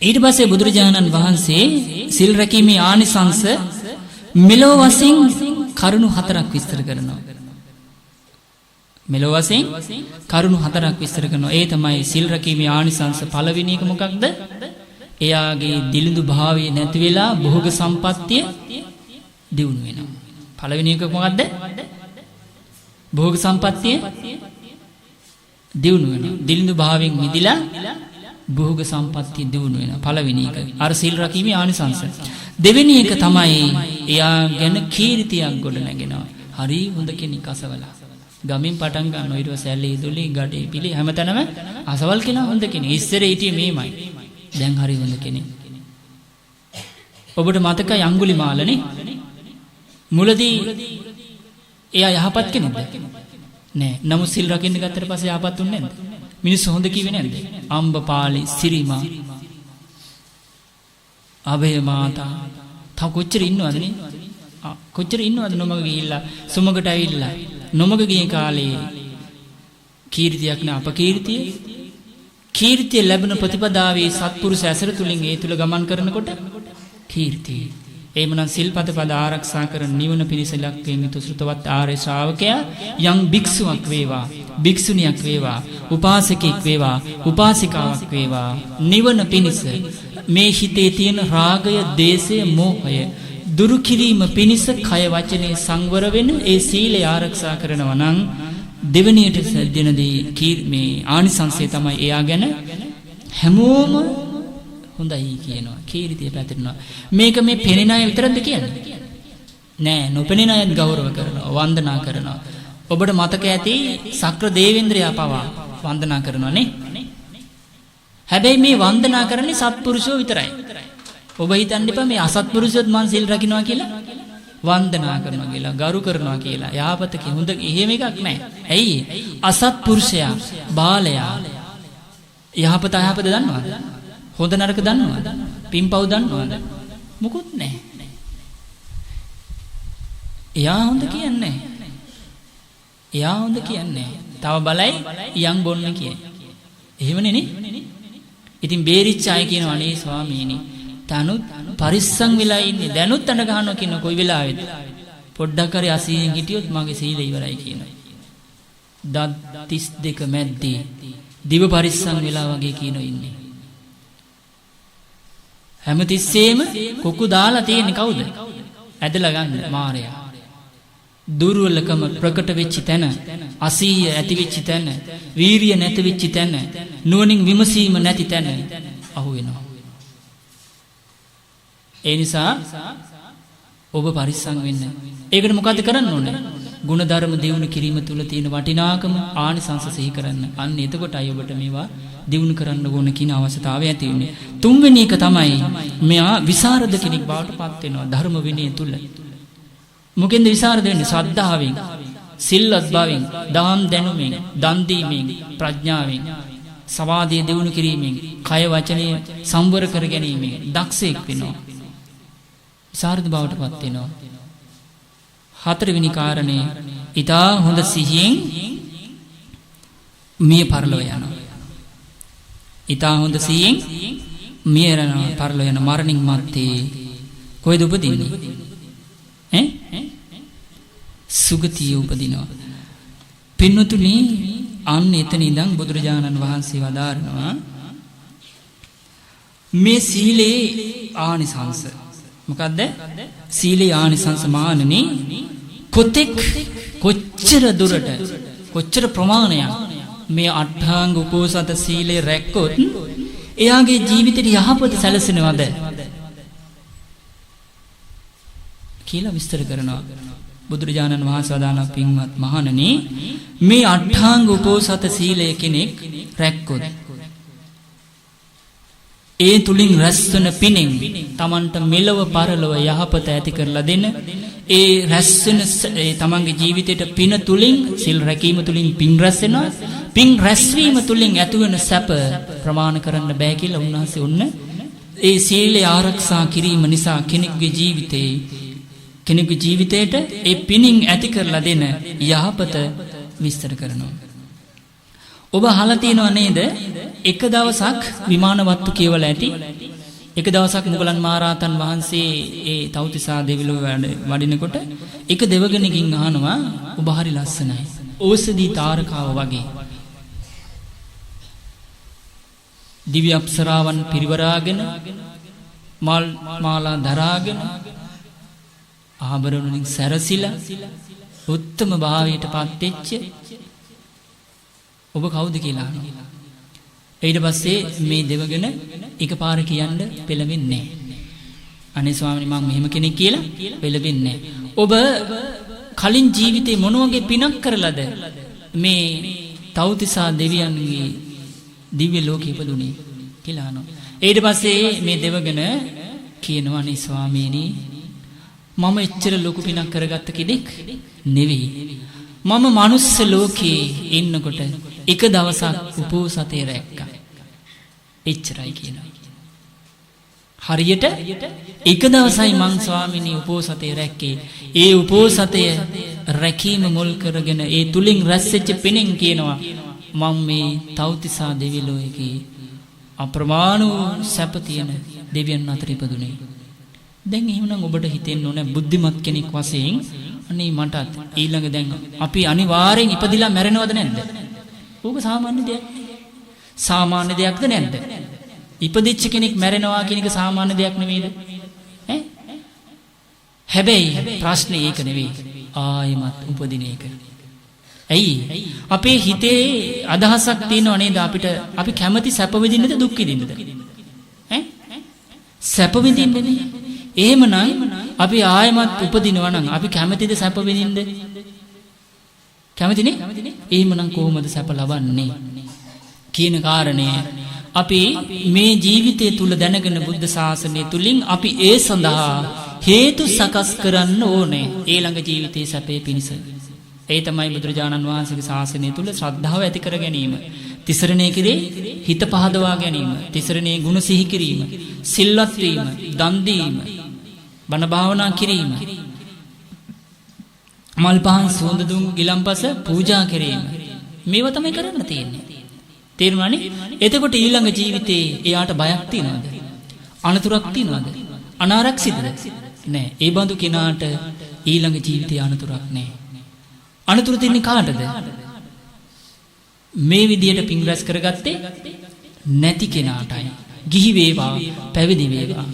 ඊට පස්සේ බුදුරජාණන් වහන්සේ සිල් රැකීමේ ආනිසංස මෙලොව වශයෙන් කරුණු 4ක් විස්තර කරනවා. මෙලොව වශයෙන් කරුණු 4ක් විස්තර කරනවා. ඒ තමයි සිල් රැකීමේ ආනිසංස පළවෙනි එක මොකක්ද? එයාගේ දිලිඳු භාවය නැති වෙලා භෝග සම්පත්තිය දියුණු වෙනවා. පළවෙනි එක මොකක්ද? භෝග සම්පත්තිය දියුණු වෙනවා. දිලිඳු භාවයෙන් මිදිලා භෝග සම්පත්තිය දියුණු වෙනවා. පළවෙනි එක. අර සිල් රැකීමේ ආනිසංස. දෙවෙනි එක තමයි එයා ගැන කීර්තියක් ගොඩ නැගෙනවා. හරි හොඳ කෙනෙක් අසවලා. ගමින් පටන් ගන්න ඊට පස්සේ ඇලේ ඉදුලේ ගඩේ පිළි හැමතැනම අසවල් කෙනා හොඳ කෙනෙක්. ඉස්සර හිටියේ මේමයි. දැන් හරි හොඳ කෙනෙක්. ඔබට මතකයි අඟුලිමාලනේ? මුලදී එයා යහපත් කෙනෙක්ද? නෑ. නමුත් සිල් රකින්න ගත්තට පස්සේ යහපත් උන්නේ නැද්ද? මිනිස්සු හොඳ කිව්වේ නැද්ද? අම්බපාලි, සිරිමා, අබේ මාතා තව කොච්චර ඉන්නවද නේ? කොච්චර ඉන්නවද නොමග ගිහිල්ලා සුමකට ඇවිල්ලා නොමග ගිය කාලේ කීර්තියක් නේ අපකීර්තිය. කීර්තිය ලැබෙන ප්‍රතිපදාවේ සත්පුරුෂ ඇසර තුලින් ඒ තුල ගමන් කරනකොට කීර්තිය. එහෙමනම් සිල්පද පද ආරක්ෂා කරන නිවන පිණිස ලක්කෙන් යුතු ශ්‍රුතවත් ආර්ය ශ්‍රාවකයා යම් භික්ෂුවක් වේවා, භික්ෂුණියක් වේවා, උපාසකෙක් වේවා, උපාසිකාවක් වේවා නිවන පිණිස මේ හිතේ තියෙන රාගය, දේශය, මෝහය දුරු කිරීම පිණිස කය වචනේ සංවර වෙන ඒ සීලය ආරක්ෂා කරනවා නම් දෙවණියට දෙනදී මේ ආනිසංසය තමයි එයා ගැන හැමෝම හොඳයි කියනවා. කීර්තිය පැතිරෙනවා. මේක මේ පෙනෙන අය විතරද කියන්නේ? නෑ, නොපෙනෙන අයත් ගෞරව කරනවා, වන්දනා කරනවා. ඔබට මතක ඇති සක්‍ර දේවේන්ද්‍රයා පවා වන්දනා කරනවා නේ? හැබැයි මේ වන්දනා කරන්නේ සත්පුරුෂයෝ විතරයි. ඔබ හිතන්න එපා මේ අසත්පුරුෂයොත් මං සිල් රකින්නවා කියලා වන්දනා කරනවා කියලා, ගරු කරනවා කියලා. යාපත හොඳ එහෙම එකක් නෑ. ඇයි? අසත්පුරුෂයා, බාලයා යහපත අයහපත දන්නවද? හොඳ නරක දන්නවද? පින්පව් දන්නවද? මොකුත් නෑ. එයා හොඳ කියන්නේ. එයා හොඳ කියන්නේ. තව බලයි යම් බොන්න කියන්නේ. එහෙමනේ නේ? ඉතින් බේරිච්ච අය කියනවා අනේ ස්වාමීනි තනුත් පරිස්සම් වෙලා ඉන්නේ. දැනුත් අඬ ගන්නවා කියන කොයි වෙලාවෙද? පොඩ්ඩක් හරි අසීයෙන් හිටියොත් මගේ සීල ඉවරයි කියනවා. දත් 32 මැද්දේ දිව පරිස්සම් වෙලා වගේ කියනවා ඉන්නේ. හැමතිස්සෙම කොකු දාලා තියෙන්නේ කවුද? ඇදලා ගන්න මාරයා. දුර්වලකම ප්‍රකට වෙච්ච තැන, අසීය ඇති වෙච්ච තැන, වීරිය නැති වෙච්ච තැන, නුවණින් විමසීම නැති තැන අහු වෙනවා. ඒ නිසා ඔබ පරිස්සම් වෙන්න. ඒකට මොකද්ද කරන්න ඕනේ? ගුණධර්ම දියුණු කිරීම තුල තියෙන වටිනාකම ආනිසංස සිහි කරන්න. අන්න එතකොටයි ඔබට මේවා දියුණු කරන්න ඕන කියන අවශ්‍යතාවය ඇති වෙන්නේ. තුන්වෙනි එක තමයි මෙයා විසරද කෙනෙක් බවට පත් වෙනවා ධර්ම විනය තුල. මොකෙන්ද විසරද වෙන්නේ? ශ්‍රද්ධාවෙන්, සිල්වත් බවෙන්, දාම් දැනුමෙන්, දන් දීමෙන්, ප්‍රඥාවෙන්, සමාධිය දියුණු කිරීමෙන්, කය වචනය සංවර කර ගැනීමෙන් දක්ෂයෙක් වෙනවා. විසරද බවට පත් වෙනවා. හතරවෙනි කාරණේ ඊටා හොඳ සිහියෙන් මිය පරලොව යනවා. ඊටා හොඳ සිහියෙන් මිය යනවා පරලොව යන මරණින් මත්තේ කොහෙද උපදින්නේ? සුගතිය උපදිනවා. පින්වතුනි අන්න එතන ඉඳන් බුදුරජාණන් වහන්සේ වදාරනවා මේ සීලේ ආනිසංස මොකද්ද? සීලේ ආනිසංස මානනේ කොතෙක් කොච්චර දුරට කොච්චර ප්‍රමාණයක් මේ අට්ඨාංග උපෝසත සීලේ රැක්කොත් එයාගේ ජීවිතේ යහපත සැලසෙනවද කියලා විස්තර කරනවා. බුදුරජාණන් වහන්සේ වදාළා පින්වත් මහණනි මේ අට්ඨාංග උපෝසත සීලය කෙනෙක් රැක්කොත් ඒ තුලින් රැස්වන පිනෙන් තමන්ට මෙලව පරලොව යහපත ඇති කරලා දෙන ඒ රැස්වෙන තමන්ගේ ජීවිතයට පින තුලින් සිල් රැකීම තුලින් පින් රැස් වෙනවා පින් රැස්වීම තුලින් ඇතිවන සැප ප්‍රමාණ කරන්න බෑ කියලා උන්වහන්සේ ඔන්න ඒ සීලය ආරක්ෂා කිරීම නිසා කෙනෙකුගේ ජීවිතයට ඒ පිනින් ඇති කරලා දෙන යහපත විස්තර කරනවා. ඔබ අහලා තියෙනව නේද? එක දවසක් විමානවත්තු කියවලා ඇති. එක දවසක් මුගලන් මහරහතන් වහන්සේ ඒ තව්තිසා දෙවිලෝ වඩිනකොට එක දෙවගෙනකින් අහනවා ඔබ හරි ලස්සනයි. ඕසදී තාරකාව වගේ. දිව්‍ය අප්සරාවන් පිරිවරාගෙන මල් මාලා දරාගෙන ආභරණ වලින් සැරසිලා උත්තම භාවයට පත් වෙච්ච ඔබ කවුද කියලා අහනවා. ඊට පස්සේ මේ දෙවගෙන එකපාර කියන්න පෙළඹෙන්නේ නැහැ. අනේ ස්වාමීනි මම මෙහෙම කෙනෙක් කියලා පෙළඹෙන්නේ නැහැ. ඔබ කලින් ජීවිතේ මොන වගේ පිනක් කරලාද මේ තව්තිසා දෙවියන්ගේ දිව්‍ය ලෝකෙ ඉපදුනේ කියලා අහනවා. ඊට පස්සේ මේ දෙවගෙන කියනවා අනේ ස්වාමීනි මම එච්චර ලොකු පිනක් කරගත්ත කෙනෙක් නෙවෙයි. මම මනුස්ස ලෝකේ ඉන්නකොට එක දවසක් උපෝසතේ රැක්කා. එච්චරයි කියනවා. හරියට එක දවසයි මං ස්වාමීනි උපෝසතේ රැක්කේ. ඒ උපෝසතය රැකීම මුල් කරගෙන ඒ තුලින් රැස්වෙච්ච පිනෙන් කියනවා මම මේ තව්තිසා දෙවිලෝකේ අප්‍රමාණ සැප තියෙන දෙවියන් අතර ඉපදුනේ. දැන් එහෙමනම් ඔබට හිතෙන්න ඕනේ බුද්ධිමත් කෙනෙක් වශයෙන් අනේ මටත් ඊළඟ දැන් අපි අනිවාර්යෙන් ඉපදිලා මැරෙනවද නැද්ද? ඕක සාමාන්‍ය දෙයක්. සාමාන්‍ය දෙයක්ද නැද්ද? ඉපදිච්ච කෙනෙක් මැරෙනවා කියන එක සාමාන්‍ය දෙයක් නෙවෙයිද? ඈ? හැබැයි ප්‍රශ්නේ ඒක නෙවෙයි. ආයෙමත් උපදින එක. ඇයි? අපේ හිතේ අදහසක් තියෙනව නේද අපිට අපි කැමති සැප විඳින්නද දුක් විඳින්නද? ඈ? සැප විඳින්නනේ. එහෙමනම් අපි ආයෙමත් උපදිනවා නම් අපි කැමතිද සැප විඳින්න? කැමතිනේ? එහෙමනම් කොහොමද සැප ලබන්නේ? කියන කාරණය අපි මේ ජීවිතය තුල දැනගෙන බුද්ධ ශාසනය තුලින් අපි ඒ සඳහා හේතු සකස් කරන්න ඕනේ. ඊළඟ ජීවිතයේ සැපේ පිණිස. ඒ තමයි බුදුරජාණන් වහන්සේගේ ශාසනය තුල ශ්‍රද්ධාව ඇති කර ගැනීම. තිසරණේ කිරේ හිත පහදවා ගැනීම. තිසරණේ ගුණ සිහි කිරීම. සිල්වත් වීම, දන් දීම, බණ භාවනා කිරීම. මල් පහන් සුවඳ දුම් ගිලම්පස පූජා කිරීම. මේව තමයි කරන්න තියෙන්නේ. තේරුණානේ? එතකොට ඊළඟ ජීවිතේ එයාට බයක් තියනවද? අනතුරක් තියනවද? අනාරක්ෂිතද? නෑ. ඒ බඳු කෙනාට ඊළඟ ජීවිතේ අනතුරක් නෑ. අනතුරු තින්නේ කාටද? මේ විදියට පින් රැස් කරගත්තේ නැති කෙනාටයි. ගිහි වේවා, පැවිදි වේවා.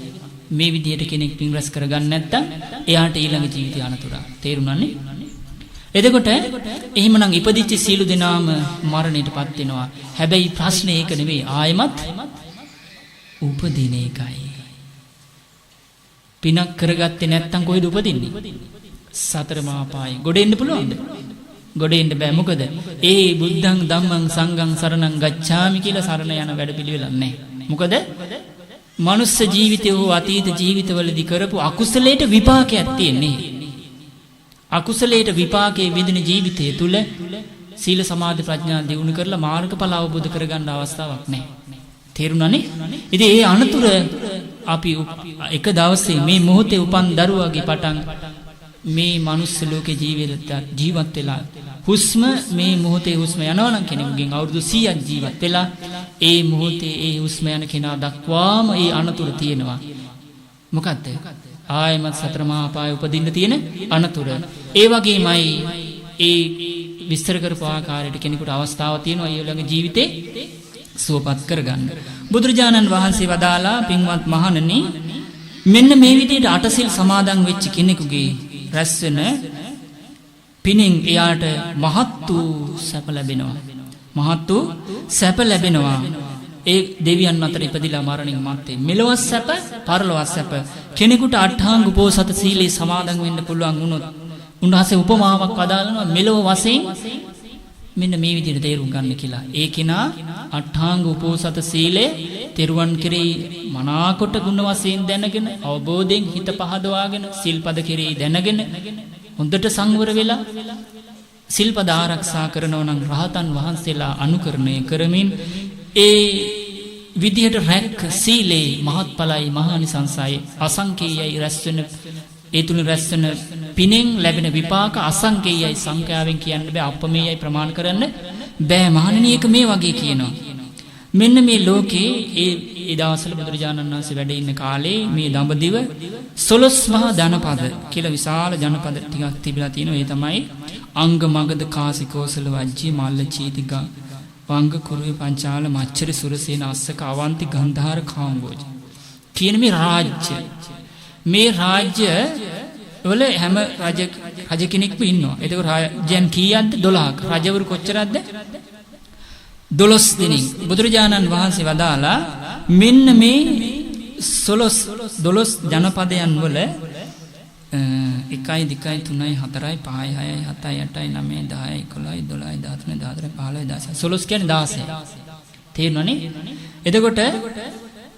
මේ විදියට කෙනෙක් පින් රැස් කරගන්න නැත්නම් එයාට ඊළඟ ජීවිතේ අනතුරක්. තේරුණානේ? එතකොට එහෙමනම් ඉපදිච්ච සීල දෙනාම මරණයටපත් වෙනවා. හැබැයි ප්‍රශ්නේ ඒක නෙවෙයි. ආයෙමත් උපදින එකයි. පිනක් කරගත්තේ නැත්නම් කොහෙද උපදින්නේ? සතර මහා පායේ. ගොඩ එන්න පුළුවන්ද? ගොඩ එන්න බෑ. මොකද ඒ බුද්ධං ධම්මං සංඝං සරණං ගච්ඡාමි කියලා සරණ යන වැඩ පිළිවෙලක් නැහැ. මොකද මනුස්ස ජීවිතය හෝ අතීත ජීවිතවලදී කරපු අකුසලයට විපාකයක් තියෙන්නේ. අකුසලයට විපාකයේ විඳින ජීවිතය තුල සීල සමාධි ප්‍රඥා දියුණු කරලා මාර්ගඵල අවබෝධ කරගන්න අවස්ථාවක් නැහැ. තේරුණානේ? ඉතින් ඒ අනතුර අපි එක දවසේ මේ මොහොතේ උපන් දරුවාගේ පටන් මේ මනුස්ස ලෝකේ ජීවත් වෙලා හුස්ම මේ මොහොතේ හුස්ම යනවා නම් කෙනෙකුගෙන් අවුරුදු 100ක් ජීවත් වෙලා ඒ මොහොතේ ඒ හුස්ම යන කෙනා දක්වාම ඒ අනතුර තියෙනවා. මොකද්ද? ආයමත් සතර මහා පාය උපදින්න තියෙන අනතුර. ඒ වගේමයි ඒ විස්තර කරපු ආකාරයට කෙනෙකුට අවස්ථාවක් තියෙනවා ඊළඟ ජීවිතේ සුවපත් කරගන්න. බුදුරජාණන් වහන්සේ වදාලා පින්වත් මහණනි මෙන්න මේ විදිහට අටසිල් සමාදන් වෙච්ච කෙනෙකුගේ රැස් වෙන පිනින් එයාට මහත් වූ සැප ලැබෙනවා. මහත් වූ සැප ලැබෙනවා. ඒ දෙවියන් අතර ඉපදිලා මරණින් මත්තේ මෙලොව සැප, පරලොව සැප. කෙනෙකුට අට්ඨාංග උපෝසත සීලේ සමාදන් වෙන්න පුළුවන් වුණොත් උන්වහන්සේ උපමාවක් වදාළනවා මෙලොව වශයෙන් මෙන්න මේ විදිහට තේරුම් ගන්න කියලා. ඒ කෙනා අට්ඨාංග උපෝසත සීලය තෙරුවන් කෙරෙහි මනාකොට ගුණ වශයෙන් දැනගෙන අවබෝධයෙන් හිත පහදවාගෙන සිල්පද කෙරෙහි දැනගෙන හොඳට සංවර වෙලා සිල්පද ආරක්ෂා කරනවා නම් රහතන් වහන්සේලා අනුකරණය කරමින් ඒ විදිහට රැක් සීලේ මහත්ඵලයි මහානිසංසයි අසංකේයයි රැස්වෙන ඒ තුලින් රැස්වෙන පිනෙන් ලැබෙන විපාක අසංකේයයි සංඛ්‍යාවෙන් කියන්න බෑ අපමේයයි ප්‍රමාණ කරන්න බෑ මහණෙනි ඒක මේ වගේ කියනවා මෙන්න මේ ලෝකේ ඒ දවස්වල බුදුරජාණන් වහන්සේ වැඩ ඉන්න කාලේ මේ දඹදිව 12 මහා ජනපද කියලා විශාල ජනපද ටිකක් තිබිලා තියෙනවා ඒ තමයි අංග මගධ කාසිකෝසල වජ්ජී මල්ල චීතිකා වංග කුරුවේ පංචාල මච්චරි සුරසේන අස්සක අවන්ති ගන්ධාර කාම්බෝජ කියන මේ රාජ්‍ය වල හැම රජ කෙනෙක්ම ඉන්නවා. එතකොට රාජ්‍යයන් කීයක්ද 12ක්. රජවරු කොච්චරක්ද? 12 දෙනෙක්. බුදුරජාණන් වහන්සේ වදාලා මෙන්න මේ 12 ජනපදයන් වල 1 2 3 4 5 6 7 8 9 10 11 12 13 14 15 16 කියන්නේ 16. තේරෙනවනේ? එතකොට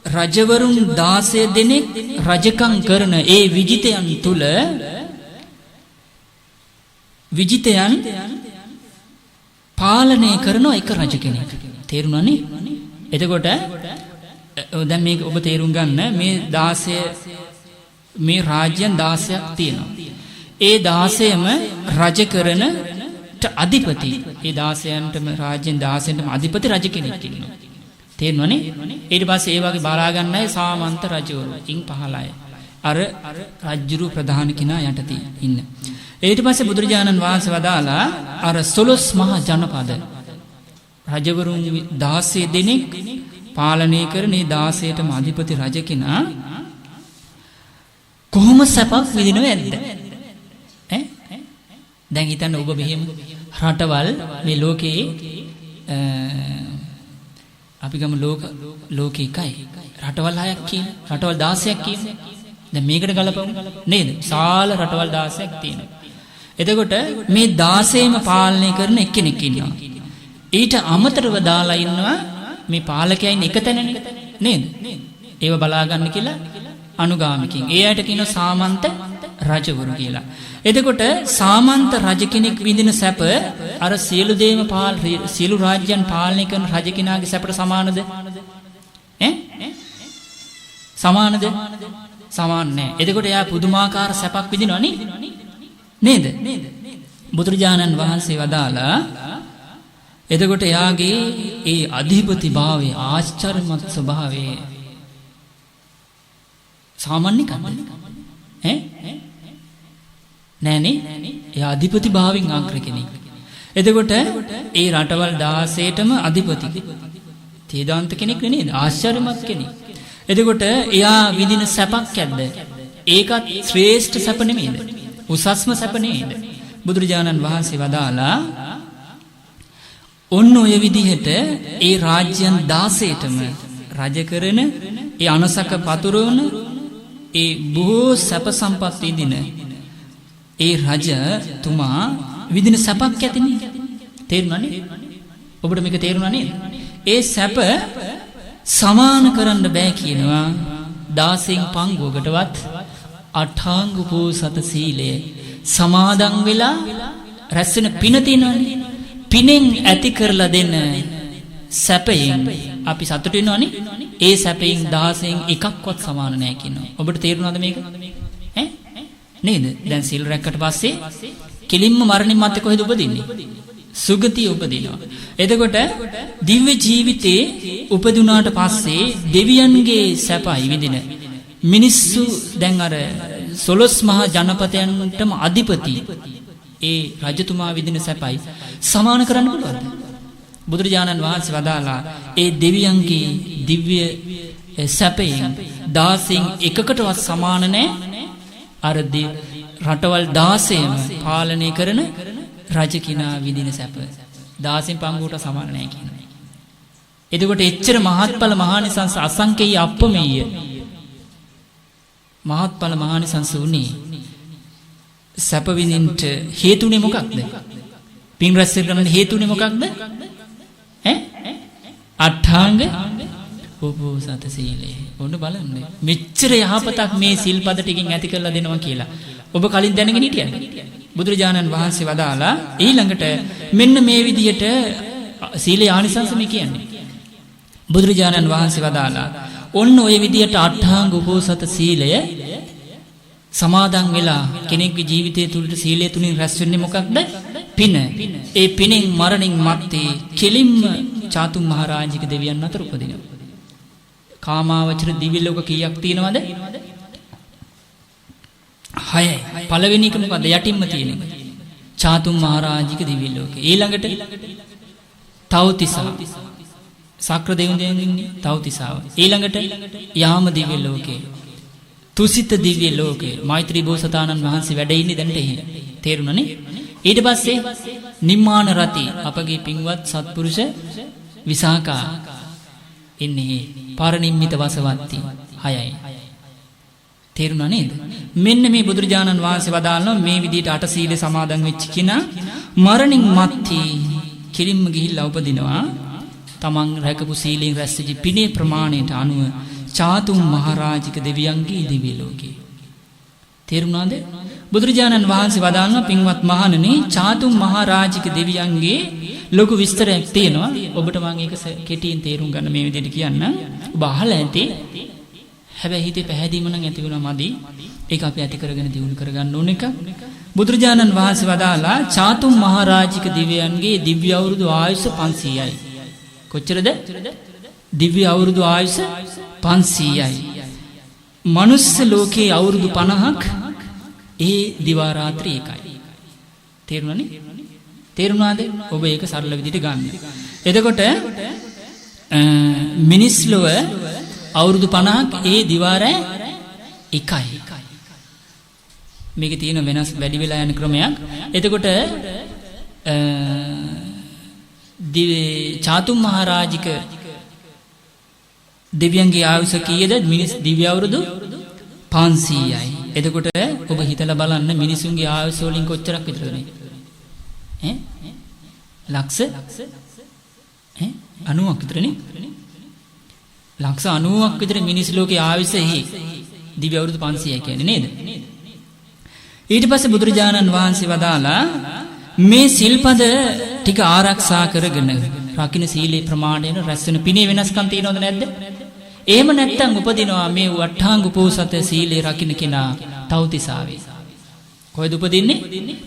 රජවරුන් 16 දෙනෙක් රජකම් කරන ඒ විජිතයන් තුල විජිතයන් පාලනය කරන එක රජ කෙනෙක්. තේරුණානේ? එතකොට දැන් මේක ඔබ තේරුම් ගන්න මේ 16 මේ රාජ්‍යයන් 16ක් තියෙනවා. ඒ 16ම රජ කරන අධිපති ඒ 16න්ටම රාජ්‍යයන් 16න්ටම අධිපති රජ කෙනෙක් ඉන්නවා. තේරෙනවනේ? ඊට පස්සේ ඒ වගේ බලා ගන්නයි සාමන්ත රජවරු ඉන් 15යි. අර රජුරු ප්‍රධාන කෙනා යටතේ ඉන්න. ඊට පස්සේ බුදුරජාණන් වහන්සේ වදාලා අර 12 මහා ජනපද රජවරුන් 16 දෙනෙක් පාලනය කරන මේ 16ටම අධිපති රජ කෙනා කොහොම සපක් විඳිනව ඇද්ද? දැන් හිතන්න ඔබ මෙහෙම රටවල් මේ ලෝකේ අපි ගම ලෝකේ එකයි රටවල් 6ක් කියන රටවල් 16ක් කියන දැන් මේකට ගලපමු නේද? සාල රටවල් 16ක් තියෙනවා. එතකොට මේ 16ම පාලනය කරන එක්කෙනෙක් ඉන්නවා. ඊට අමතරව දාලා ඉන්නවා මේ පාලකයන් එක තැනනේ නේද? ඒව බලා ගන්න කියලා අනුගාමිකින්. ඒ අයට කියනවා සාමන්ත රජවරු කියලා. එතකොට සාමන්ත රජ කෙනෙක් විඳින සැප අර සියලු දේම සියලු රාජ්‍යයන් පාලනය කරන රජ කෙනාගේ සැපට සමානද? සමානද? සමාන නැහැ. එතකොට එයා පුදුමාකාර සැපක් විඳිනවනේ නේද? බුදුරජාණන් වහන්සේ වදාලා එතකොට එයාගේ ඒ අධිපති භාවය ආශ්චර්යමත් ස්වභාවය සාමාන්‍ය කන්නේ නෑනේ. එයා අධිපති භාවයෙන් අග්‍ර කෙනෙක්. එතකොට ඒ රටවල් 16ටම අධිපති තේදාන්ත කෙනෙක් නේද? ආශ්චර්යමත් කෙනෙක්. එතකොට එයා විඳින සැපක් ඇද්ද? ඒකත් ශ්‍රේෂ්ඨ සැප නෙමෙයිද? උසස්ම සැප නේද? බුදුරජාණන් වහන්සේ වදාලා ඔන්න ඔය විදිහට ඒ රාජ්‍යයන් 16ටම රජ කරන ඒ අනසක පතුරවන ඒ බොහෝ සැප සම්පත් විඳින ඒ රජතුමා විඳින සැපක් ඇතිනේ. තේරුණානේ? ඔබට මේක තේරුණා නේද? ඒ සැප සමාන කරන්න බෑ කියනවා 16න් පංගුවකටවත් අටාංග උපෝසත සීලය සමාදන් වෙලා රැස්වෙන පින තියෙනවනේ. පිනෙන් ඇති කරලා දෙන සැපයෙන් අපි සතුටු වෙනවනේ. ඒ සැපයෙන් 16න් එකක්වත් සමාන නැහැ කියනවා. ඔබට තේරුණාද මේක? නේද? දැන් සීල් රැක්කට පස්සේ කෙලින්ම මරණින් මත්තේ කොහෙද උපදින්නේ? සුගතිය උපදිනවා. එතකොට දිව්‍ය ජීවිතේ උපදුනාට පස්සේ දෙවියන්ගේ සැපයි විඳින මිනිස්සු දැන් අර 12 මහා ජනපදයන්ටම අධිපති ඒ රජතුමා විඳින සැපයි සමාන කරන්න පුළුවන්ද? බුදුරජාණන් වහන්සේ වදාලා ඒ දෙවියන්ගේ දිව්‍ය සැපයෙන් 16න් එකකටවත් සමාන නැහැ. අර රටවල් 16ම පාලනය කරන රජ කෙනා විඳින සැප 16න් පංගුවට සමාන නැහැ කියනවා. එතකොට එච්චර මහත්ඵල මහානිසංස අසංකේය අප්පමෙය මහත්ඵල මහානිසංස උනේ සැප විඳින්න හේතුනේ මොකක්ද? පින් රැස් කරගන්න හේතුනේ මොකක්ද? අට්ඨාංග උපෝසත සීලය. ඔන්න බලන්න. මෙච්චර යහපතක් මේ සිල්පද ටිකෙන් ඇති කරලා දෙනවා කියලා. ඔබ කලින් දැනගෙන හිටියද? බුදුරජාණන් වහන්සේ වදාලා ඊළඟට මෙන්න මේ විදිහට සීලේ ආනිසංස මේ කියන්නේ. බුදුරජාණන් වහන්සේ වදාලා ඔන්න ඔය විදිහට අට්ඨාංග උපෝසත සීලය සමාදන් වෙලා කෙනෙක්ගේ ජීවිතය තුළට සීලය තුලින් රැස් වෙන්නේ මොකක්ද? පින. ඒ පිනෙන් මරණින් මත්තේ කෙලින්ම චාතුම් මහරජික දෙවියන් අතර උපදිනවා. කාමාවචර දිව්‍ය ලෝක කීයක් තියෙනවද? 6යි. පළවෙනි එක මොකද්ද? යටින්ම තියෙන එක. චාතුම් මහරජික දිව්‍ය ලෝකේ. ඊළඟට තවතිසා. සක්‍ර දෙවියන්ගේ තවතිසාව. ඊළඟට යාම දිව්‍ය ලෝකේ. තුසිත දිව්‍ය ලෝකේ. මෛත්‍රී බෝසතාණන් වහන්සේ වැඩ ඉන්නේ දැනට එහෙ. තේරුණානේ? ඊට පස්සේ නිම්මාන රති අපගේ පින්වත් සත්පුරුෂ විසාකා ඉන්නේ පාරනිම්මිත වසවත්ති 6යි. තේරුණා නේද? මෙන්න මේ බුදුරජාණන් වහන්සේ වදාළනවා මේ විදිහට අට සීලේ සමාදන් වෙච්ච කෙනා මරණින් මත්තේ කෙලින්ම ගිහිල්ලා උපදිනවා. තමන් රැකපු සීලෙන් රැස්වෙච්ච පිනේ ප්‍රමාණයට අනුව චාතුම් මහරජික දෙවියන්ගේ දිව්‍ය ලෝකේ. තේරුණාද? බුදුරජාණන් වහන්සේ වදාළනවා පින්වත් මහණෙනි චාතුම් මහරජික දෙවියන්ගේ ලොකු විස්තරයක් තියෙනවා. ඔබට මම ඒක කෙටියෙන් තේරුම් ගන්න මේ විදිහට කියන්න. ඔබ අහලා ඇති. හැබැයි හිතේ පැහැදීම නම් ඇති වුණා මදි. ඒක අපි ඇති කරගෙන දියුණු කරගන්න ඕන එක. බුදුරජාණන් වහන්සේ වදාලා චාතුම් මහරජික දෙවියන්ගේ දිව්‍ය අවුරුදු ආයුෂ 500යි. කොච්චරද? දිව්‍ය අවුරුදු ආයුෂ 500යි. මනුස්ස ලෝකේ අවුරුදු 50ක් ඒ දිවා රාත්‍රී එකයි. තේරුණානේ? තේරුණාද? ඔබ ඒක සරල විදිහට ගන්න. එතකොට මිනිස් ලොව අවුරුදු 50ක් ඒ දිවා රැ එකයි. මේකේ තියෙන වෙනස් වැඩි වෙලා යන ක්‍රමයක්. එතකොට චාතුම් මහරජික දෙවියන්ගේ ආයුෂ කීයද? මිනිස් දිව්‍ය අවුරුදු 500යි. එතකොට ඔබ හිතලා බලන්න මිනිසුන්ගේ ආයුෂ වලින් කොච්චරක් විතරද මේ? ලක්ෂ 90ක් විතරනේ. ලක්ෂ 90ක් විතර මිනිස් ලෝකේ ආයුෂ එහි දිව්‍ය අවුරුදු 500යි කියන්නේ නේද? ඊට පස්සේ බුදුරජාණන් වහන්සේ වදාලා මේ සිල්පද ටික ආරක්ෂා කරගෙන රකින්න සීලේ ප්‍රමාණයෙන් රැස් වෙන පිනේ වෙනස්කම් තියෙනවද නැද්ද? එහෙම නැත්නම් උපදිනවා මේ අට්ඨාංග උපෝසත සීලේ රකින්න කෙනා තවතිසාවේ. කොහෙද උපදින්නේ?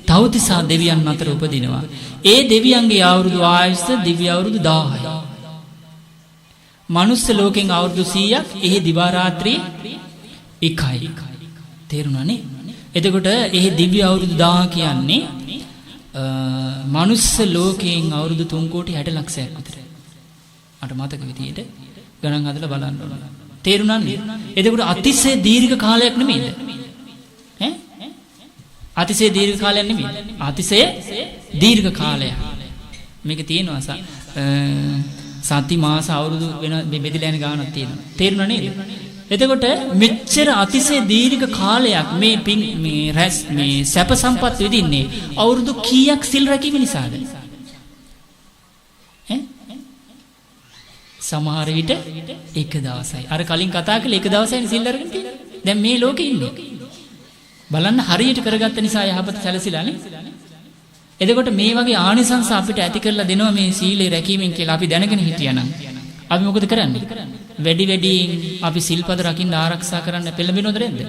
තවතිසා දෙවියන් අතර උපදිනවා. ඒ දෙවියන්ගේ අවුරුදු ආයුෂ දිව්‍ය අවුරුදු 1000යි. මනුස්ස ලෝකෙන් අවුරුදු 100ක් එහි දිවා රාත්‍රී එකයි. තේරුණානේ? එතකොට එහි දිව්‍ය අවුරුදු 1000 කියන්නේ මනුස්ස ලෝකයෙන් අවුරුදු 3 කෝටි 60 ලක්ෂයක් විතර. මට මතක විදියට ගණන් හදලා බලන්න ඕන. තේරුණානේ? එතකොට අතිශය දීර්ඝ කාලයක් නෙමෙයිද? ඈ? අතිශය දීර්ඝ කාලයක් නෙමෙයි. අතිශය දීර්ඝ කාලයක්. මේක තියෙනවා සති මාස අවුරුදු වෙන බෙදලා යන ගානක් තියෙනවා. තේරුණා නේද? එතකොට මෙච්චර අතිශය දීර්ඝ කාලයක් මේ රැස් මේ සැප සම්පත් විඳින්නේ අවුරුදු කීයක් සිල් රැකීම නිසාද? ඈ? සමහර විට එක දවසයි. අර කලින් කතා කළේ එක දවසයිනේ සිල් අරගෙන තියෙන්නේ. දැන් මේ ලෝකේ ඉන්නේ. බලන්න හරියට කරගත්ත නිසා යහපත සැලසිලානේ. එතකොට මේ වගේ ආනිසංස අපිට ඇති කරලා දෙනවා මේ සීලේ රැකීමෙන් කියලා අපි දැනගෙන හිටියානම් අපි මොකද කරන්නේ? වැඩි වැඩියෙන් අපි සිල්පද රකින්න ආරක්ෂා කරන්න පෙළඹෙනවද නැද්ද?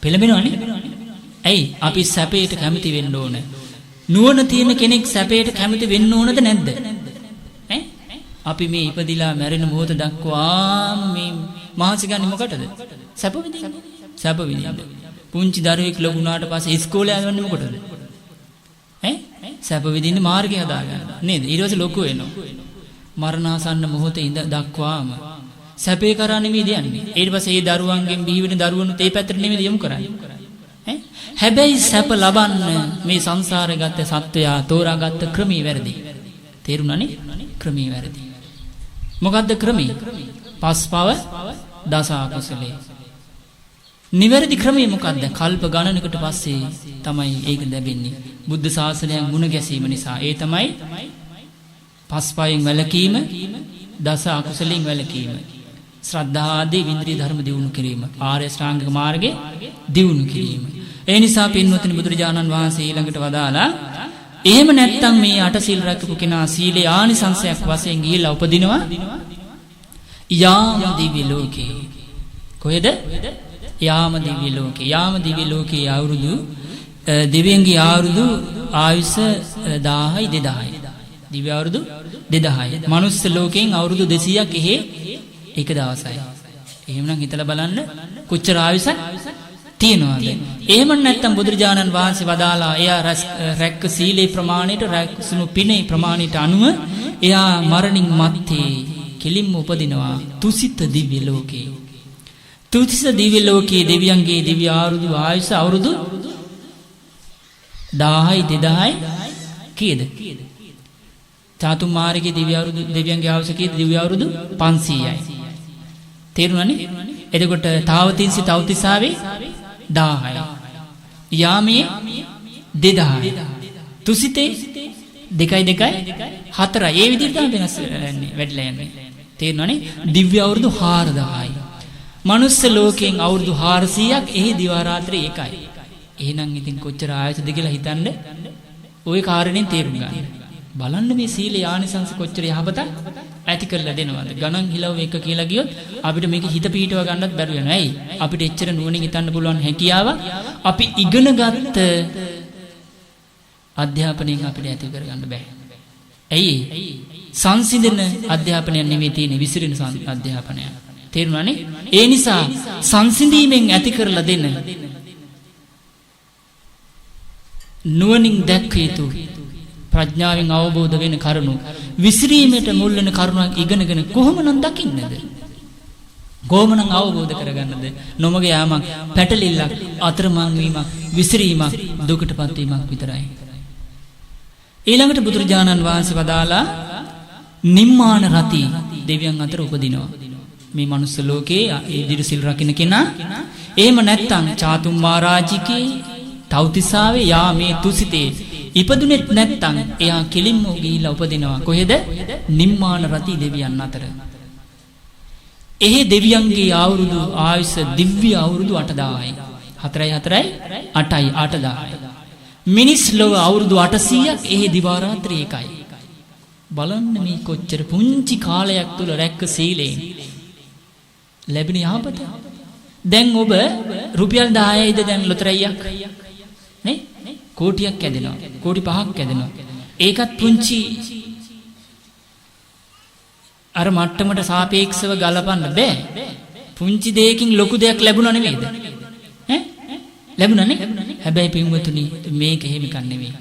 පෙළඹෙනවනේ. ඇයි? අපි සැපයට කැමති වෙන්න ඕන. නුවණ තියෙන කෙනෙක් සැපයට කැමති වෙන්න ඕනද නැද්ද? ඈ? අපි මේ ඉපදිලා මැරෙන මොහොත දක්වාම මේ මහන්සි ගන්නේ මොකටද? සැප විඳින්න. සැප විඳින්න. පුංචි දරුවෙක් ලොකු වුණාට පස්සේ ඉස්කෝලේ යවන්නේ මොකටද? ඈ? සැප විඳින්න මාර්ගය හදාගන්න. නේද? ඊට පස්සේ ලොකු වෙනවා. මරණාසන්න මොහොතේ ඉඳ දක්වාම සැපේ කරා නෙමෙයි යන්නේ. ඊට පස්සේ මේ දරුවන්ගෙන් බිහි වෙන දරුවනුත් ඒ පැත්තට නෙමෙයි යොමු කරන්නේ. ඈ? හැබැයි සැප ලබන්න මේ සංසාරේ ගත සත්වයා තෝරාගත්ත ක්‍රමී වැරදි. තේරුණානේ? ක්‍රමී වැරදි. මොකද්ද ක්‍රමී? පස්පව දස අකුසලේ. නිවැරදි ක්‍රමය මොකක්ද? කල්ප ගණනකට පස්සේ තමයි ඒක ලැබෙන්නේ. බුද්ධ ශාසනයෙන් මුණ ගැසීම නිසා. ඒ තමයි පස්පයෙන් වැළකීම, දස අකුසලයෙන් වැළකීම, ශ්‍රද්ධා ආදී ඉන්ද්‍රිය ධර්ම දියුණු කිරීම, ආර්ය ශ්‍රාංගික මාර්ගයේ දියුණු කිරීම. ඒ නිසා පින්වත්නි බුදුරජාණන් වහන්සේ ඊළඟට වදාලා එහෙම නැත්නම් මේ අට සීල් රැකපු කෙනා සීලේ ආනිසංසයක් වශයෙන් ගිහිලා උපදිනවා යාම දිව්‍ය ලෝකේ. කොහෙද? යාම දිව්‍ය ලෝකේ. යාම දිව්‍ය ලෝකේ අවුරුදු දෙවියන්ගේ අවුරුදු ආයුෂ 1000යි 2000යි. දිව්‍ය අවුරුදු 2000යි. මනුස්ස ලෝකයෙන් අවුරුදු 200ක් එහෙ එක දවසයි. එහෙමනම් හිතලා බලන්න කොච්චර ආයුෂක් තියෙනවද? එහෙම නැත්නම් බුදුරජාණන් වහන්සේ වදාලා එයා රැක්ක සීලේ ප්‍රමාණයට රැක්සුණු පිනේ ප්‍රමාණයට අනුව එයා මරණින් මත්තේ කෙලින්ම උපදිනවා තුසිත දිව්‍ය ලෝකේ. තුසිත දිව්‍ය ලෝකයේ දෙවියන්ගේ දිව්‍ය ආයුධ ආයුෂ අවුරුදු 1000යි 2000යි කීයද? චාතුම් මාර්ගයේ දිව්‍ය අවුරුදු දෙවියන්ගේ ආයුෂ කීයද? දිව්‍ය අවුරුදු 500යි. තේරුණානේ? එතකොට තාවතින්සි තවතිසාවේ 1000යි. යාමයේ 2000යි. තුසිතේ 2 4යි. ඒ විදිහට තමයි වෙනස් වෙන්නේ, වැඩිලා යන්නේ. තේරුණානේ? දිව්‍ය අවුරුදු 4000යි. මනුස්ස ලෝකයෙන් අවුරුදු 400ක් එහි දිවා රාත්‍රී එකයි. එහෙනම් ඉතින් කොච්චර ආයතද කියලා හිතන්න ওই කාරණෙන් තේරුම් ගන්න. බලන්න මේ සීලේ ආනිසංස කොච්චර යහපතක් ඇති කරලා දෙනවද? ගණන් හිලව එක කියලා ගියොත් අපිට මේක හිත පිහිටව ගන්නත් බැරුව යනවා. ඇයි? අපිට එච්චර නුවණින් හිතන්න පුළුවන් හැකියාව අපි ඉගෙනගත්ත අධ්‍යාපනයෙන් අපිට ඇති කරගන්න බෑ. ඇයි? සංසිඳන අධ්‍යාපනයක් නෙවෙයි තියෙන්නේ, විසිරෙන අධ්‍යාපනයක්. තේරුණානේ? ඒ නිසා සංසිඳීමෙන් ඇති කරලා දෙන්න නුවණින් දැක්ක යුතු ප්‍රඥාවෙන් අවබෝධ වෙන කරුණු, විසිරීමට මුල් වෙන කරුණක් ඉගෙනගෙන කොහොමනම් දකින්නද? කොහොමනම් අවබෝධ කරගන්නද? නොමග යාමක්, පැටලිල්ලක්, අතරමං වීමක්, විසිරීමක්, දුකටපත් වීමක් විතරයි. ඊළඟට බුදුරජාණන් වහන්සේ වදාලා නිම්මාන රති දෙවියන් අතර උපදිනවා. මේ මනුස්ස ලෝකේ ඉදිරි සිල් රකින්න කෙනා. එහෙම නැත්නම් චාතුම් මාරාජිකේ තවතිසාවේ යාමේ තුසිතේ ඉපදුනෙත් නැත්නම් එයා කෙලින්ම ගිහිලා උපදිනවා. කොහෙද? නිම්මාන රති දෙවියන් අතර. එහි දෙවියන්ගේ අවුරුදු ආයුෂ දිව්‍ය අවුරුදු 8000යි. 4යි 8යි 8000යි. මිනිස් ලොව අවුරුදු 800ක් එහි දිවා රාත්‍රී එකයි. බලන්න මේ කොච්චර පුංචි කාලයක් තුල රැක්ක සීලයෙන් ලැබෙන යහපත. දැන් ඔබ රුපියල් 10යිද දැන් ලොතරැයියක් නේ? කෝටියක් කැදෙනවා. කෝටි 5ක් කැදෙනවා. ඒකත් පුංචි අර මට්ටමට සාපේක්ෂව ගලපන්න බෑ. පුංචි දෙයකින් ලොකු දෙයක් ලැබුණා නෙමෙයිද? ඈ? ලැබුණානේ. හැබැයි පින්වතුනි මේක එහෙම එකක් නෙමෙයි.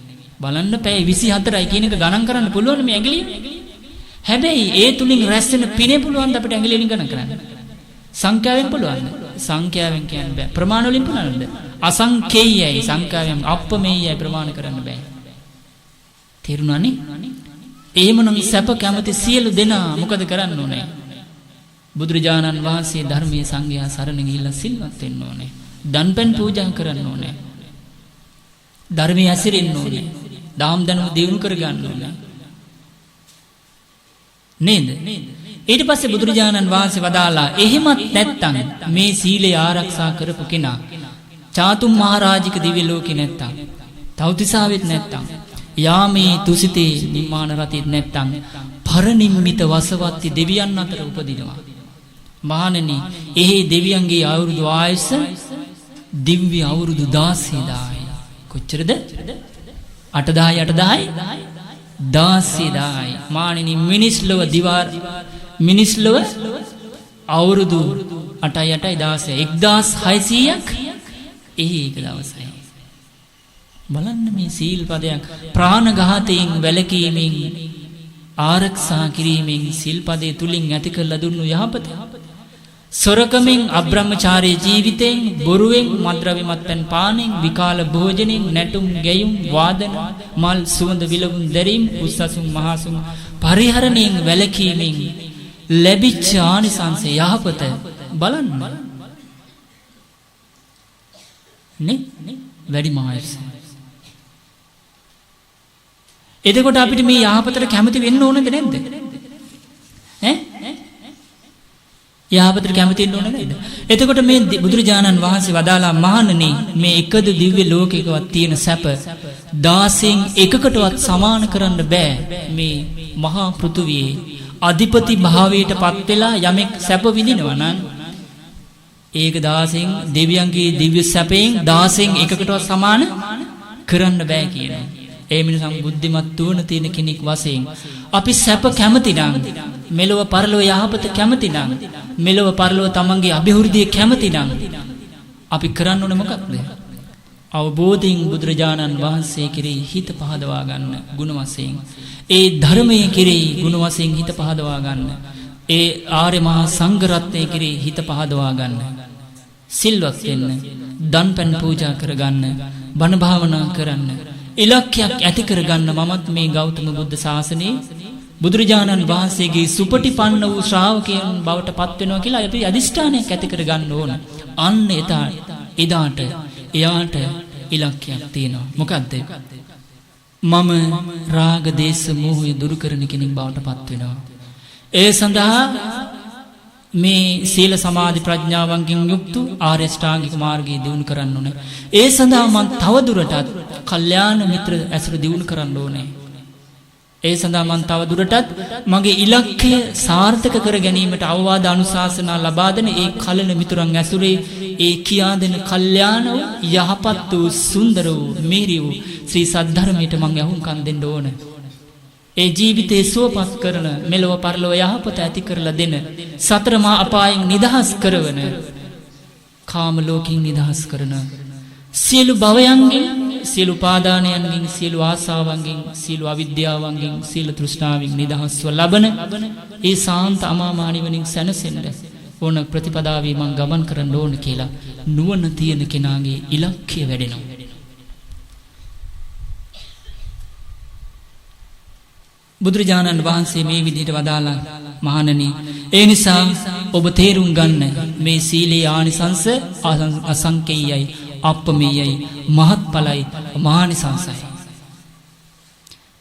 බලන්න පැය 24යි කියන එක ගණන් කරන්න පුළුවන් මේ ඇඟිලියෙන්. හැබැයි ඒ තුලින් රැස් වෙන පිනේ පුළුවන් ද අපිට ඇඟිලියෙන් ගණන් කරන්න? සංඛ්‍යාවෙන් පුළුවන්ද? සංඛ්‍යාවෙන් කියන්න බෑ. ප්‍රමාණ වලින් පුළුවන්ද? අසංකේයයි. සංඛ්‍යාවෙන් අප්‍රමේයයි ප්‍රමාණ කරන්න බෑ. තේරුණානේ? එහෙමනම් සැප කැමති සියලු දෙනා මොකද කරන්න ඕනේ? බුදුරජාණන් වහන්සේ ධර්මයේ සංඝයා සරණ ගිහිල්ලා සිල්වත් වෙන්න ඕනේ. දන්පැන් පූජා කරන්න ඕනේ. ධර්මයේ ඇසිරෙන්න ඕනේ. දාම් දනුම දියුණු කර ගන්න ඕනේ. නේද? ඊට පස්සේ බුදුරජාණන් වහන්සේ වදාලා එහෙමත් නැත්තම් මේ සීලය ආරක්ෂා කරපු කෙනා චාතුම් මහරජික දිව්‍ය ලෝකේ නැත්තම් තවතිසාවෙත් නැත්තම් යාමේ තුසිතේ නිම්මාන රතිත් නැත්තම් පරිනිම්මිත වසවත්ති දෙවියන් අතර උපදිනවා. මහණෙනි, එහි දෙවියන්ගේ අවුරුදු ආයුෂ දිව්‍ය අවුරුදු 16000යි. කොච්චරද? 8000යි 16000යි. මහණෙනි, මිනිස් ලොව අවුරුදු 8යි 1600ක් එහි එක දවසයි. බලන්න මේ සීල් පදයක් ප්‍රාණඝාතයෙන් වැළකීමෙන් ආරක්ෂා කිරීමෙන් සිල් පදයේ තුලින් ඇති කළ දුන්නු යහපත. සොරකමින් අබ්‍රහ්මචාරී ජීවිතෙන්, බොරුවෙන්, මත්ද්‍රව්‍ය මත්පැන් පානෙන්, විකාල භෝජනෙන්, නැටුම් ගැයුම් වාදන මල් සුවඳ විලවුන් දැරීම්, උස්සසුම් මහසුම් පරිහරණයෙන් වැළකීමෙන් ලැබිච්ච ආනිසංස යහපත බලන්න. නේ වැඩි මායිල්ස්. එතකොට අපිට මේ යහපතට කැමති වෙන්න ඕනද නැද්ද? ඈ? යහපතට කැමති වෙන්න ඕනද නැද්ද? එතකොට මේ බුදුරජාණන් වහන්සේ වදාලා මහණනි මේ එකද දිව්‍ය ලෝකයකවත් තියෙන සැප 16න් එකකටවත් සමාන කරන්න බෑ මේ මහා පෘථුවියේ අධිපති භාවයට පත් වෙලා යමෙක් සැප විඳිනවා නම් ඒක 16න් දෙවියන්ගේ දිව්‍ය සැපයෙන් 16න් එකකටවත් සමාන කරන්න බෑ කියනවා. ඒ මිනිසම් බුද්ධිමත් වුණ තියෙන කෙනෙක් වශයෙන් අපි සැප කැමති නම් මෙලොව පරලොව යහපත කැමති නම් මෙලොව පරලොව තමන්ගේ අභිවෘද්ධිය කැමති නම් අපි කරන්න ඕනේ මොකක්ද? අවබෝධයෙන් බුදුරජාණන් වහන්සේ කෙරෙහි හිත පහදවා ගන්න ගුණ වශයෙන්. ඒ ධර්මයේ කෙරෙහි ගුණ වශයෙන් හිත පහදවා ගන්න. ඒ ආර්ය මහා සංඝ රත්නයේ කෙරෙහි හිත පහදවා ගන්න. සිල්වත් වෙන්න, දන්පැන් පූජා කරගන්න, බණ භාවනා කරන්න. ඉලක්කයක් ඇති කරගන්න මමත් මේ ගෞතම බුද්ධ ශාසනයේ බුදුරජාණන් වහන්සේගේ සුපටිපන්න වූ ශ්‍රාවකයන් බවට පත් වෙනවා කියලා අපි අදිෂ්ඨානයක් ඇති කරගන්න ඕන. අන්න එදාට එයාට ඉලක්කයක් තියෙනවා. මොකද්ද? මම රාග දේශ මොහය දුරු කරන කෙනෙක් බවට පත් වෙනවා. ඒ සඳහා මේ සීල සමාධි ප්‍රඥාවන්ගෙන් යුක්ත ආර්ය ශ්‍රාංගික මාර්ගය දියුණු කරන්න ඕනේ. ඒ සඳහා මම තව දුරටත් කල්යාණ මිත්‍ර ඇසුර දියුණු කරන්න ඕනේ. ඒ සඳහා මම තව දුරටත් මගේ ඉලක්කය සාර්ථක කර ගැනීමට අවවාද අනුශාසනා ලබා දෙන ඒ කලන මිතුරන් ඇසුරේ ඒ කියා දෙන කල්යාණ වූ යහපත් වූ සුන්දර වූ මිහිරි වූ ශ්‍රී සද්ධර්මයට මම යහුම්කම් දෙන්න ඕනේ. ඒ ජීවිතේ සුවපත් කරන මෙලොව පරලොව යහපත ඇති කරලා දෙන සතර මා අපායන් නිදහස් කරවන කාම ලෝකෙන් නිදහස් කරන සියලු භවයන්ගෙන් සියලු පාදානයන්ගෙන් සියලු ආසාවන්ගෙන් සියලු අවිද්‍යාවන්ගෙන් සියලු තෘෂ්ණාවෙන් නිදහස්ව ලබන ඒ සාන්ත අමාමහ නිවනින් සැනසෙන්න ඕන ප්‍රතිපදාවේ මං ගමන් කරන්න ඕන කියලා නුවණ තියෙන කෙනාගේ ඉලක්කය වැඩෙනවා. බුදුරජාණන් වහන්සේ මේ විදිහට වදාලා මහණනි ඒ නිසා ඔබ තේරුම් ගන්න මේ සීලේ ආනිසංස අසංකේයයි අප්පමේයයි මහත්ඵලයි මහානිසංසයි.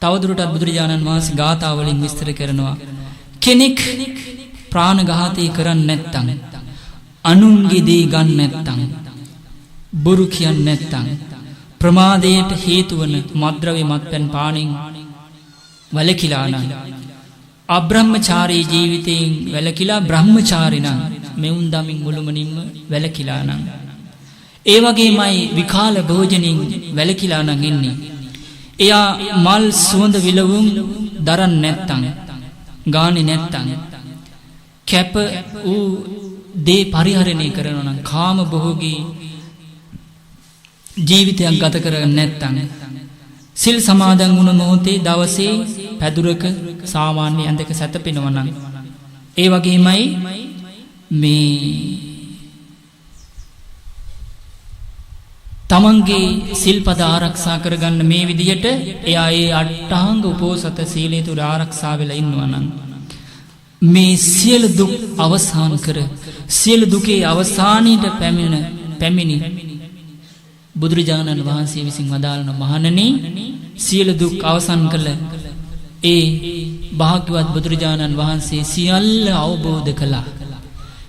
තවදුරටත් බුදුරජාණන් වහන්සේ ගාථා වලින් විස්තර කරනවා කෙනෙක් ප්‍රාණඝාතය කරන්නේ නැත්නම් අනුන්ගේ දේ ගන්න නැත්නම් බොරු කියන්නේ නැත්නම් ප්‍රමාදයට හේතු වන මත්ද්‍රව්‍ය මත්පැන් පානෙන් වැළකීලා නම් අබ්‍රහ්මචාරී ජීවිතයෙන් වැළකීලා බ්‍රහ්මචාරී නම් මෙවුන් දමින් මුළුමනින්ම වැළකීලා නම් ඒ වගේමයි විකාල භෝජනින් වැළකීලා නම් ඉන්නේ. එයා මල් සුවඳ විලවුන් දරන්නේ නැත්නම් ගානේ නැත්නම් කැප වූ දේ පරිහරණය කරනවා නම් කාම භෝගී ජීවිතයක් ගත කරන්නේ නැත්නම් සිල් සමාදන් වුණ මොහොතේ දවසේ පැදුරක සාමාන්‍ය ඇඳක සැතපෙනවා නම් ඒ වගේමයි මේ තමන්ගේ සිල්පද ආරක්ෂා කරගන්න මේ විදිහට එයා ඒ අට්ඨාංග උපෝසත සීලය තුල ආරක්ෂා වෙලා ඉන්නවා නම් මේ සියලු දුක් අවසන් කර සියලු දුකේ අවසානයේ පැමිණි බුදුරජාණන් වහන්සේ විසින් වදාළන මහණනි සියලු දුක් අවසන් කළ ඒ භාග්‍යවත් බුදුරජාණන් වහන්සේ සියල්ල අවබෝධ කළා.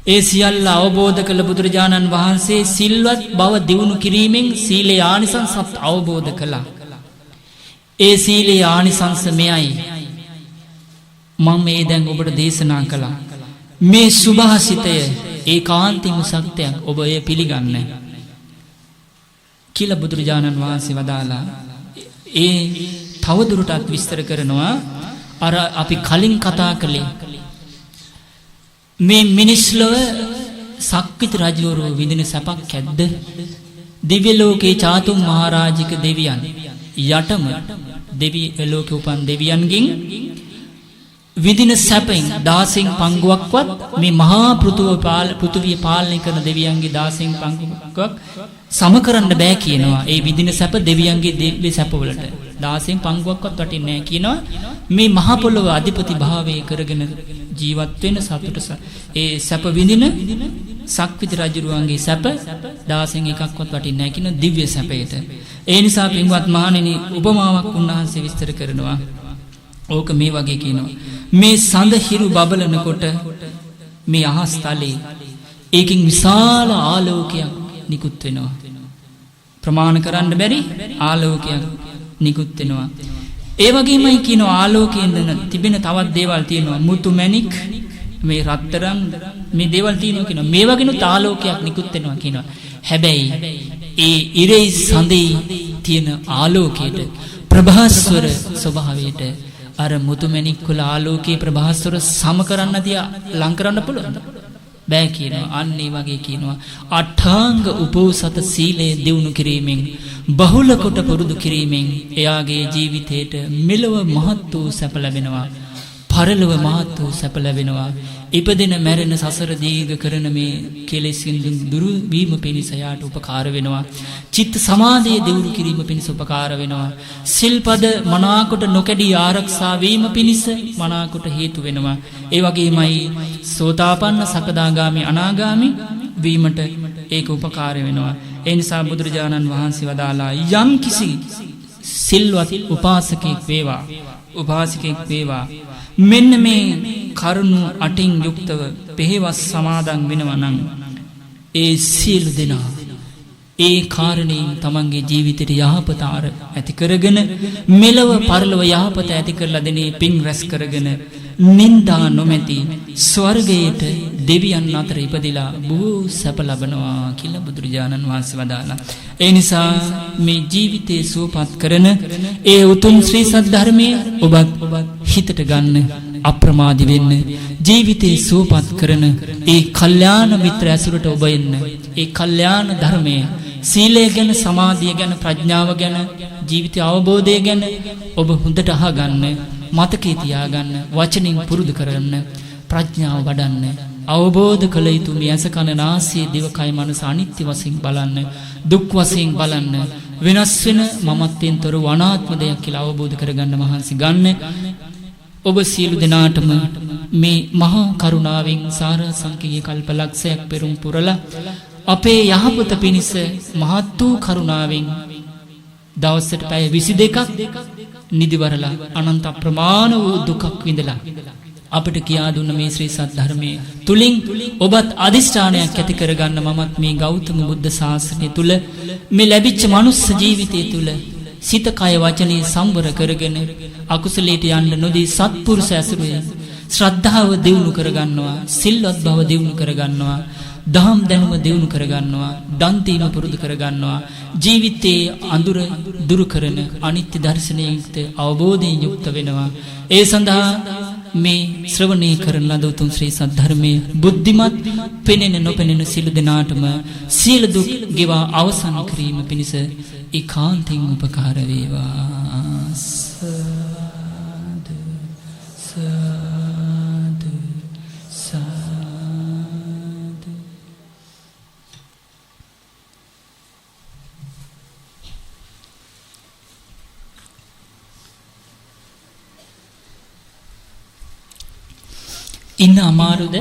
ඒ සියල්ල අවබෝධ කළ බුදුරජාණන් වහන්සේ සිල්වත් බව දියුණු කිරීමෙන් සීලේ ආනිසංසත් අවබෝධ කළා. ඒ සීලේ ආනිසංස මෙයයි මම මේ දැන් ඔබට දේශනා කළා. මේ සුභාසිතය ඒකාන්තිම සත්‍යයක් ඔබ එය පිළිගන්නේ කියලා බුදුරජාණන් වහන්සේ වදාලා ඒ තවදුරටත් විස්තර කරනවා අර අපි කලින් කතා කළේ මේ මිනිස් ලොව සක්විති රජවරු විඳින සැපක් ඇද්ද? දිව්‍ය ලෝකේ චාතුම් මහරජික දෙවියන් යටම දෙවි ලෝකේ උපන් දෙවියන්ගෙන් විඳින සැපෙන් 16න් පංගුවක්වත් මේ මහා පෘථුවිය පාලනය කරන දෙවියන්ගේ 16න් පංගුවක් සම කරන්න බෑ කියනවා. ඒ විඳින සැප දෙවියන්ගේ දිව්‍ය සැපවලට 16න් පංගුවක්වත් වටින්නේ නැහැ කියනවා. මේ මහ පොළොව අධිපති භාවයේ කරගෙන ජීවත් වෙන සතුට ඒ සැප විඳින සක්විති රජුරුවන්ගේ සැප 16න් එකක්වත් වටින්නේ නැහැ කියන දිව්‍ය සැපයට. ඒ නිසා පින්වත් මහණෙනි උපමාවක් උන්වහන්සේ විස්තර කරනවා. ඕක මේ වගේ කියනවා. මේ සඳ හිරු බබලනකොට මේ අහස් තලයේ ඒකින් විශාල ආලෝකයක් නිකුත් වෙනවා. ප්‍රමාණ කරන්න බැරි ආලෝකයක් නිකුත් වෙනවා. ඒ වගේමයි කියන ආලෝකයෙන් තිබෙන තවත් දේවල් තියෙනවා. මුතු මැණික් මේ රත්තරන් මේ දේවල් තියෙනවා කියනවා. මේ වගේනුත් ආලෝකයක් නිකුත් වෙනවා කියනවා. හැබැයි ඒ ඉරේ සඳේ තියෙන ආලෝකයට ප්‍රභාස්වර ස්වභාවයට අර මුතු මැණික් වල ආලෝකයේ ප්‍රභාස්වර සම කරන්න තියා ලං කරන්න පුළුවන්ද? බෑ කියනවා. අන්න ඒ වගේ කියනවා අටාංග උපෝසත සීලය දියුණු කිරීමෙන් බහුල කොට පුරුදු කිරීමෙන් එයාගේ ජීවිතේට මෙලව මහත් වූ සැප ලැබෙනවා. පරලොව මහත් වූ සැප ලැබෙනවා. ඉපදෙන මැරෙන සසර දීර්ඝ කරන මේ කෙලෙසින් දුරු වීම පිණිස යාට උපකාර වෙනවා. චිත්ත සමාධිය දියුණු කිරීම පිණිස උපකාර වෙනවා. සිල්පද මනාකොට නොකඩී ආරක්ෂා වීම පිණිස මනාකොට හේතු වෙනවා. ඒ වගේමයි සෝතාපන්න සකදාගාමි අනාගාමි වීමට ඒක උපකාර වෙනවා. ඒ නිසා බුදුරජාණන් වහන්සේ වදාලා යම් කිසි සිල්වත් උපාසකෙක් වේවා උපාසිකෙක් වේවා මෙන්න මේ කරුණු 8න් යුක්තව පෙහෙවස් සමාදන් වෙනවා නම් ඒ සියලු දෙනා ඒ කාරණේන් තමන්ගේ ජීවිතයට යහපත ඇති කරගෙන මෙලව පරලොව යහපත ඇති කරලා දෙනේ පින් රැස් කරගෙන නින්දා නොමැති ස්වර්ගයට දෙවියන් අතර ඉපදිලා බොහෝ සැප ලබනවා කියලා බුදුරජාණන් වහන්සේ වදාළා. ඒ නිසා මේ ජීවිතේ සුවපත් කරන ඒ උතුම් ශ්‍රී සද්ධර්මයේ ඔබත් හිතට ගන්න අප්‍රමාදී වෙන්න ජීවිතේ සුවපත් කරන ඒ කල්යාණ මිත්‍ර ඇසුරට ඔබ එන්න. ඒ කල්යාණ ධර්මයේ සීලය ගැන සමාධිය ගැන ප්‍රඥාව ගැන ජීවිත අවබෝධය ගැන ඔබ හොඳට අහගන්න මතකේ තියාගන්න වචනින් පුරුදු කරන්න ප්‍රඥාව වඩන්න අවබෝධ කළ යුතු මේ ඇස කන නාසය දිවකය මනස අනිත්‍ය වශයෙන් බලන්න දුක් වශයෙන් බලන්න වෙනස් වෙන මමත්වයෙන් තොර අනාත්ම දෙයක් කියලා අවබෝධ කරගන්න මහන්සි ගන්න. ඔබ සියලු දෙනාටම මේ මහා කරුණාවෙන් සාර සංකීර්ණ කල්පලක්ෂයක් පෙරම් පුරලා අපේ යහපත පිණිස මහත් වූ කරුණාවෙන් දවසට පැය 22ක් නිදිවරලා අනන්ත ප්‍රමාණ වූ දුකක් විඳලා අපිට කියා දුන්න මේ ශ්‍රී සද්ධර්මයේ තුලින් ඔබත් අදිෂ්ඨානයක් ඇති කරගන්න මමත් මේ ගෞතම බුද්ධ ශාසනය තුල මේ ලැබිච්ච මනුස්ස ජීවිතය තුල සිත කය වචනේ සංවර කරගෙන අකුසලයට යන්න නොදී සත්පුරුෂ ඇසුරේ ශ්‍රද්ධාව දියුණු කරගන්නවා සිල්වත් බව දියුණු කරගන්නවා දහම් දැනුම දියුණු කරගන්නවා දන් දීම පුරුදු කරගන්නවා ජීවිතයේ අඳුර දුරු කරන අනිත්‍ය දර්ශනයෙන් යුක්ත අවබෝධයෙන් යුක්ත වෙනවා. ඒ සඳහා මේ ශ්‍රවණය කරන ලද උතුම් ශ්‍රී සද්ධර්මයේ බුද්ධිමත් පෙනෙන නොපෙනෙන සියලු දෙනාටම සියලු දුක් ගෙවා අවසන් කිරීම පිණිස ඒකාන්තයෙන් උපකාර වේවා. සාදු සාදු සාදු. ඉන්න අමාරුද?